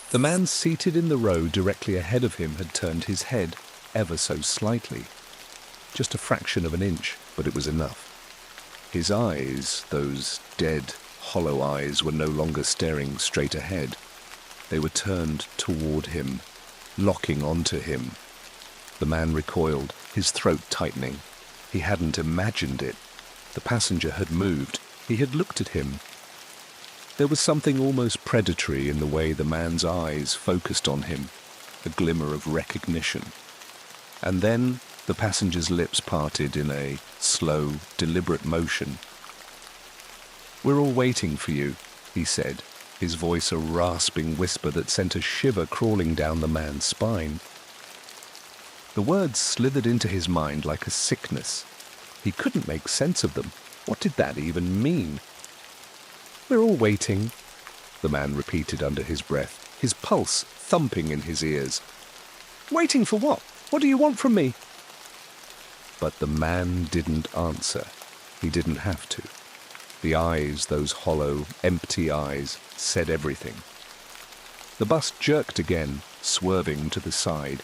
The man seated in the row directly ahead of him had turned his head ever so slightly. Just a fraction of an inch, but it was enough. His eyes, those dead, hollow eyes, were no longer staring straight ahead. They were turned toward him, locking onto him. The man recoiled, his throat tightening. He hadn't imagined it. The passenger had moved. He had looked at him. There was something almost predatory in the way the man's eyes focused on him, a glimmer of recognition. And then the passenger's lips parted in a slow, deliberate motion. "We're all waiting for you," he said, his voice a rasping whisper that sent a shiver crawling down the man's spine. The words slithered into his mind like a sickness. He couldn't make sense of them. What did that even mean? "We're all waiting," the man repeated under his breath, his pulse thumping in his ears. "Waiting for what? What do you want from me?" But the man didn't answer. He didn't have to. The eyes, those hollow, empty eyes, said everything. The bus jerked again, swerving to the side.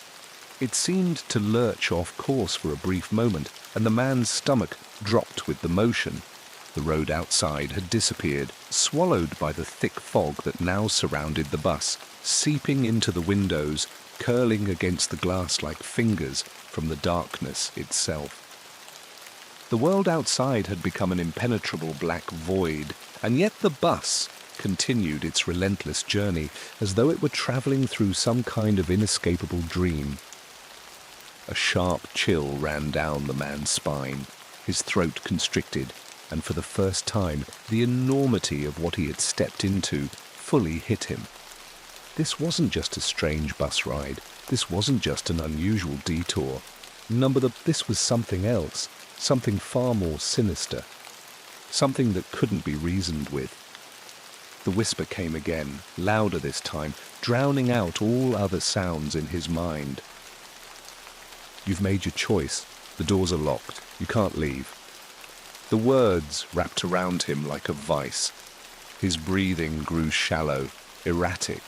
It seemed to lurch off course for a brief moment, and the man's stomach dropped with the motion. The road outside had disappeared, swallowed by the thick fog that now surrounded the bus, seeping into the windows, curling against the glass like fingers from the darkness itself. The world outside had become an impenetrable black void, and yet the bus continued its relentless journey as though it were traveling through some kind of inescapable dream. A sharp chill ran down the man's spine, his throat constricted, and for the first time the enormity of what he had stepped into fully hit him. This wasn't just a strange bus ride. This wasn't just an unusual detour. This was something else, something far more sinister, something that couldn't be reasoned with. The whisper came again, louder this time, drowning out all other sounds in his mind. "You've made your choice. The doors are locked. You can't leave." The words wrapped around him like a vice. His breathing grew shallow, erratic.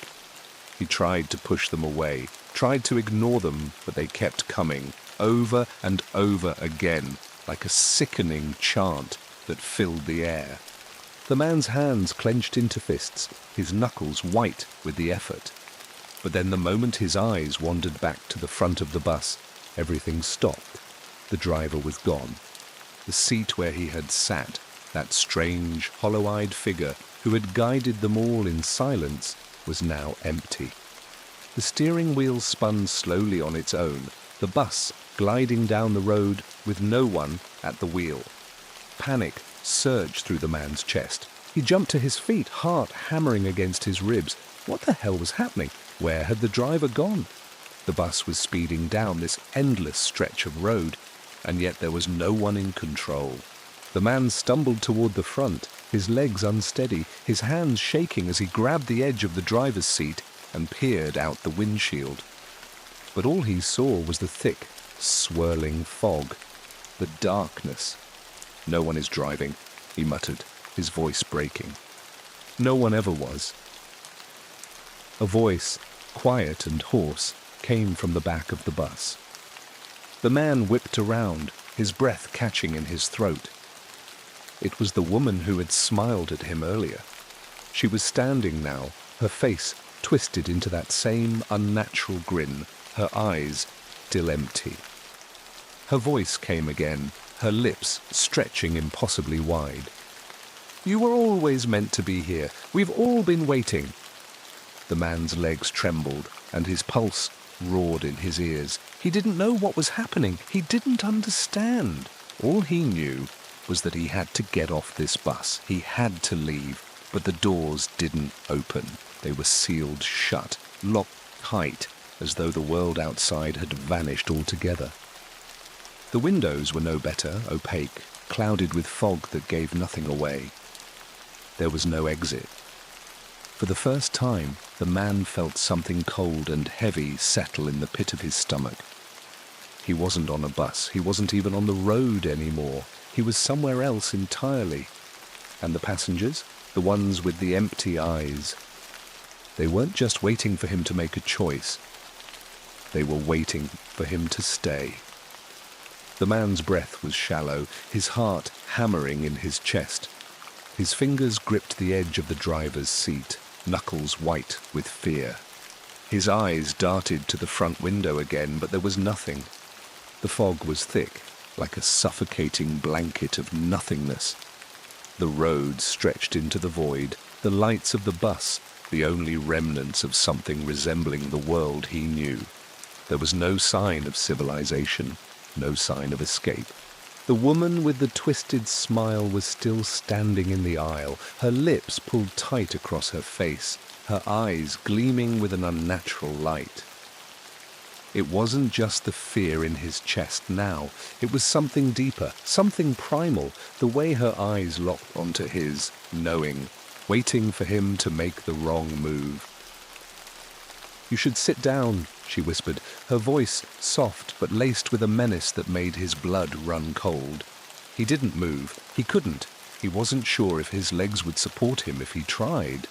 He tried to push them away, tried to ignore them, but they kept coming, over and over again, like a sickening chant that filled the air. The man's hands clenched into fists, his knuckles white with the effort. But then the moment his eyes wandered back to the front of the bus, everything stopped. The driver was gone. The seat where he had sat, that strange, hollow-eyed figure who had guided them all in silence, was now empty. The steering wheel spun slowly on its own, the bus gliding down the road with no one at the wheel. Panic surged through the man's chest. He jumped to his feet, heart hammering against his ribs. What the hell was happening? Where had the driver gone? The bus was speeding down this endless stretch of road, and yet there was no one in control. The man stumbled toward the front, his legs unsteady, his hands shaking as he grabbed the edge of the driver's seat and peered out the windshield. But all he saw was the thick, swirling fog, the darkness. "No one is driving," he muttered, his voice breaking. No one ever was. A voice, quiet and hoarse, came from the back of the bus. The man whipped around, his breath catching in his throat. It was the woman who had smiled at him earlier. She was standing now, her face twisted into that same unnatural grin, her eyes still empty. Her voice came again, her lips stretching impossibly wide. "You were always meant to be here. We've all been waiting." The man's legs trembled, and his pulse roared in his ears. He didn't know what was happening. He didn't understand. All he knew was that he had to get off this bus. He had to leave, but the doors didn't open. They were sealed shut, locked tight, as though the world outside had vanished altogether. The windows were no better, opaque, clouded with fog that gave nothing away. There was no exit. For the first time, the man felt something cold and heavy settle in the pit of his stomach. He wasn't on a bus. He wasn't even on the road anymore. He was somewhere else entirely. And the passengers? The ones with the empty eyes. They weren't just waiting for him to make a choice. They were waiting for him to stay. The man's breath was shallow, his heart hammering in his chest. His fingers gripped the edge of the driver's seat, knuckles white with fear. His eyes darted to the front window again, but there was nothing. The fog was thick, like a suffocating blanket of nothingness. The road stretched into the void, the lights of the bus, the only remnants of something resembling the world he knew. There was no sign of civilization, no sign of escape. The woman with the twisted smile was still standing in the aisle, her lips pulled tight across her face, her eyes gleaming with an unnatural light. It wasn't just the fear in his chest now. It was something deeper, something primal, the way her eyes locked onto his, knowing, waiting for him to make the wrong move. "You should sit down," she whispered, her voice soft but laced with a menace that made his blood run cold. He didn't move. He couldn't. He wasn't sure if his legs would support him if he tried.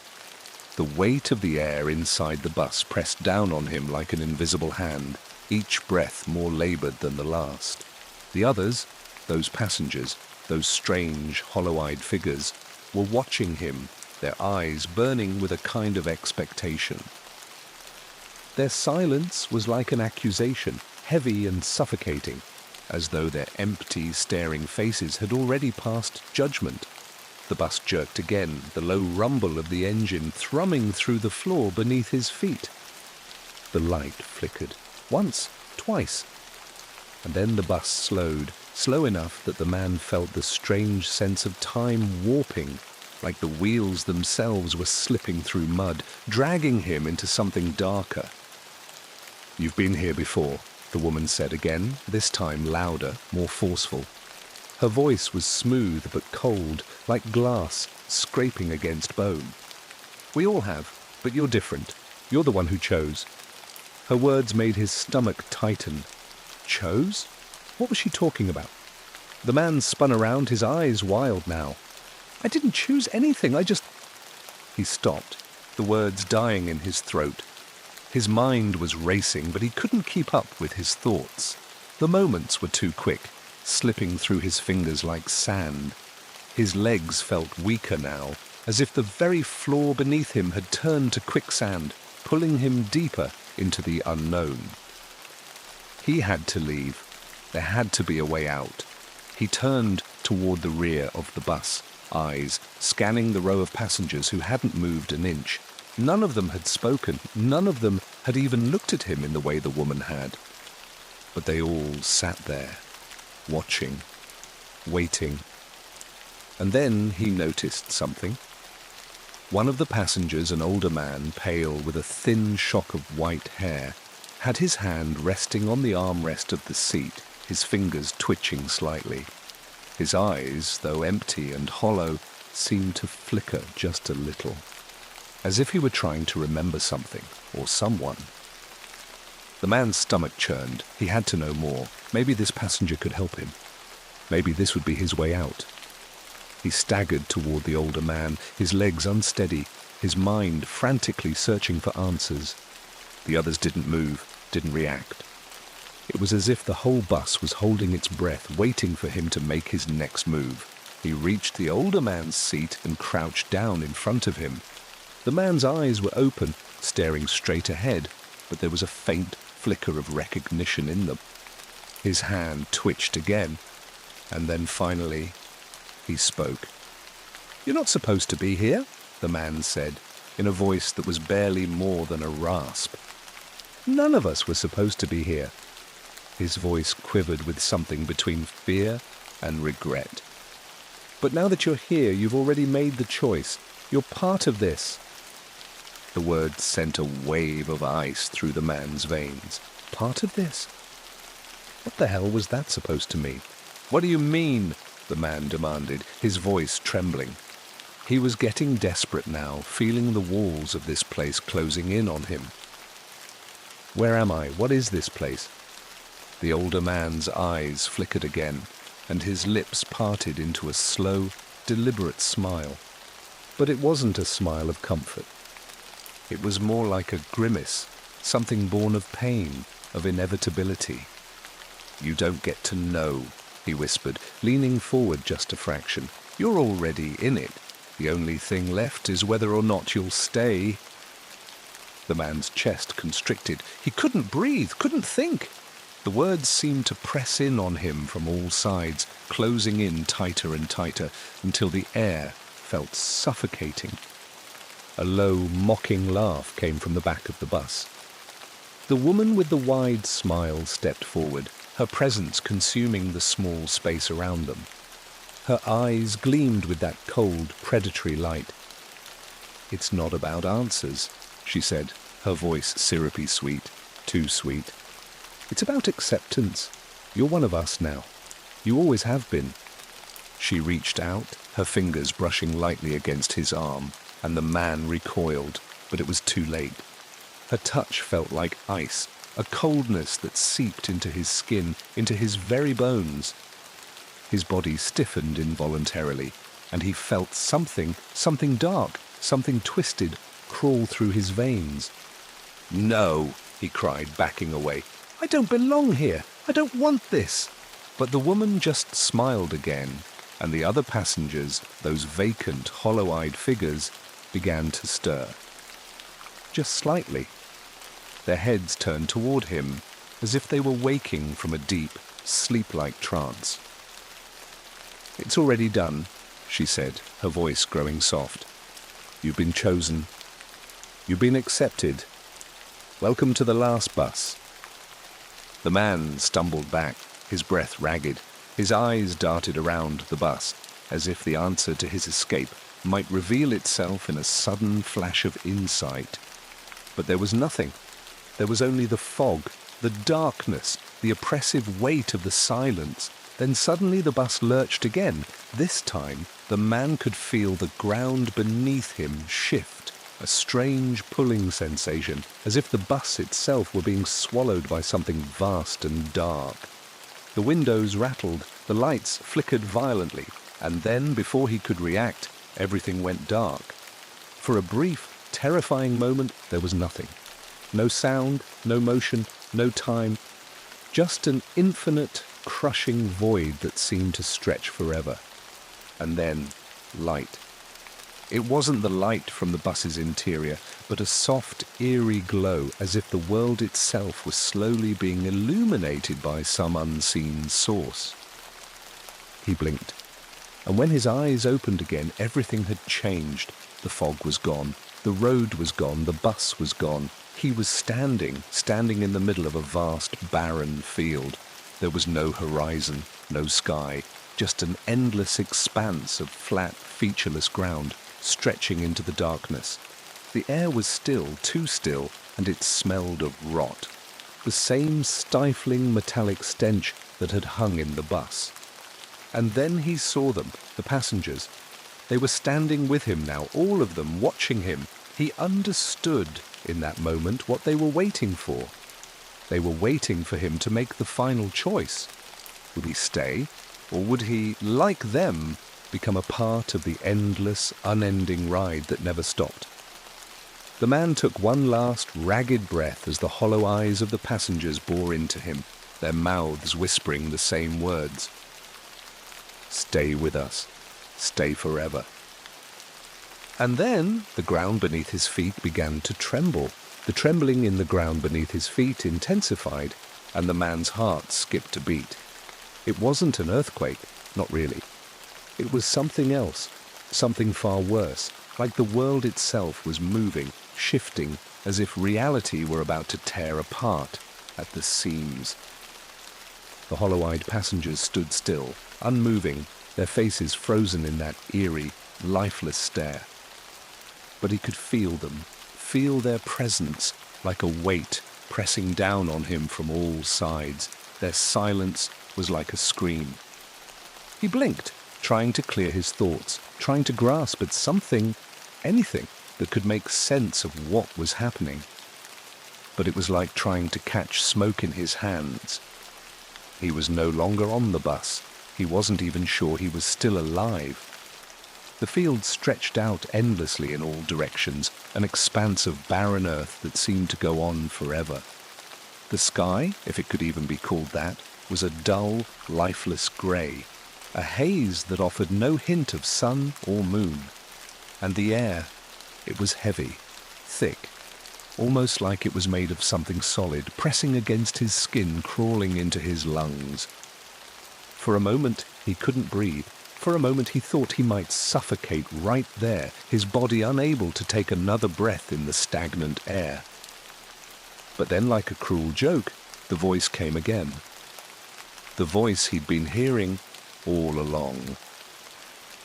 The weight of the air inside the bus pressed down on him like an invisible hand, each breath more labored than the last. The others, those passengers, those strange, hollow-eyed figures, were watching him, their eyes burning with a kind of expectation. Their silence was like an accusation, heavy and suffocating. as though their empty, staring faces had already passed judgment. The bus jerked again, the low rumble of the engine thrumming through the floor beneath his feet. The light flickered, once, twice, and then the bus slowed, slow enough that the man felt the strange sense of time warping, like the wheels themselves were slipping through mud, dragging him into something darker. "You've been here before," the woman said again, this time louder, more forceful. Her voice was smooth but cold, like glass scraping against bone. "We all have, but you're different. You're the one who chose." Her words made his stomach tighten. Chose? What was she talking about? The man spun around, his eyes wild now. "I didn't choose anything, I just—" He stopped, the words dying in his throat. His mind was racing, but he couldn't keep up with his thoughts. The moments were too quick, slipping through his fingers like sand. His legs felt weaker now, as if the very floor beneath him had turned to quicksand, pulling him deeper into the unknown. He had to leave. There had to be a way out. He turned toward the rear of the bus, eyes scanning the row of passengers who hadn't moved an inch. None of them had spoken. None of them had even looked at him in the way the woman had. But they all sat there, watching, waiting. And then he noticed something. One of the passengers, an older man, pale with a thin shock of white hair, had his hand resting on the armrest of the seat, his fingers twitching slightly. His eyes, though empty and hollow, seemed to flicker just a little, as if he were trying to remember something or someone. The man's stomach churned. He had to know more. Maybe this passenger could help him. Maybe this would be his way out. He staggered toward the older man, his legs unsteady, his mind frantically searching for answers. The others didn't move, didn't react. It was as if the whole bus was holding its breath, waiting for him to make his next move. He reached the older man's seat and crouched down in front of him. The man's eyes were open, staring straight ahead, but there was a faint flicker of recognition in them. His hand twitched again, and then finally he spoke. "You're not supposed to be here," the man said, in a voice that was barely more than a rasp. "None of us were supposed to be here." His voice quivered with something between fear and regret. "But now that you're here, you've already made the choice. You're part of this." The words sent a wave of ice through the man's veins. Part of this? What the hell was that supposed to mean? "What do you mean?" the man demanded, his voice trembling. He was getting desperate now, feeling the walls of this place closing in on him. "Where am I? What is this place?" The older man's eyes flickered again, and his lips parted into a slow, deliberate smile. But it wasn't a smile of comfort. It was more like a grimace, something born of pain, of inevitability. "You don't get to know," he whispered, leaning forward just a fraction. "You're already in it. The only thing left is whether or not you'll stay." The man's chest constricted. He couldn't breathe, couldn't think. The words seemed to press in on him from all sides, closing in tighter and tighter, until the air felt suffocating. A low, mocking laugh came from the back of the bus. The woman with the wide smile stepped forward, her presence consuming the small space around them. Her eyes gleamed with that cold, predatory light. "It's not about answers," she said, her voice syrupy sweet, too sweet. "It's about acceptance. You're one of us now. You always have been." She reached out, her fingers brushing lightly against his arm, and the man recoiled, but it was too late. Her touch felt like ice, a coldness that seeped into his skin, into his very bones. His body stiffened involuntarily, and he felt something dark, something twisted, crawl through his veins. "No," he cried, backing away. "I don't belong here. I don't want this." But the woman just smiled again, and the other passengers, those vacant, hollow-eyed figures, began to stir. Just slightly. Their heads turned toward him, as if they were waking from a deep, sleep-like trance. "It's already done," she said, her voice growing soft. "You've been chosen. You've been accepted. Welcome to the last bus." The man stumbled back, his breath ragged. His eyes darted around the bus, as if the answer to his escape might reveal itself in a sudden flash of insight. But there was nothing. There was only the fog, the darkness, the oppressive weight of the silence. Then suddenly the bus lurched again. This time, the man could feel the ground beneath him shift, a strange pulling sensation, as if the bus itself were being swallowed by something vast and dark. The windows rattled, the lights flickered violently, and then, before he could react, everything went dark. For a brief, terrifying moment, there was nothing. No sound, no motion, no time, just an infinite, crushing void that seemed to stretch forever. And then, light. It wasn't the light from the bus's interior, but a soft, eerie glow, as if the world itself was slowly being illuminated by some unseen source. He blinked, and when his eyes opened again, everything had changed. The fog was gone, the road was gone, the bus was gone. He was standing in the middle of a vast, barren field. There was no horizon, no sky, just an endless expanse of flat, featureless ground, stretching into the darkness. The air was still, too still, and it smelled of rot. The same stifling metallic stench that had hung in the bus. And then he saw them, the passengers. They were standing with him now, all of them, watching him. He understood in that moment what they were waiting for. They were waiting for him to make the final choice. Would he stay, or would he, like them, become a part of the endless, unending ride that never stopped? The man took one last ragged breath as the hollow eyes of the passengers bore into him, their mouths whispering the same words. "Stay with us. Stay forever." And then the ground beneath his feet began to tremble. The trembling in the ground beneath his feet intensified, and the man's heart skipped a beat. It wasn't an earthquake, not really. It was something else, something far worse, like the world itself was moving, shifting, as if reality were about to tear apart at the seams. The hollow-eyed passengers stood still, unmoving, their faces frozen in that eerie, lifeless stare. But he could feel them, feel their presence like a weight pressing down on him from all sides. Their silence was like a scream. He blinked, trying to clear his thoughts, trying to grasp at something, anything, that could make sense of what was happening. But it was like trying to catch smoke in his hands. He was no longer on the bus. He wasn't even sure he was still alive. The field stretched out endlessly in all directions, an expanse of barren earth that seemed to go on forever. The sky, if it could even be called that, was a dull, lifeless grey, a haze that offered no hint of sun or moon. And the air, it was heavy, thick, almost like it was made of something solid, pressing against his skin, crawling into his lungs. For a moment, he couldn't breathe. For a moment he thought he might suffocate right there, his body unable to take another breath in the stagnant air. But then, like a cruel joke, the voice came again. The voice he'd been hearing all along.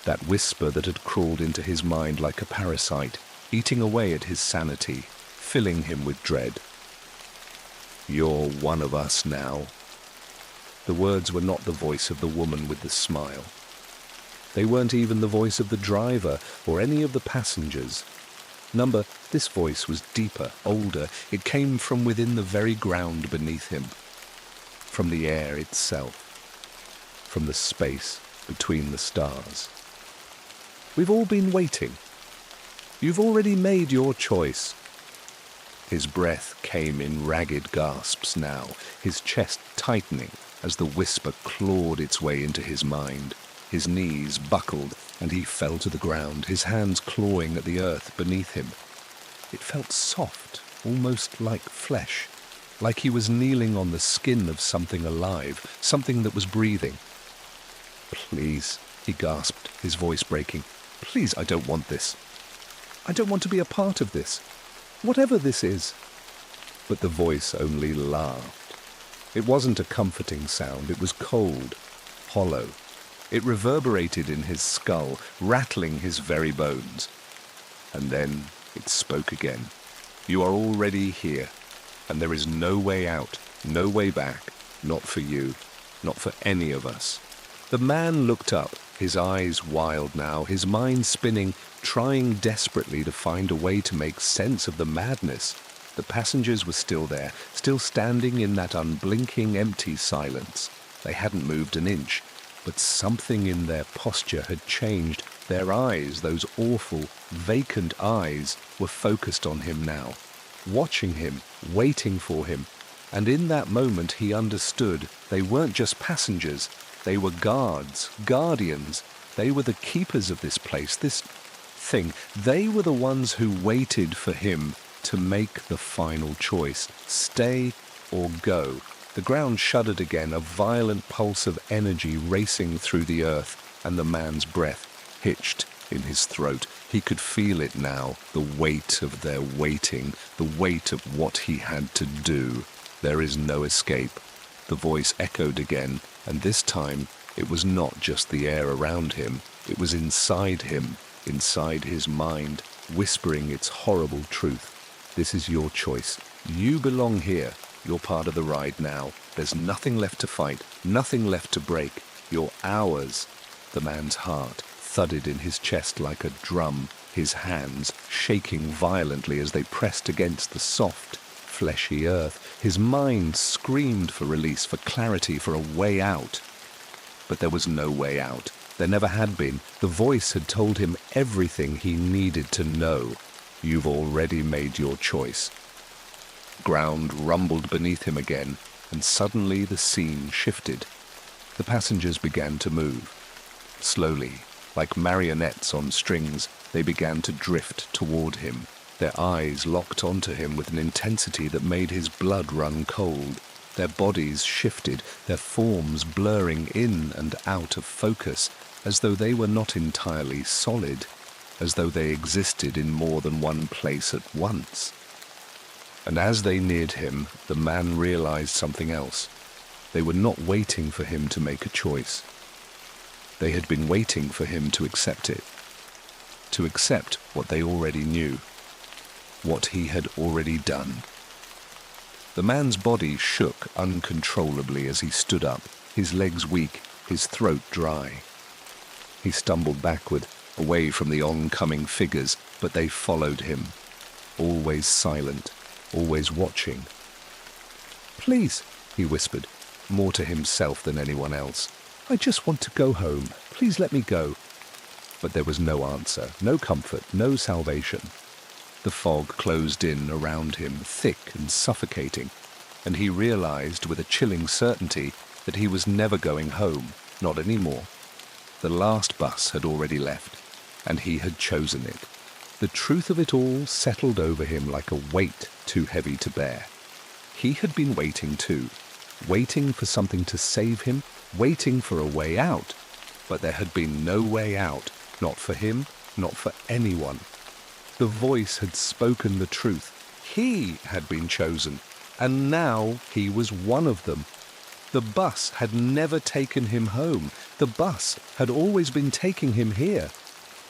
That whisper that had crawled into his mind like a parasite, eating away at his sanity, filling him with dread. "You're one of us now." The words were not the voice of the woman with the smile. They weren't even the voice of the driver or any of the passengers. This voice was deeper, older. It came from within the very ground beneath him, from the air itself, from the space between the stars. "We've all been waiting. You've already made your choice." His breath came in ragged gasps now, his chest tightening as the whisper clawed its way into his mind. His knees buckled, and he fell to the ground, his hands clawing at the earth beneath him. It felt soft, almost like flesh. like he was kneeling on the skin of something alive, something that was breathing. "Please," he gasped, his voice breaking. "Please, I don't want this. I don't want to be a part of this. Whatever this is." But the voice only laughed. It wasn't a comforting sound. It was cold, hollow. It reverberated in his skull, rattling his very bones. And then it spoke again. "You are already here, and there is no way out, no way back, not for you, not for any of us." The man looked up, his eyes wild now, his mind spinning, trying desperately to find a way to make sense of the madness. The passengers were still there, still standing in that unblinking, empty silence. They hadn't moved an inch, but something in their posture had changed. Their eyes, those awful, vacant eyes, were focused on him now, watching him, waiting for him. And in that moment he understood they weren't just passengers. They were guards, guardians. They were the keepers of this place, this thing. They were the ones who waited for him to make the final choice, stay or go. The ground shuddered again, a violent pulse of energy racing through the earth, and the man's breath hitched in his throat. He could feel it now, the weight of their waiting, the weight of what he had to do. "There is no escape." The voice echoed again, and this time it was not just the air around him. It was inside him, inside his mind, whispering its horrible truth. "This is your choice. You belong here. You're part of the ride now. There's nothing left to fight, nothing left to break. You're ours." The man's heart thudded in his chest like a drum, his hands shaking violently as they pressed against the soft, fleshy earth. His mind screamed for release, for clarity, for a way out. But there was no way out. There never had been. The voice had told him everything he needed to know. "You've already made your choice." Ground rumbled beneath him again, and suddenly the scene shifted. The passengers began to move. Slowly, like marionettes on strings, they began to drift toward him. Their eyes locked onto him with an intensity that made his blood run cold. Their bodies shifted, their forms blurring in and out of focus, as though they were not entirely solid, as though they existed in more than one place at once. And as they neared him, the man realized something else. They were not waiting for him to make a choice. They had been waiting for him to accept it, to accept what they already knew, what he had already done. The man's body shook uncontrollably as he stood up, his legs weak, his throat dry. He stumbled backward, away from the oncoming figures, but they followed him, always silent, always watching. "Please," he whispered, more to himself than anyone else. "I just want to go home. Please let me go." But there was no answer, no comfort, no salvation. The fog closed in around him, thick and suffocating, and he realized with a chilling certainty that he was never going home, not anymore. The last bus had already left, and he had chosen it. The truth of it all settled over him like a weight too heavy to bear. He had been waiting too, waiting for something to save him, waiting for a way out. But there had been no way out, not for him, not for anyone. The voice had spoken the truth. He had been chosen, and now he was one of them. The bus had never taken him home. The bus had always been taking him here.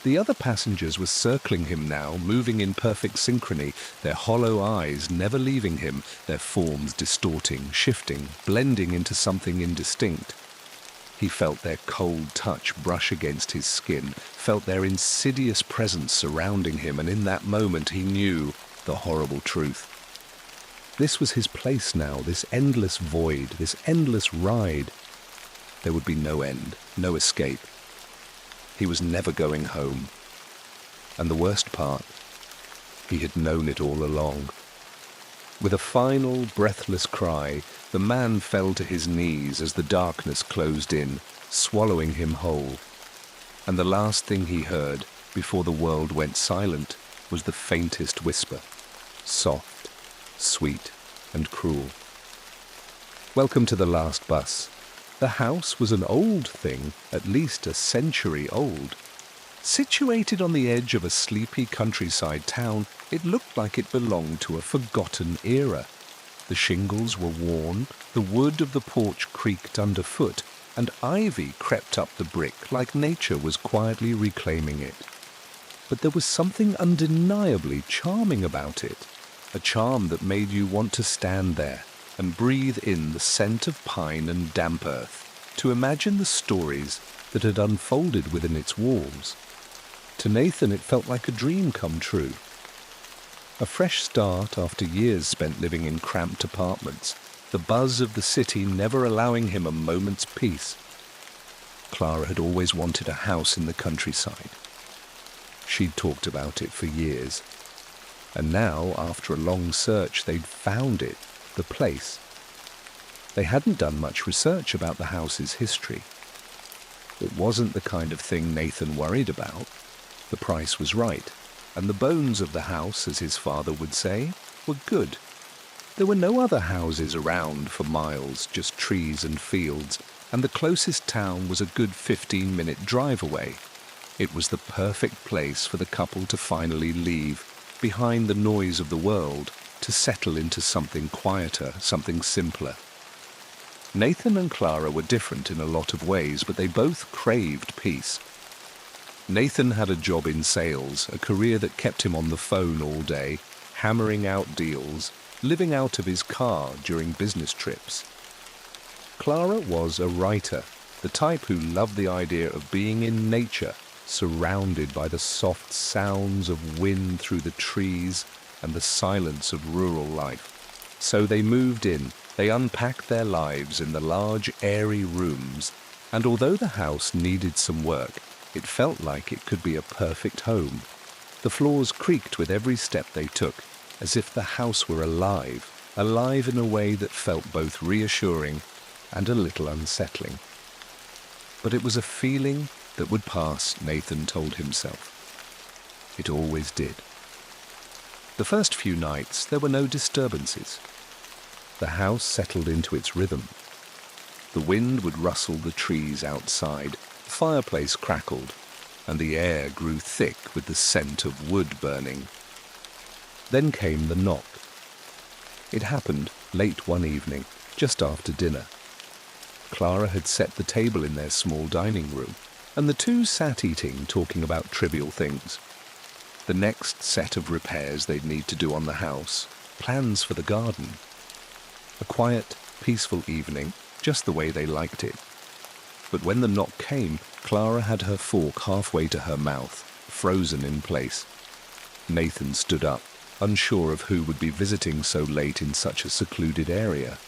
The other passengers were circling him now, moving in perfect synchrony, their hollow eyes never leaving him, their forms distorting, shifting, blending into something indistinct. He felt their cold touch brush against his skin, felt their insidious presence surrounding him, and in that moment he knew the horrible truth. This was his place now, this endless void, this endless ride. There would be no end, no escape. He was never going home. And the worst part, he had known it all along. With a final, breathless cry, the man fell to his knees as the darkness closed in, swallowing him whole. And the last thing he heard, before the world went silent, was the faintest whisper, soft, sweet, and cruel. Welcome to the last bus. The house was an old thing, at least a century old. Situated on the edge of a sleepy countryside town, it looked like it belonged to a forgotten era. The shingles were worn, the wood of the porch creaked underfoot, and ivy crept up the brick like nature was quietly reclaiming it. But there was something undeniably charming about it, a charm that made you want to stand there and breathe in the scent of pine and damp earth, to imagine the stories that had unfolded within its walls. To Nathan it felt like a dream come true. A fresh start after years spent living in cramped apartments, the buzz of the city never allowing him a moment's peace. Clara had always wanted a house in the countryside. She'd talked about it for years. And now, after a long search, they'd found it, the place. They hadn't done much research about the house's history. It wasn't the kind of thing Nathan worried about. The price was right, and the bones of the house, as his father would say, were good. There were no other houses around for miles, just trees and fields, and the closest town was a good 15-minute drive away. It was the perfect place for the couple to finally leave, behind the noise of the world, to settle into something quieter, something simpler. Nathan and Clara were different in a lot of ways, but they both craved peace. Nathan had a job in sales, a career that kept him on the phone all day, hammering out deals, living out of his car during business trips. Clara was a writer, the type who loved the idea of being in nature, surrounded by the soft sounds of wind through the trees and the silence of rural life. So they moved in, they unpacked their lives in the large, airy rooms, and although the house needed some work, it felt like it could be a perfect home. The floors creaked with every step they took, as if the house were alive in a way that felt both reassuring and a little unsettling. But it was a feeling that would pass, Nathan told himself. It always did. The first few nights there were no disturbances. The house settled into its rhythm. The wind would rustle the trees outside, the fireplace crackled, and the air grew thick with the scent of wood burning. Then came the knock. It happened late one evening, just after dinner. Clara had set the table in their small dining room, and the two sat eating, talking about trivial things. The next set of repairs they'd need to do on the house, plans for the garden. A quiet, peaceful evening, just the way they liked it. But when the knock came, Clara had her fork halfway to her mouth, frozen in place. Nathan stood up, unsure of who would be visiting so late in such a secluded area.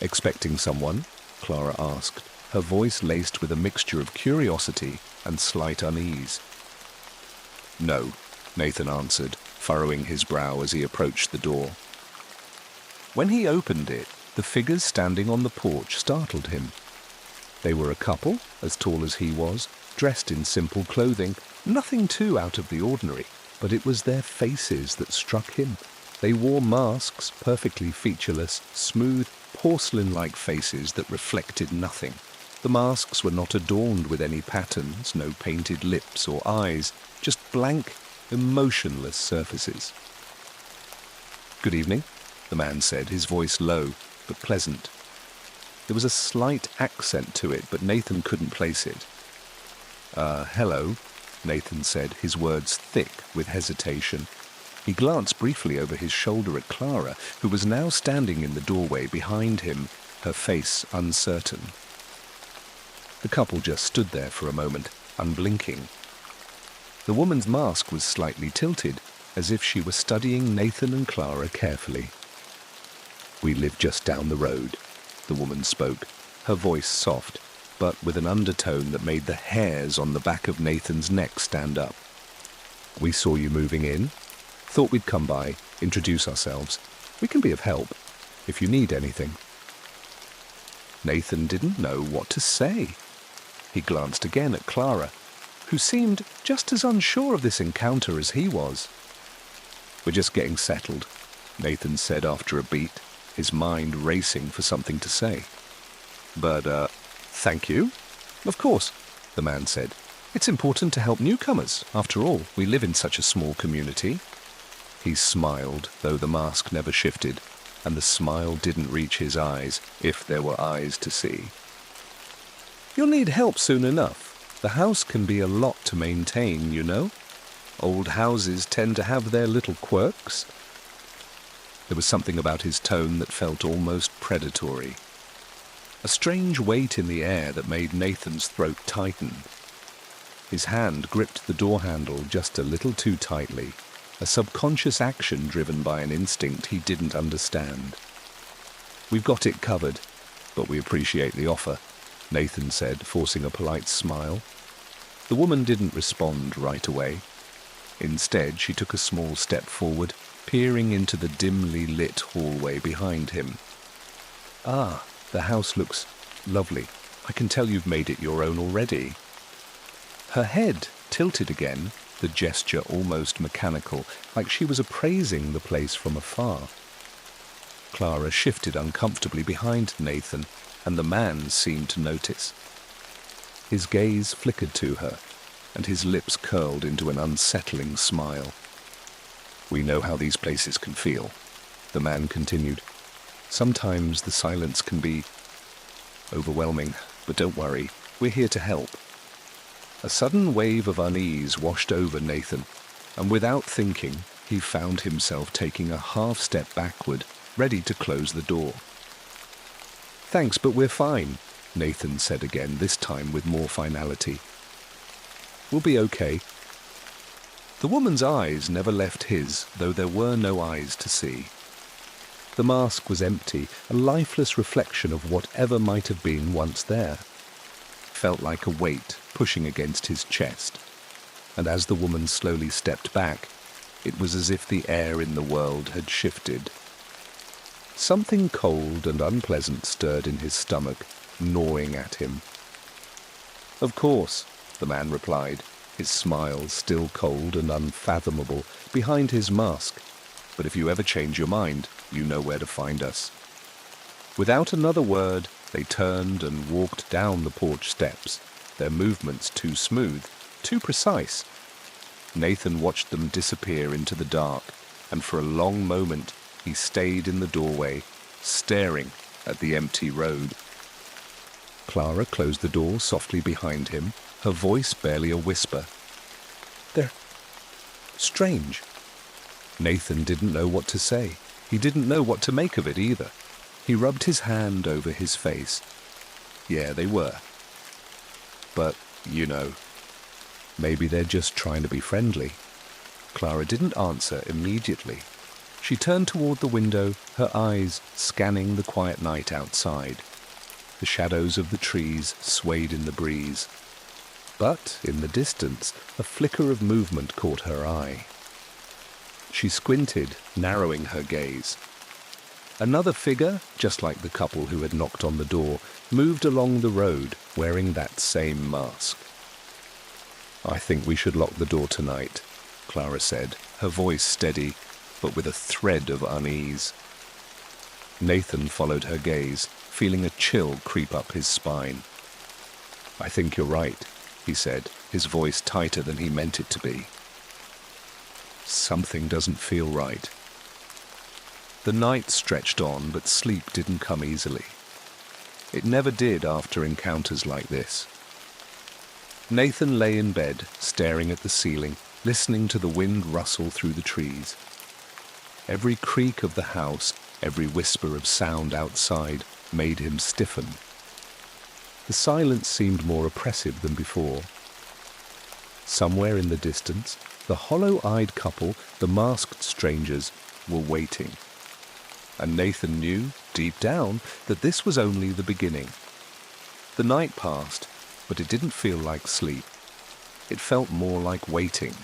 "Expecting someone?" Clara asked, her voice laced with a mixture of curiosity and slight unease. "No," Nathan answered, furrowing his brow as he approached the door. When he opened it, the figures standing on the porch startled him. They were a couple, as tall as he was, dressed in simple clothing, nothing too out of the ordinary, but it was their faces that struck him. They wore masks, perfectly featureless, smooth, porcelain-like faces that reflected nothing. The masks were not adorned with any patterns, no painted lips or eyes, just blank, emotionless surfaces. "Good evening," the man said, his voice low but pleasant. There was a slight accent to it, but Nathan couldn't place it. Hello," Nathan said, his words thick with hesitation. He glanced briefly over his shoulder at Clara, who was now standing in the doorway behind him, her face uncertain. The couple just stood there for a moment, unblinking. The woman's mask was slightly tilted, as if she were studying Nathan and Clara carefully. "We live just down the road," the woman spoke, her voice soft, but with an undertone that made the hairs on the back of Nathan's neck stand up. "We saw you moving in. Thought we'd come by, introduce ourselves. We can be of help, if you need anything." Nathan didn't know what to say. He glanced again at Clara, who seemed just as unsure of this encounter as he was. "We're just getting settled," Nathan said after a beat, his mind racing for something to say. But, thank you. Of course, the man said. It's important to help newcomers. After all, we live in such a small community. He smiled, though the mask never shifted, and the smile didn't reach his eyes, if there were eyes to see. You'll need help soon enough. The house can be a lot to maintain, you know. Old houses tend to have their little quirks. There was something about his tone that felt almost predatory. A strange weight in the air that made Nathan's throat tighten. His hand gripped the door handle just a little too tightly, a subconscious action driven by an instinct he didn't understand. We've got it covered, but we appreciate the offer, Nathan said, forcing a polite smile. The woman didn't respond right away. Instead, she took a small step forward, peering into the dimly lit hallway behind him. Ah, the house looks lovely. I can tell you've made it your own already. Her head tilted again, the gesture almost mechanical, like she was appraising the place from afar. Clara shifted uncomfortably behind Nathan, and the man seemed to notice. His gaze flickered to her, and his lips curled into an unsettling smile. We know how these places can feel, the man continued. Sometimes the silence can be overwhelming, but don't worry, we're here to help. A sudden wave of unease washed over Nathan, and without thinking, he found himself taking a half-step backward, ready to close the door. Thanks, but we're fine, Nathan said again, this time with more finality. We'll be okay. The woman's eyes never left his, though there were no eyes to see. The mask was empty, a lifeless reflection of whatever might have been once there. Felt like a weight pushing against his chest, and as the woman slowly stepped back, it was as if the air in the world had shifted. Something cold and unpleasant stirred in his stomach, gnawing at him. Of course, the man replied, his smile still cold and unfathomable behind his mask. But if you ever change your mind, you know where to find us. Without another word, they turned and walked down the porch steps, their movements too smooth, too precise. Nathan watched them disappear into the dark, and for a long moment he stayed in the doorway, staring at the empty road. Clara closed the door softly behind him, her voice barely a whisper. They're strange. Nathan didn't know what to say. He didn't know what to make of it either. He rubbed his hand over his face. Yeah, they were. But, you know, maybe they're just trying to be friendly. Clara didn't answer immediately. She turned toward the window, her eyes scanning the quiet night outside. The shadows of the trees swayed in the breeze. But, in the distance, a flicker of movement caught her eye. She squinted, narrowing her gaze. Another figure, just like the couple who had knocked on the door, moved along the road, wearing that same mask. I think we should lock the door tonight, Clara said, her voice steady, but with a thread of unease. Nathan followed her gaze, feeling a chill creep up his spine. I think you're right, he said, his voice tighter than he meant it to be. Something doesn't feel right. The night stretched on, but sleep didn't come easily. It never did after encounters like this. Nathan lay in bed, staring at the ceiling, listening to the wind rustle through the trees. Every creak of the house, every whisper of sound outside, made him stiffen. The silence seemed more oppressive than before. Somewhere in the distance, the hollow-eyed couple, the masked strangers, were waiting. And Nathan knew, deep down, that this was only the beginning. The night passed, but it didn't feel like sleep. It felt more like waiting,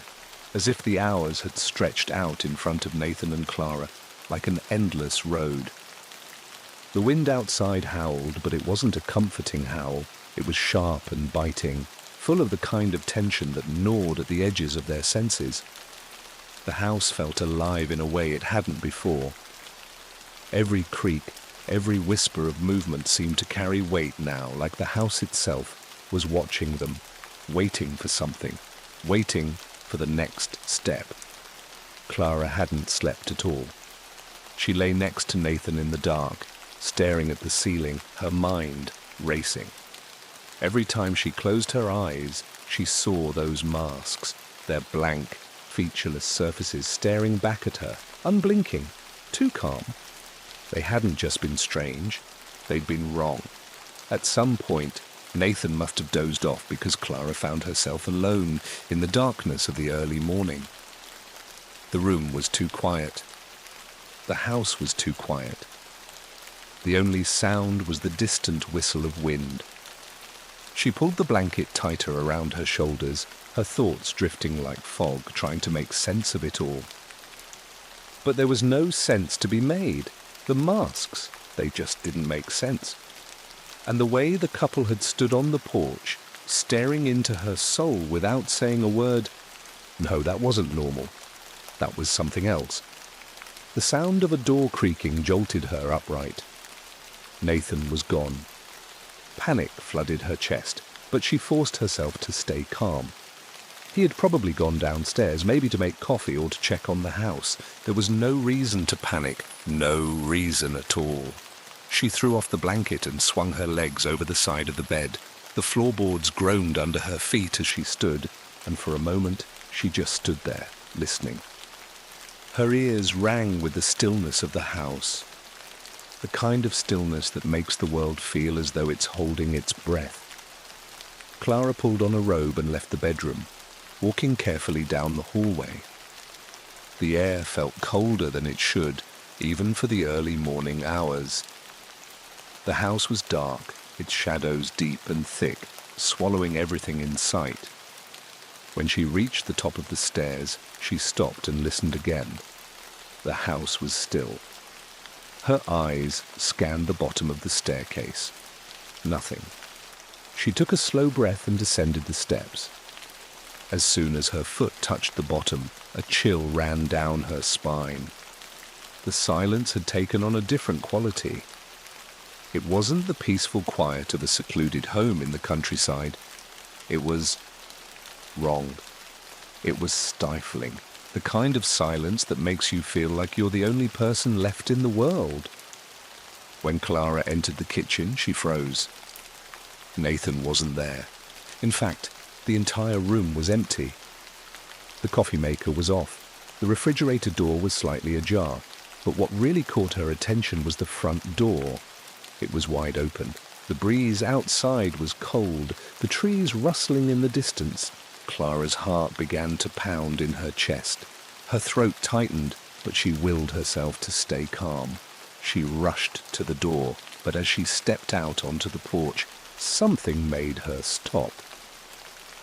as if the hours had stretched out in front of Nathan and Clara, like an endless road. The wind outside howled, but it wasn't a comforting howl. It was sharp and biting, full of the kind of tension that gnawed at the edges of their senses. The house felt alive in a way it hadn't before. Every creak, every whisper of movement seemed to carry weight now, like the house itself was watching them, waiting for something, waiting for the next step. Clara hadn't slept at all. She lay next to Nathan in the dark, staring at the ceiling, her mind racing. Every time she closed her eyes, she saw those masks, their blank, featureless surfaces staring back at her, unblinking, too calm. They hadn't just been strange, they'd been wrong. At some point, Nathan must have dozed off because Clara found herself alone in the darkness of the early morning. The room was too quiet. The house was too quiet. The only sound was the distant whistle of wind. She pulled the blanket tighter around her shoulders, her thoughts drifting like fog, trying to make sense of it all. But there was no sense to be made. The masks, they just didn't make sense. And the way the couple had stood on the porch, staring into her soul without saying a word, no, that wasn't normal. That was something else. The sound of a door creaking jolted her upright. Nathan was gone. Panic flooded her chest, but she forced herself to stay calm. He had probably gone downstairs, maybe to make coffee or to check on the house. There was no reason to panic, no reason at all. She threw off the blanket and swung her legs over the side of the bed. The floorboards groaned under her feet as she stood, and for a moment she just stood there, listening. Her ears rang with the stillness of the house, the kind of stillness that makes the world feel as though it's holding its breath. Clara pulled on a robe and left the bedroom, walking carefully down the hallway. The air felt colder than it should, even for the early morning hours. The house was dark, its shadows deep and thick, swallowing everything in sight. When she reached the top of the stairs, she stopped and listened again. The house was still. Her eyes scanned the bottom of the staircase. Nothing. She took a slow breath and descended the steps. As soon as her foot touched the bottom, a chill ran down her spine. The silence had taken on a different quality. It wasn't the peaceful quiet of a secluded home in the countryside. It was wrong. It was stifling, the kind of silence that makes you feel like you're the only person left in the world. When Clara entered the kitchen, she froze. Nathan wasn't there. In fact, the entire room was empty. The coffee maker was off. The refrigerator door was slightly ajar, but what really caught her attention was the front door. It was wide open. The breeze outside was cold, the trees rustling in the distance. Clara's heart began to pound in her chest. Her throat tightened, but she willed herself to stay calm. She rushed to the door, but as she stepped out onto the porch, something made her stop.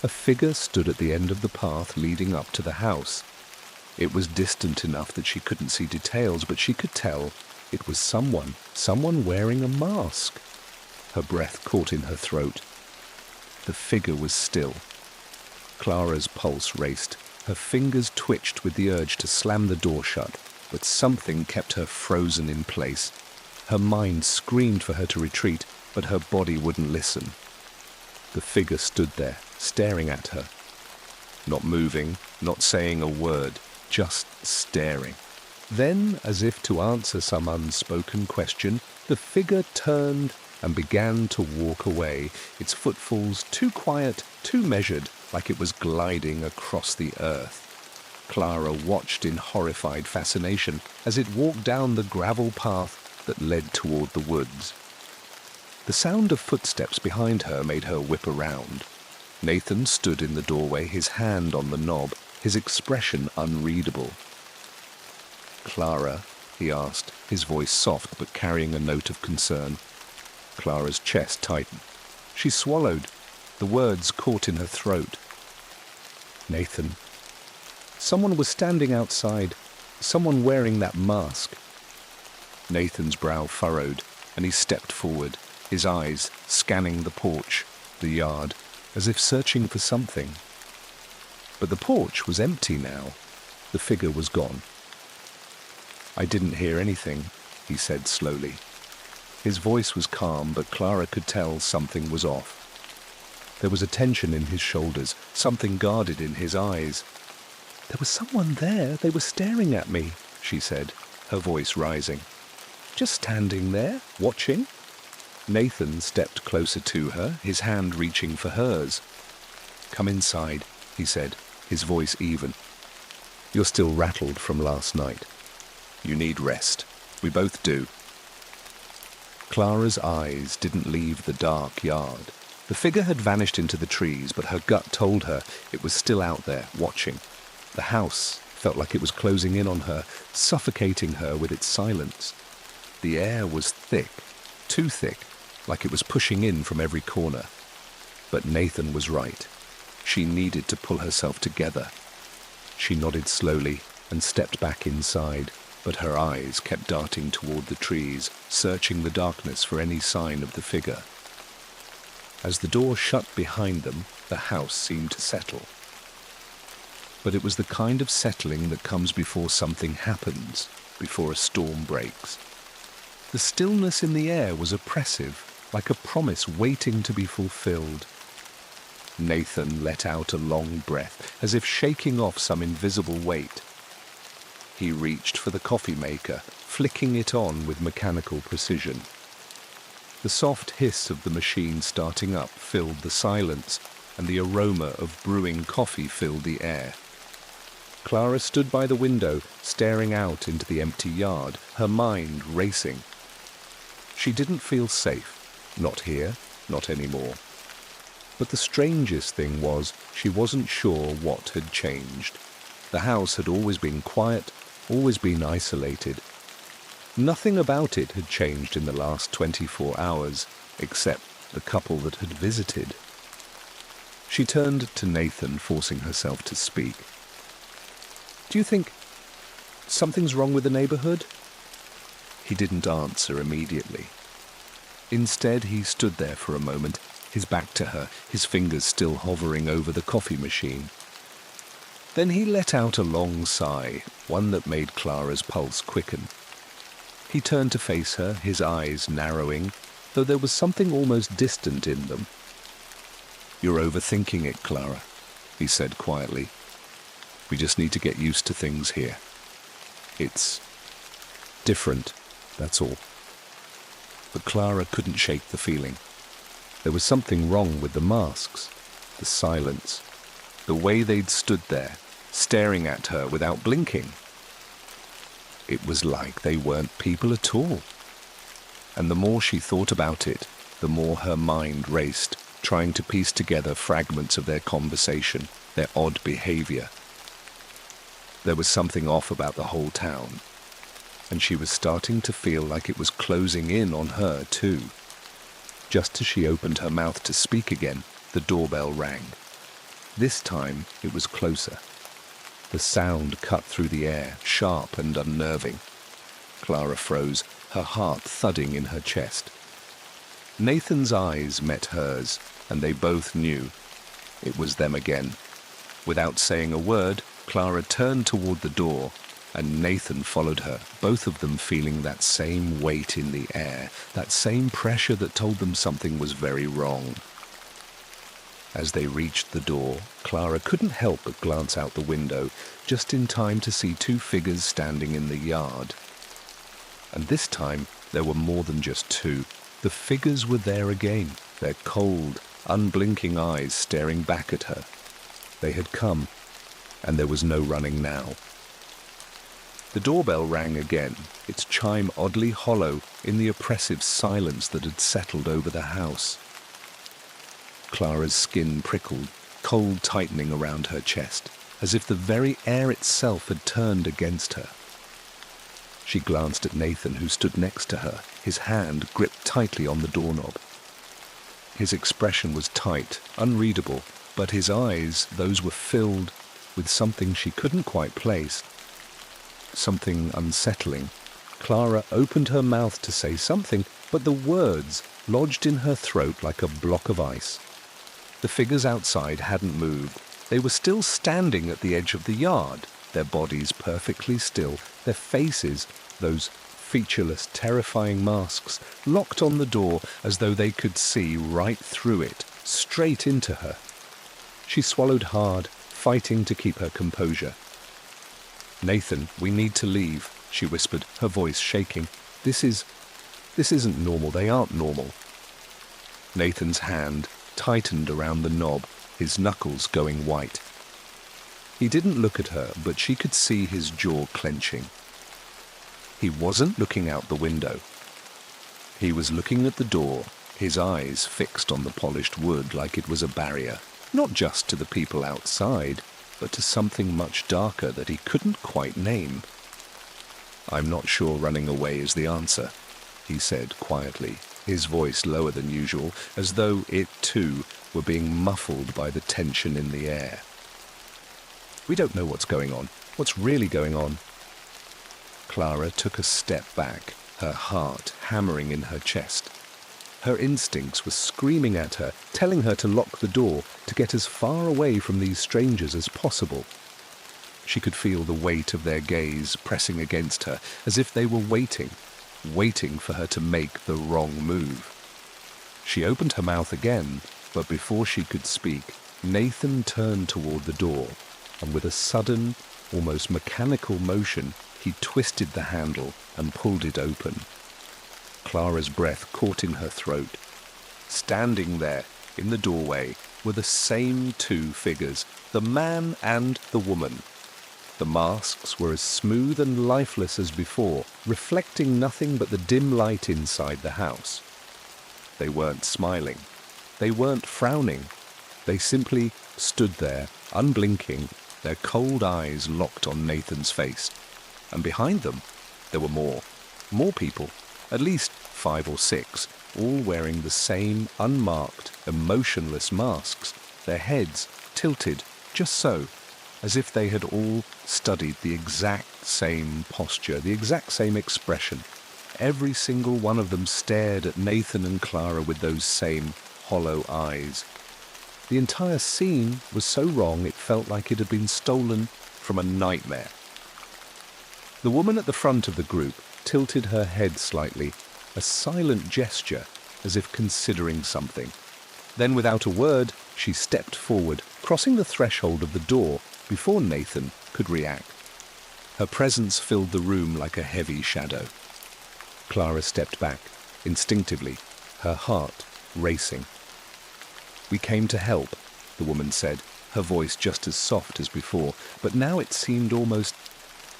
A figure stood at the end of the path leading up to the house. It was distant enough that she couldn't see details, but she could tell it was someone wearing a mask. Her breath caught in her throat. The figure was still. Clara's pulse raced. Her fingers twitched with the urge to slam the door shut, but something kept her frozen in place. Her mind screamed for her to retreat, but her body wouldn't listen. The figure stood there, staring at her. Not moving, not saying a word, just staring. Then, as if to answer some unspoken question, the figure turned and began to walk away, its footfalls too quiet, too measured, like it was gliding across the earth. Clara watched in horrified fascination as it walked down the gravel path that led toward the woods. The sound of footsteps behind her made her whip around. Nathan stood in the doorway, his hand on the knob, his expression unreadable. "Clara?" he asked, his voice soft but carrying a note of concern. Clara's chest tightened. She swallowed. The words caught in her throat. "Nathan." Someone was standing outside, someone wearing that mask. Nathan's brow furrowed, and he stepped forward, his eyes scanning the porch, the yard, as if searching for something. But the porch was empty now. The figure was gone. "I didn't hear anything," he said slowly. His voice was calm, but Clara could tell something was off. There was a tension in his shoulders, something guarded in his eyes. "There was someone there. They were staring at me," she said, her voice rising. "Just standing there, watching." Nathan stepped closer to her, his hand reaching for hers. "Come inside," he said, his voice even. "You're still rattled from last night. You need rest. We both do." Clara's eyes didn't leave the dark yard. The figure had vanished into the trees, but her gut told her it was still out there, watching. The house felt like it was closing in on her, suffocating her with its silence. The air was thick, too thick, like it was pushing in from every corner. But Nathan was right. She needed to pull herself together. She nodded slowly and stepped back inside, but her eyes kept darting toward the trees, searching the darkness for any sign of the figure. As the door shut behind them, the house seemed to settle. But it was the kind of settling that comes before something happens, before a storm breaks. The stillness in the air was oppressive, like a promise waiting to be fulfilled. Nathan let out a long breath, as if shaking off some invisible weight. He reached for the coffee maker, flicking it on with mechanical precision. The soft hiss of the machine starting up filled the silence, and the aroma of brewing coffee filled the air. Clara stood by the window, staring out into the empty yard, her mind racing. She didn't feel safe. Not here, not anymore. But the strangest thing was, she wasn't sure what had changed. The house had always been quiet, always been isolated. Nothing about it had changed in the last 24 hours, except the couple that had visited. She turned to Nathan, forcing herself to speak. "Do you think something's wrong with the neighborhood?" He didn't answer immediately. Instead, he stood there for a moment, his back to her, his fingers still hovering over the coffee machine. Then he let out a long sigh, one that made Clara's pulse quicken. He turned to face her, his eyes narrowing, though there was something almost distant in them. "You're overthinking it, Clara," he said quietly. "We just need to get used to things here. It's different, that's all." But Clara couldn't shake the feeling. There was something wrong with the masks, the silence, the way they'd stood there, staring at her without blinking. It was like they weren't people at all. And the more she thought about it, the more her mind raced, trying to piece together fragments of their conversation, their odd behavior. There was something off about the whole town, and she was starting to feel like it was closing in on her too. Just as she opened her mouth to speak again, the doorbell rang. This time it was closer. The sound cut through the air, sharp and unnerving. Clara froze, her heart thudding in her chest. Nathan's eyes met hers, and they both knew. It was them again. Without saying a word, Clara turned toward the door, and Nathan followed her, both of them feeling that same weight in the air, that same pressure that told them something was very wrong. As they reached the door, Clara couldn't help but glance out the window, just in time to see two figures standing in the yard. And this time, there were more than just two. The figures were there again, their cold, unblinking eyes staring back at her. They had come, and there was no running now. The doorbell rang again, its chime oddly hollow in the oppressive silence that had settled over the house. Clara's skin prickled, cold tightening around her chest, as if the very air itself had turned against her. She glanced at Nathan, who stood next to her, his hand gripped tightly on the doorknob. His expression was tight, unreadable, but his eyes, those were filled with something she couldn't quite place. Something unsettling. Clara opened her mouth to say something, but the words lodged in her throat like a block of ice. The figures outside hadn't moved. They were still standing at the edge of the yard, their bodies perfectly still, their faces, those featureless, terrifying masks locked on the door as though they could see right through it, straight into her. She swallowed hard, fighting to keep her composure. "Nathan, we need to leave," she whispered, her voice shaking. This isn't normal. They aren't normal." Nathan's hand tightened around the knob, his knuckles going white. He didn't look at her, but she could see his jaw clenching. He wasn't looking out the window. He was looking at the door, his eyes fixed on the polished wood like it was a barrier, not just to the people outside, but to something much darker that he couldn't quite name. "I'm not sure running away is the answer," he said quietly, his voice lower than usual, as though it too were being muffled by the tension in the air. "We don't know what's going on. What's really going on?" Clara took a step back, her heart hammering in her chest. Her instincts were screaming at her, telling her to lock the door, to get as far away from these strangers as possible. She could feel the weight of their gaze pressing against her, as if they were waiting for her to make the wrong move. She opened her mouth again, but before she could speak, Nathan turned toward the door, and with a sudden, almost mechanical motion, he twisted the handle and pulled it open. Clara's breath caught in her throat. Standing there, in the doorway, were the same two figures, the man and the woman. The masks were as smooth and lifeless as before, reflecting nothing but the dim light inside the house. They weren't smiling. They weren't frowning. They simply stood there, unblinking, their cold eyes locked on Nathan's face. And behind them, there were more people, at least 5 or 6, all wearing the same unmarked, emotionless masks, their heads tilted just so, as if they had all studied the exact same posture, the exact same expression. Every single one of them stared at Nathan and Clara with those same hollow eyes. The entire scene was so wrong it felt like it had been stolen from a nightmare. The woman at the front of the group tilted her head slightly, a silent gesture as if considering something. Then, without a word, she stepped forward, crossing the threshold of the door before Nathan could react. Her presence filled the room like a heavy shadow. Clara stepped back, instinctively, her heart racing. "We came to help," the woman said, her voice just as soft as before, but now it seemed almost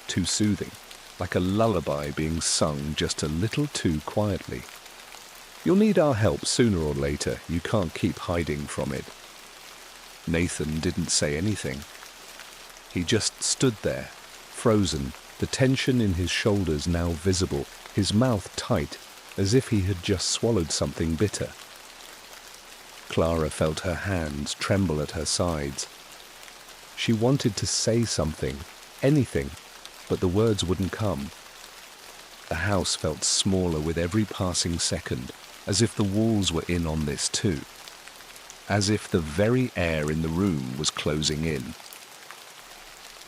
too soothing, like a lullaby being sung just a little too quietly. "You'll need our help sooner or later. You can't keep hiding from it." Nathan didn't say anything. He just stood there, frozen, the tension in his shoulders now visible, his mouth tight, as if he had just swallowed something bitter. Clara felt her hands tremble at her sides. She wanted to say something, anything, but the words wouldn't come. The house felt smaller with every passing second, as if the walls were in on this too, as if the very air in the room was closing in.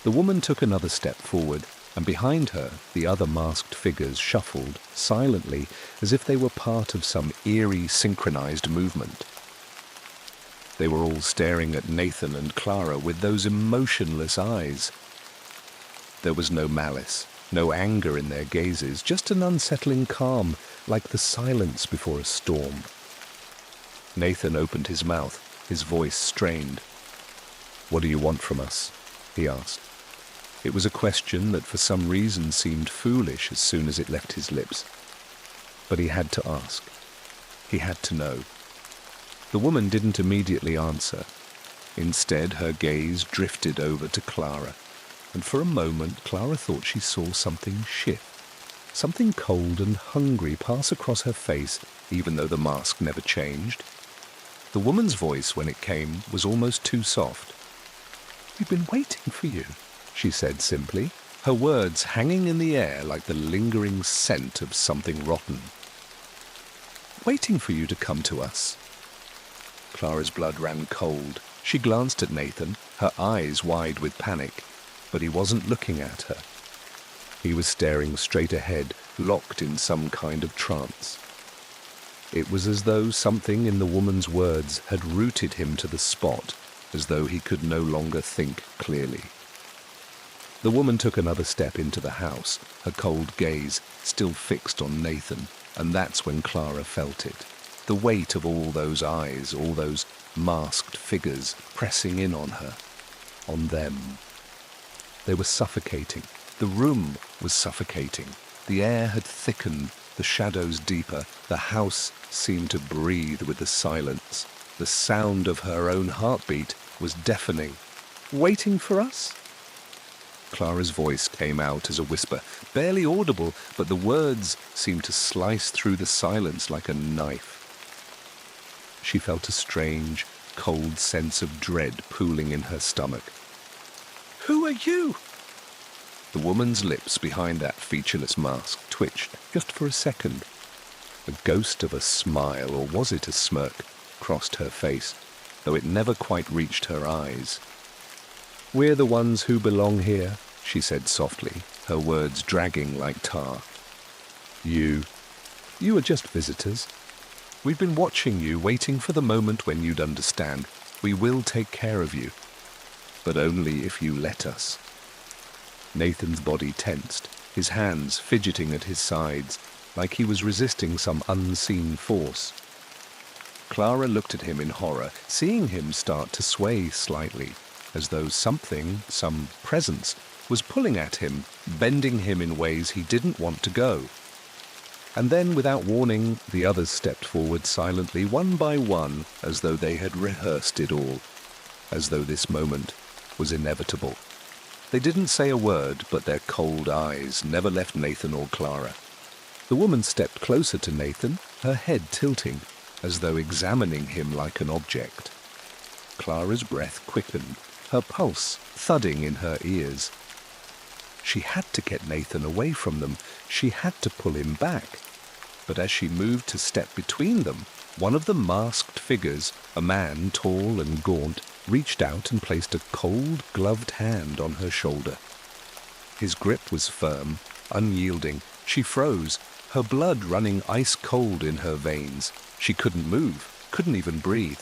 The woman took another step forward, and behind her the other masked figures shuffled, silently, as if they were part of some eerie synchronized movement. They were all staring at Nathan and Clara with those emotionless eyes. There was no malice, no anger in their gazes, just an unsettling calm, like the silence before a storm. Nathan opened his mouth, his voice strained. "What do you want from us?" he asked. It was a question that for some reason seemed foolish as soon as it left his lips. But he had to ask. He had to know. The woman didn't immediately answer. Instead, her gaze drifted over to Clara, and for a moment Clara thought she saw something shift, something cold and hungry pass across her face, even though the mask never changed. The woman's voice, when it came, was almost too soft. "We've been waiting for you," she said simply, her words hanging in the air like the lingering scent of something rotten. "Waiting for you to come to us." Clara's blood ran cold. She glanced at Nathan, her eyes wide with panic, but he wasn't looking at her. He was staring straight ahead, locked in some kind of trance. It was as though something in the woman's words had rooted him to the spot, as though he could no longer think clearly. The woman took another step into the house, her cold gaze still fixed on Nathan, and that's when Clara felt it. The weight of all those eyes, all those masked figures pressing in on her, on them. They were suffocating. The room was suffocating. The air had thickened, the shadows deeper. The house seemed to breathe with the silence. The sound of her own heartbeat was deafening. Waiting for us? Clara's voice came out as a whisper, barely audible, but the words seemed to slice through the silence like a knife. She felt a strange, cold sense of dread pooling in her stomach. Who are you? The woman's lips behind that featureless mask twitched just for a second. A ghost of a smile, or was it a smirk, crossed her face, though it never quite reached her eyes. We're the ones who belong here, she said softly, her words dragging like tar. You are just visitors. We've been watching you, waiting for the moment when you'd understand. We will take care of you, but only if you let us. Nathan's body tensed, his hands fidgeting at his sides, like he was resisting some unseen force. Clara looked at him in horror, seeing him start to sway slightly, as though something, some presence, was pulling at him, bending him in ways he didn't want to go. And then, without warning, the others stepped forward silently, one by one, as though they had rehearsed it all, as though this moment was inevitable. They didn't say a word, but their cold eyes never left Nathan or Clara. The woman stepped closer to Nathan, her head tilting, as though examining him like an object. Clara's breath quickened, her pulse thudding in her ears. She had to get Nathan away from them. She had to pull him back. But as she moved to step between them, one of the masked figures, a man tall and gaunt, reached out and placed a cold, gloved hand on her shoulder. His grip was firm, unyielding. She froze, her blood running ice-cold in her veins. She couldn't move, couldn't even breathe.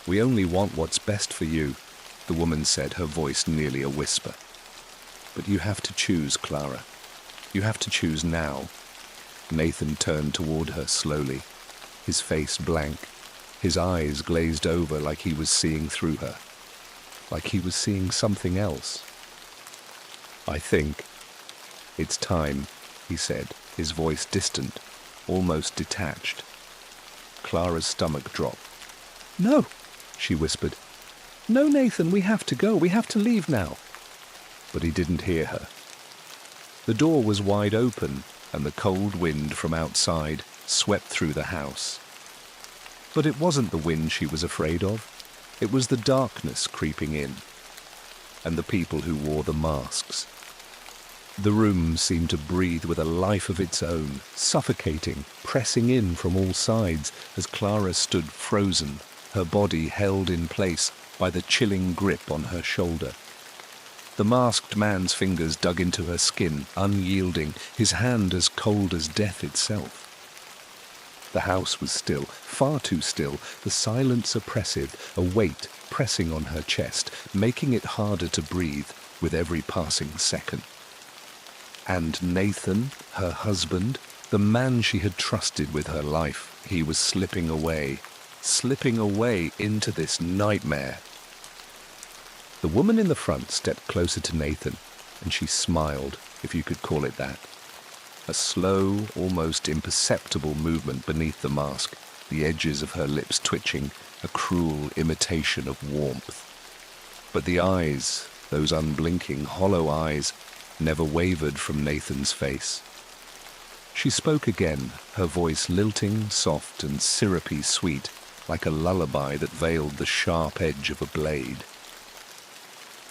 We only want what's best for you, the woman said, her voice nearly a whisper. But you have to choose, Clara. You have to choose now. Nathan turned toward her slowly, his face blank, his eyes glazed over like he was seeing through her, like he was seeing something else. I think it's time, he said, his voice distant, almost detached. Clara's stomach dropped. No, she whispered. No, Nathan, we have to go. We have to leave now. But he didn't hear her. The door was wide open, and the cold wind from outside swept through the house. But it wasn't the wind she was afraid of. It was the darkness creeping in, and the people who wore the masks. The room seemed to breathe with a life of its own, suffocating, pressing in from all sides as Clara stood frozen, her body held in place by the chilling grip on her shoulder. The masked man's fingers dug into her skin, unyielding, his hand as cold as death itself. The house was still, far too still, the silence oppressive, a weight pressing on her chest, making it harder to breathe with every passing second. And Nathan, her husband, the man she had trusted with her life, he was slipping away into this nightmare. The woman in the front stepped closer to Nathan, and she smiled, if you could call it that. A slow, almost imperceptible movement beneath the mask, the edges of her lips twitching, a cruel imitation of warmth. But the eyes, those unblinking, hollow eyes, never wavered from Nathan's face. She spoke again, her voice lilting, soft and syrupy sweet, like a lullaby that veiled the sharp edge of a blade.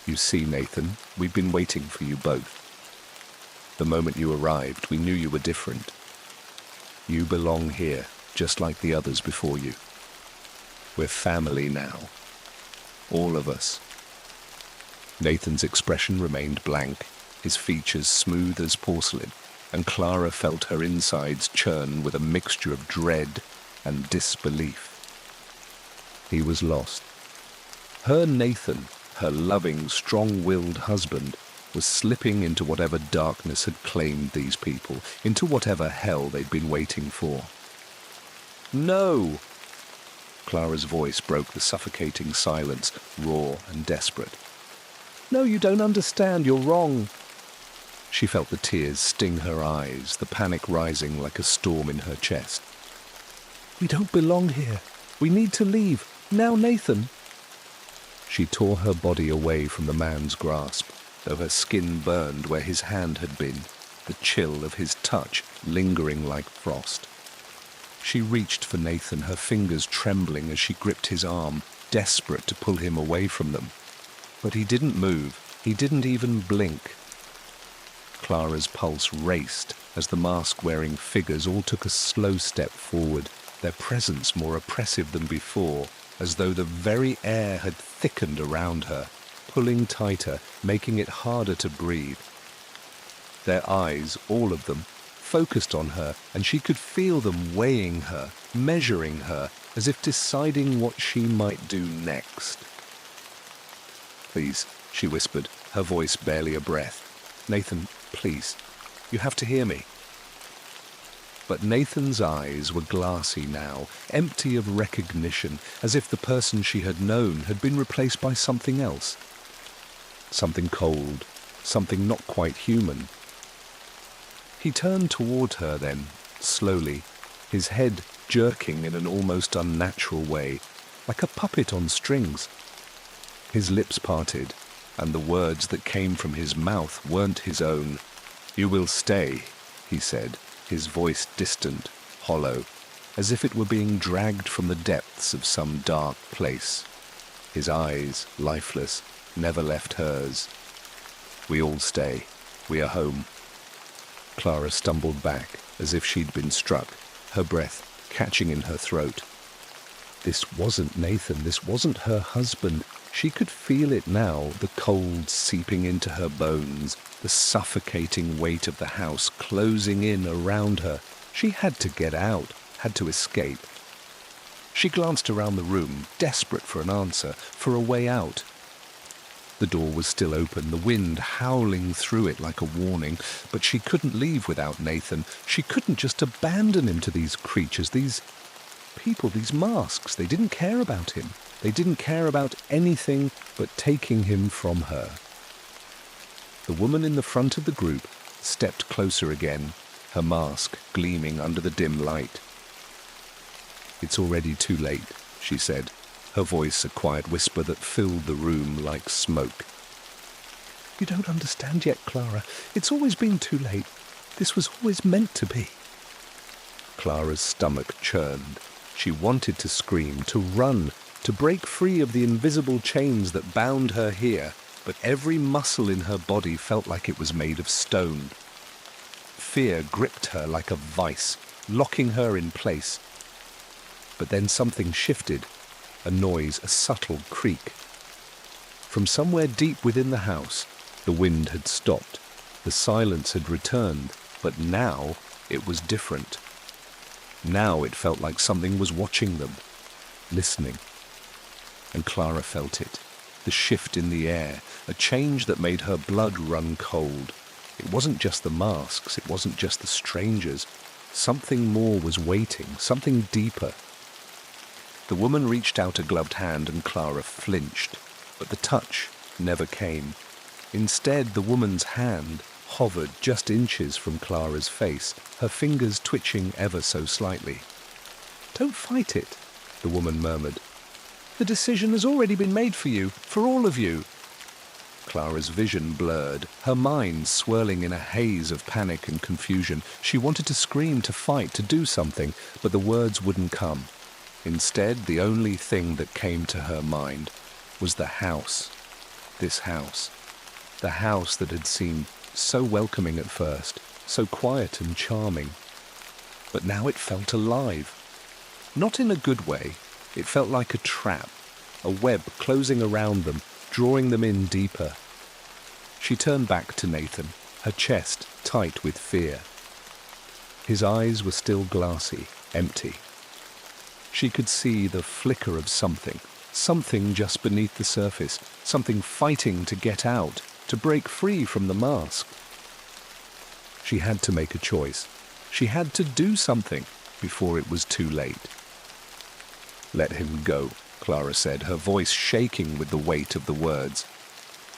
You see, Nathan, we've been waiting for you both. The moment you arrived, we knew you were different. You belong here, just like the others before you. We're family now. All of us. Nathan's expression remained blank, his features smooth as porcelain, and Clara felt her insides churn with a mixture of dread and disbelief. He was lost. Her Nathan, her loving, strong-willed husband, was slipping into whatever darkness had claimed these people, into whatever hell they'd been waiting for. "No!" Clara's voice broke the suffocating silence, raw and desperate. "No, you don't understand. You're wrong." She felt the tears sting her eyes, the panic rising like a storm in her chest. "We don't belong here. We need to leave. Now, Nathan." She tore her body away from the man's grasp, though her skin burned where his hand had been, the chill of his touch lingering like frost. She reached for Nathan, her fingers trembling as she gripped his arm, desperate to pull him away from them. But he didn't move. He didn't even blink. Clara's pulse raced as the mask-wearing figures all took a slow step forward, their presence more oppressive than before, as though the very air had thickened around her, pulling tighter, making it harder to breathe. Their eyes, all of them, focused on her, and she could feel them weighing her, measuring her, as if deciding what she might do next. "Please," she whispered, her voice barely a breath. "Nathan, please, you have to hear me." But Nathan's eyes were glassy now, empty of recognition, as if the person she had known had been replaced by something else. Something cold, something not quite human. He turned toward her then, slowly, his head jerking in an almost unnatural way, like a puppet on strings. His lips parted, and the words that came from his mouth weren't his own. "You will stay," he said, his voice distant, hollow, as if it were being dragged from the depths of some dark place. His eyes, lifeless, never left hers. "We all stay. We are home." Clara stumbled back, as if she'd been struck, her breath catching in her throat. This wasn't Nathan, this wasn't her husband. She could feel it now, the cold seeping into her bones, the suffocating weight of the house closing in around her. She had to get out, had to escape. She glanced around the room, desperate for an answer, for a way out. The door was still open, the wind howling through it like a warning, but she couldn't leave without Nathan. She couldn't just abandon him to these creatures, these people, these masks. They didn't care about him. They didn't care about anything but taking him from her. The woman in the front of the group stepped closer again, her mask gleaming under the dim light. "It's already too late," she said, her voice a quiet whisper that filled the room like smoke. "You don't understand yet, Clara. It's always been too late. This was always meant to be." Clara's stomach churned. She wanted to scream, to run, to break free of the invisible chains that bound her here, but every muscle in her body felt like it was made of stone. Fear gripped her like a vice, locking her in place. But then something shifted, a noise, a subtle creak. From somewhere deep within the house, the wind had stopped, the silence had returned, but now it was different. Now it felt like something was watching them, listening. And Clara felt it, the shift in the air, a change that made her blood run cold. It wasn't just the masks, it wasn't just the strangers. Something more was waiting, something deeper. The woman reached out a gloved hand and Clara flinched, but the touch never came. Instead, the woman's hand hovered just inches from Clara's face, her fingers twitching ever so slightly. "Don't fight it," the woman murmured. "The decision has already been made for you, for all of you." Clara's vision blurred, her mind swirling in a haze of panic and confusion. She wanted to scream, to fight, to do something, but the words wouldn't come. Instead, the only thing that came to her mind was the house. This house. The house that had seemed so welcoming at first, so quiet and charming. But now it felt alive. Not in a good way. It felt like a trap, a web closing around them, drawing them in deeper. She turned back to Nathan, her chest tight with fear. His eyes were still glassy, empty. She could see the flicker of something just beneath the surface, something fighting to get out, to break free from the mask. She had to make a choice. She had to do something before it was too late. "Let him go," Clara said, her voice shaking with the weight of the words.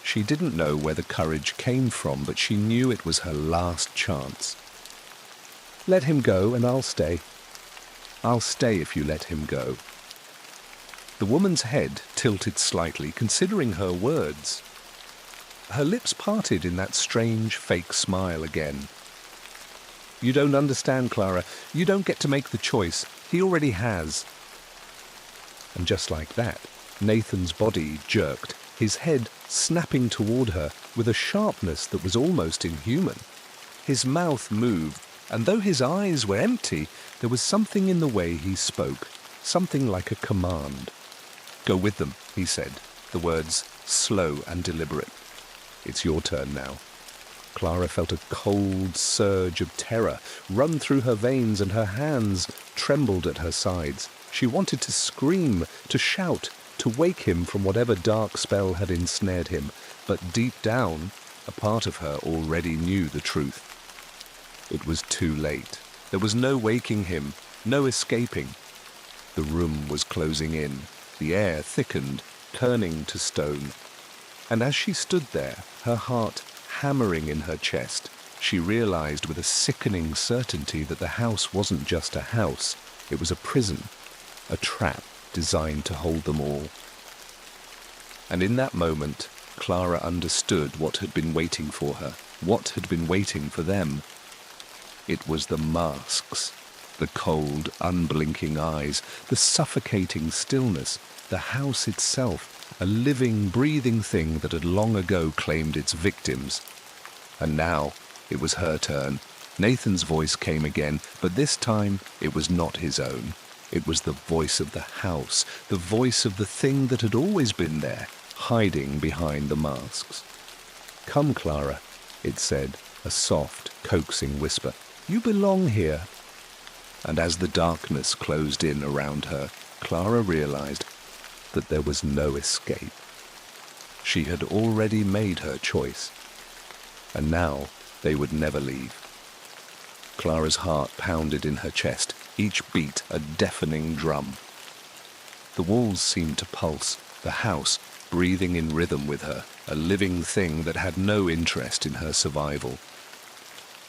She didn't know where the courage came from, but she knew it was her last chance. "Let him go and I'll stay. I'll stay if you let him go." The woman's head tilted slightly, considering her words. Her lips parted in that strange, fake smile again. "You don't understand, Clara. You don't get to make the choice. He already has." And just like that, Nathan's body jerked, his head snapping toward her with a sharpness that was almost inhuman. His mouth moved, and though his eyes were empty, there was something in the way he spoke, something like a command. "Go with them," he said, the words slow and deliberate. "It's your turn now." Clara felt a cold surge of terror run through her veins, and her hands trembled at her sides. She wanted to scream, to shout, to wake him from whatever dark spell had ensnared him, but deep down, a part of her already knew the truth. It was too late. There was no waking him, no escaping. The room was closing in, the air thickened, turning to stone. And as she stood there, her heart hammering in her chest, she realized with a sickening certainty that the house wasn't just a house, it was a prison, a trap designed to hold them all. And in that moment, Clara understood what had been waiting for her, what had been waiting for them. It was the masks, the cold, unblinking eyes, the suffocating stillness, the house itself, a living, breathing thing that had long ago claimed its victims. And now it was her turn. Nathan's voice came again, but this time it was not his own. It was the voice of the house, the voice of the thing that had always been there, hiding behind the masks. "Come, Clara," it said, a soft, coaxing whisper. "You belong here." And as the darkness closed in around her, Clara realized that there was no escape. She had already made her choice, and now they would never leave. Clara's heart pounded in her chest, each beat a deafening drum. The walls seemed to pulse, the house breathing in rhythm with her, a living thing that had no interest in her survival.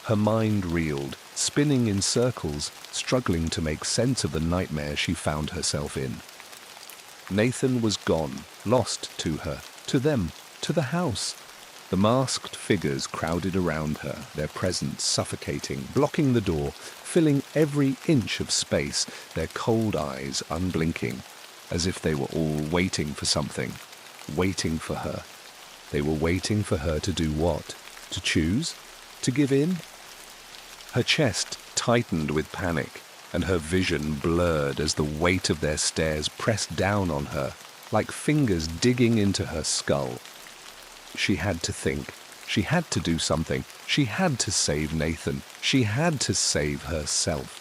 Her mind reeled, spinning in circles, struggling to make sense of the nightmare she found herself in. Nathan was gone, lost to her, to them, to the house. The masked figures crowded around her, their presence suffocating, blocking the door, filling every inch of space, their cold eyes unblinking, as if they were all waiting for something, waiting for her. They were waiting for her to do what? To choose? To give in? Her chest tightened with panic, and her vision blurred as the weight of their stares pressed down on her, like fingers digging into her skull. She had to think. She had to do something. She had to save Nathan. She had to save herself.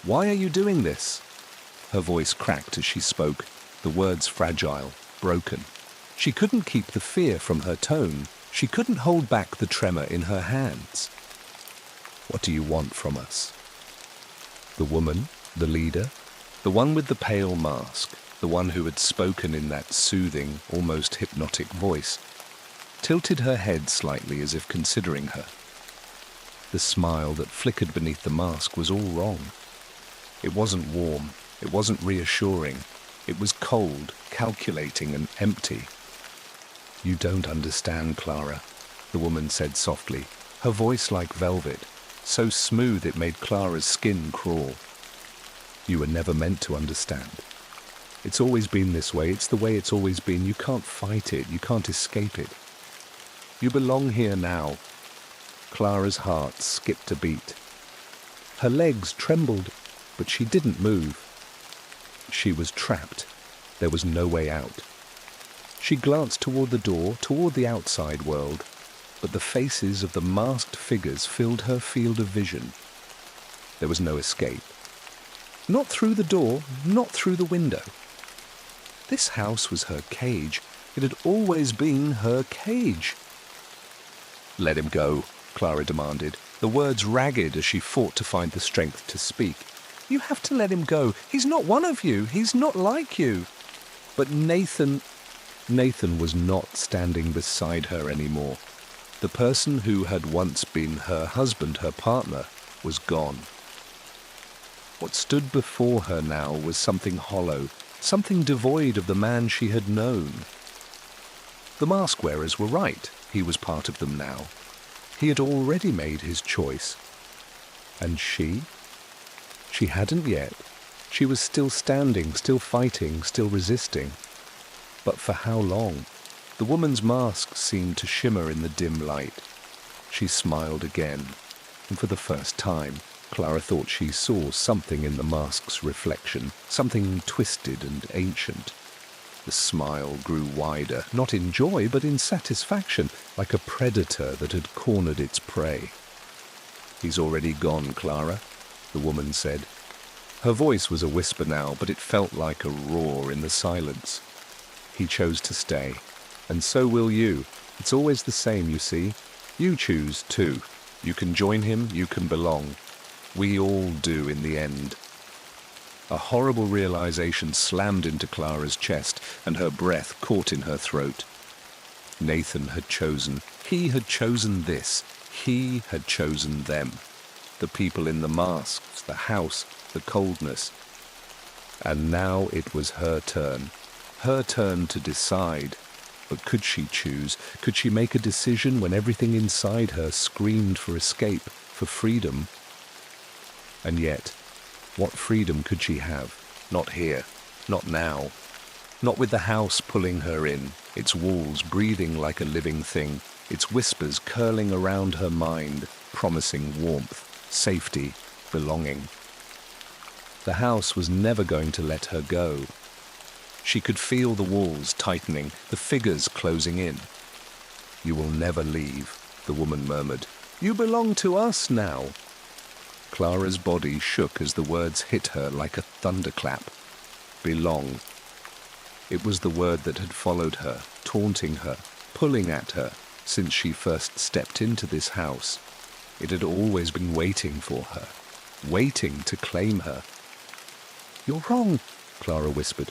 "Why are you doing this?" Her voice cracked as she spoke, the words fragile, broken. She couldn't keep the fear from her tone. She couldn't hold back the tremor in her hands. "What do you want from us?" The woman, the leader, the one with the pale mask, the one who had spoken in that soothing, almost hypnotic voice, tilted her head slightly as if considering her. The smile that flickered beneath the mask was all wrong. It wasn't warm, it wasn't reassuring, it was cold, calculating and empty. "You don't understand, Clara," the woman said softly, her voice like velvet, so smooth it made Clara's skin crawl. "You were never meant to understand. It's always been this way. It's the way it's always been. You can't fight it. You can't escape it. You belong here now." Clara's heart skipped a beat. Her legs trembled, but she didn't move. She was trapped. There was no way out. She glanced toward the door, toward the outside world. but the faces of the masked figures filled her field of vision. There was no escape. Not through the door, not through the window. This house was her cage. It had always been her cage. "Let him go," Clara demanded, the words ragged as she fought to find the strength to speak. "You have to let him go. He's not one of you. He's not like you." But Nathan was not standing beside her anymore. The person who had once been her husband, her partner, was gone. What stood before her now was something hollow, something devoid of the man she had known. The mask wearers were right. He was part of them now. He had already made his choice. And she? She hadn't yet. She was still standing, still fighting, still resisting. But for how long? The woman's mask seemed to shimmer in the dim light. She smiled again, and for the first time, Clara thought she saw something in the mask's reflection, something twisted and ancient. The smile grew wider, not in joy, but in satisfaction, like a predator that had cornered its prey. "He's already gone, Clara," the woman said. Her voice was a whisper now, but it felt like a roar in the silence. "He chose to stay, and so will you. It's always the same, you see. You choose, too. You can join him, you can belong. We all do in the end." A horrible realization slammed into Clara's chest, and her breath caught in her throat. Nathan had chosen. He had chosen this. He had chosen them. The people in the masks, the house, the coldness. And now it was her turn. Her turn to decide. But could she choose? Could she make a decision when everything inside her screamed for escape, for freedom? And yet, what freedom could she have? Not here, not now. Not with the house pulling her in, its walls breathing like a living thing, its whispers curling around her mind, promising warmth, safety, belonging. The house was never going to let her go. She could feel the walls tightening, the figures closing in. "You will never leave," the woman murmured. "You belong to us now." Clara's body shook as the words hit her like a thunderclap. Belong. It was the word that had followed her, taunting her, pulling at her, since she first stepped into this house. It had always been waiting for her, waiting to claim her. "You're wrong," Clara whispered,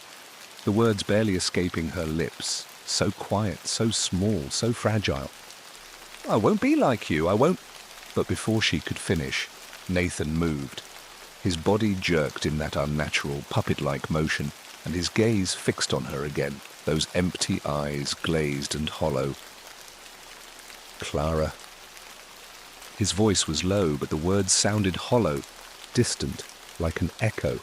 the words barely escaping her lips, so quiet, so small, so fragile. "I won't be like you, I won't—" But before she could finish, Nathan moved. His body jerked in that unnatural, puppet-like motion, and his gaze fixed on her again, those empty eyes glazed and hollow. "Clara." His voice was low, but the words sounded hollow, distant, like an echo.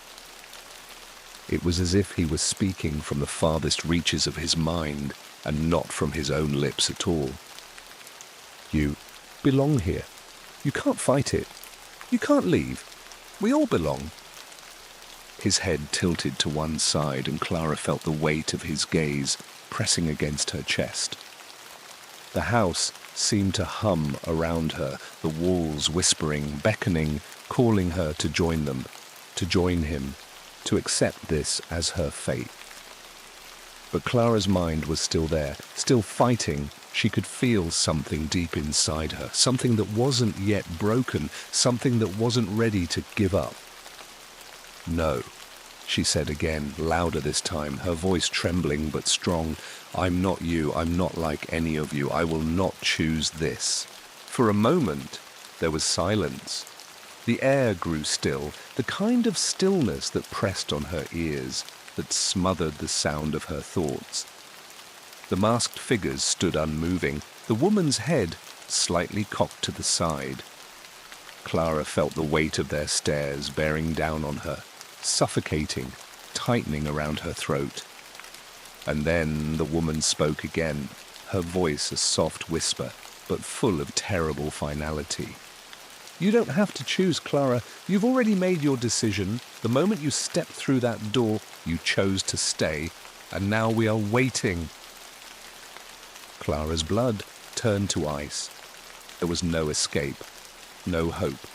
It was as if he was speaking from the farthest reaches of his mind, and not from his own lips at all. "You belong here. You can't fight it. You can't leave. We all belong." His head tilted to one side, and Clara felt the weight of his gaze pressing against her chest. The house seemed to hum around her, the walls whispering, beckoning, calling her to join them, to join him, to accept this as her fate. But Clara's mind was still there, still fighting. She could feel something deep inside her, something that wasn't yet broken, something that wasn't ready to give up. "No," she said again, louder this time, her voice trembling but strong. "I'm not you. I'm not like any of you. I will not choose this." For a moment, there was silence. The air grew still, the kind of stillness that pressed on her ears, that smothered the sound of her thoughts. The masked figures stood unmoving, the woman's head slightly cocked to the side. Clara felt the weight of their stares bearing down on her, suffocating, tightening around her throat. And then the woman spoke again, her voice a soft whisper, but full of terrible finality. "You don't have to choose, Clara. You've already made your decision. The moment you stepped through that door, you chose to stay, and now we are waiting." Clara's blood turned to ice. There was no escape, no hope.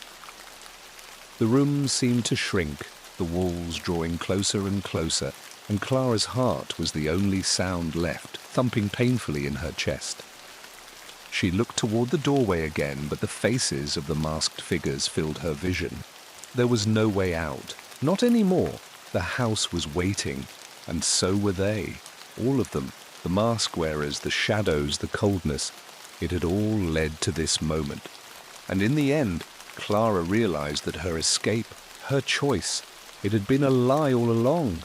The room seemed to shrink, the walls drawing closer and closer, and Clara's heart was the only sound left, thumping painfully in her chest. She looked toward the doorway again, but the faces of the masked figures filled her vision. There was no way out. Not anymore. The house was waiting, and so were they. All of them. The mask wearers, the shadows, the coldness. It had all led to this moment. And in the end, Clara realized that her escape, her choice, it had been a lie all along.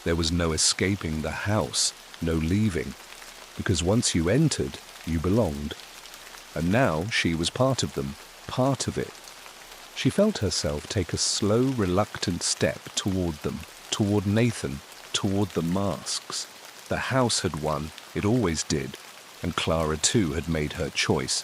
There was no escaping the house, no leaving, because once you entered, you belonged. And now she was part of them, part of it. She felt herself take a slow, reluctant step toward them, toward Nathan, toward the masks. The house had won, it always did, and Clara too had made her choice.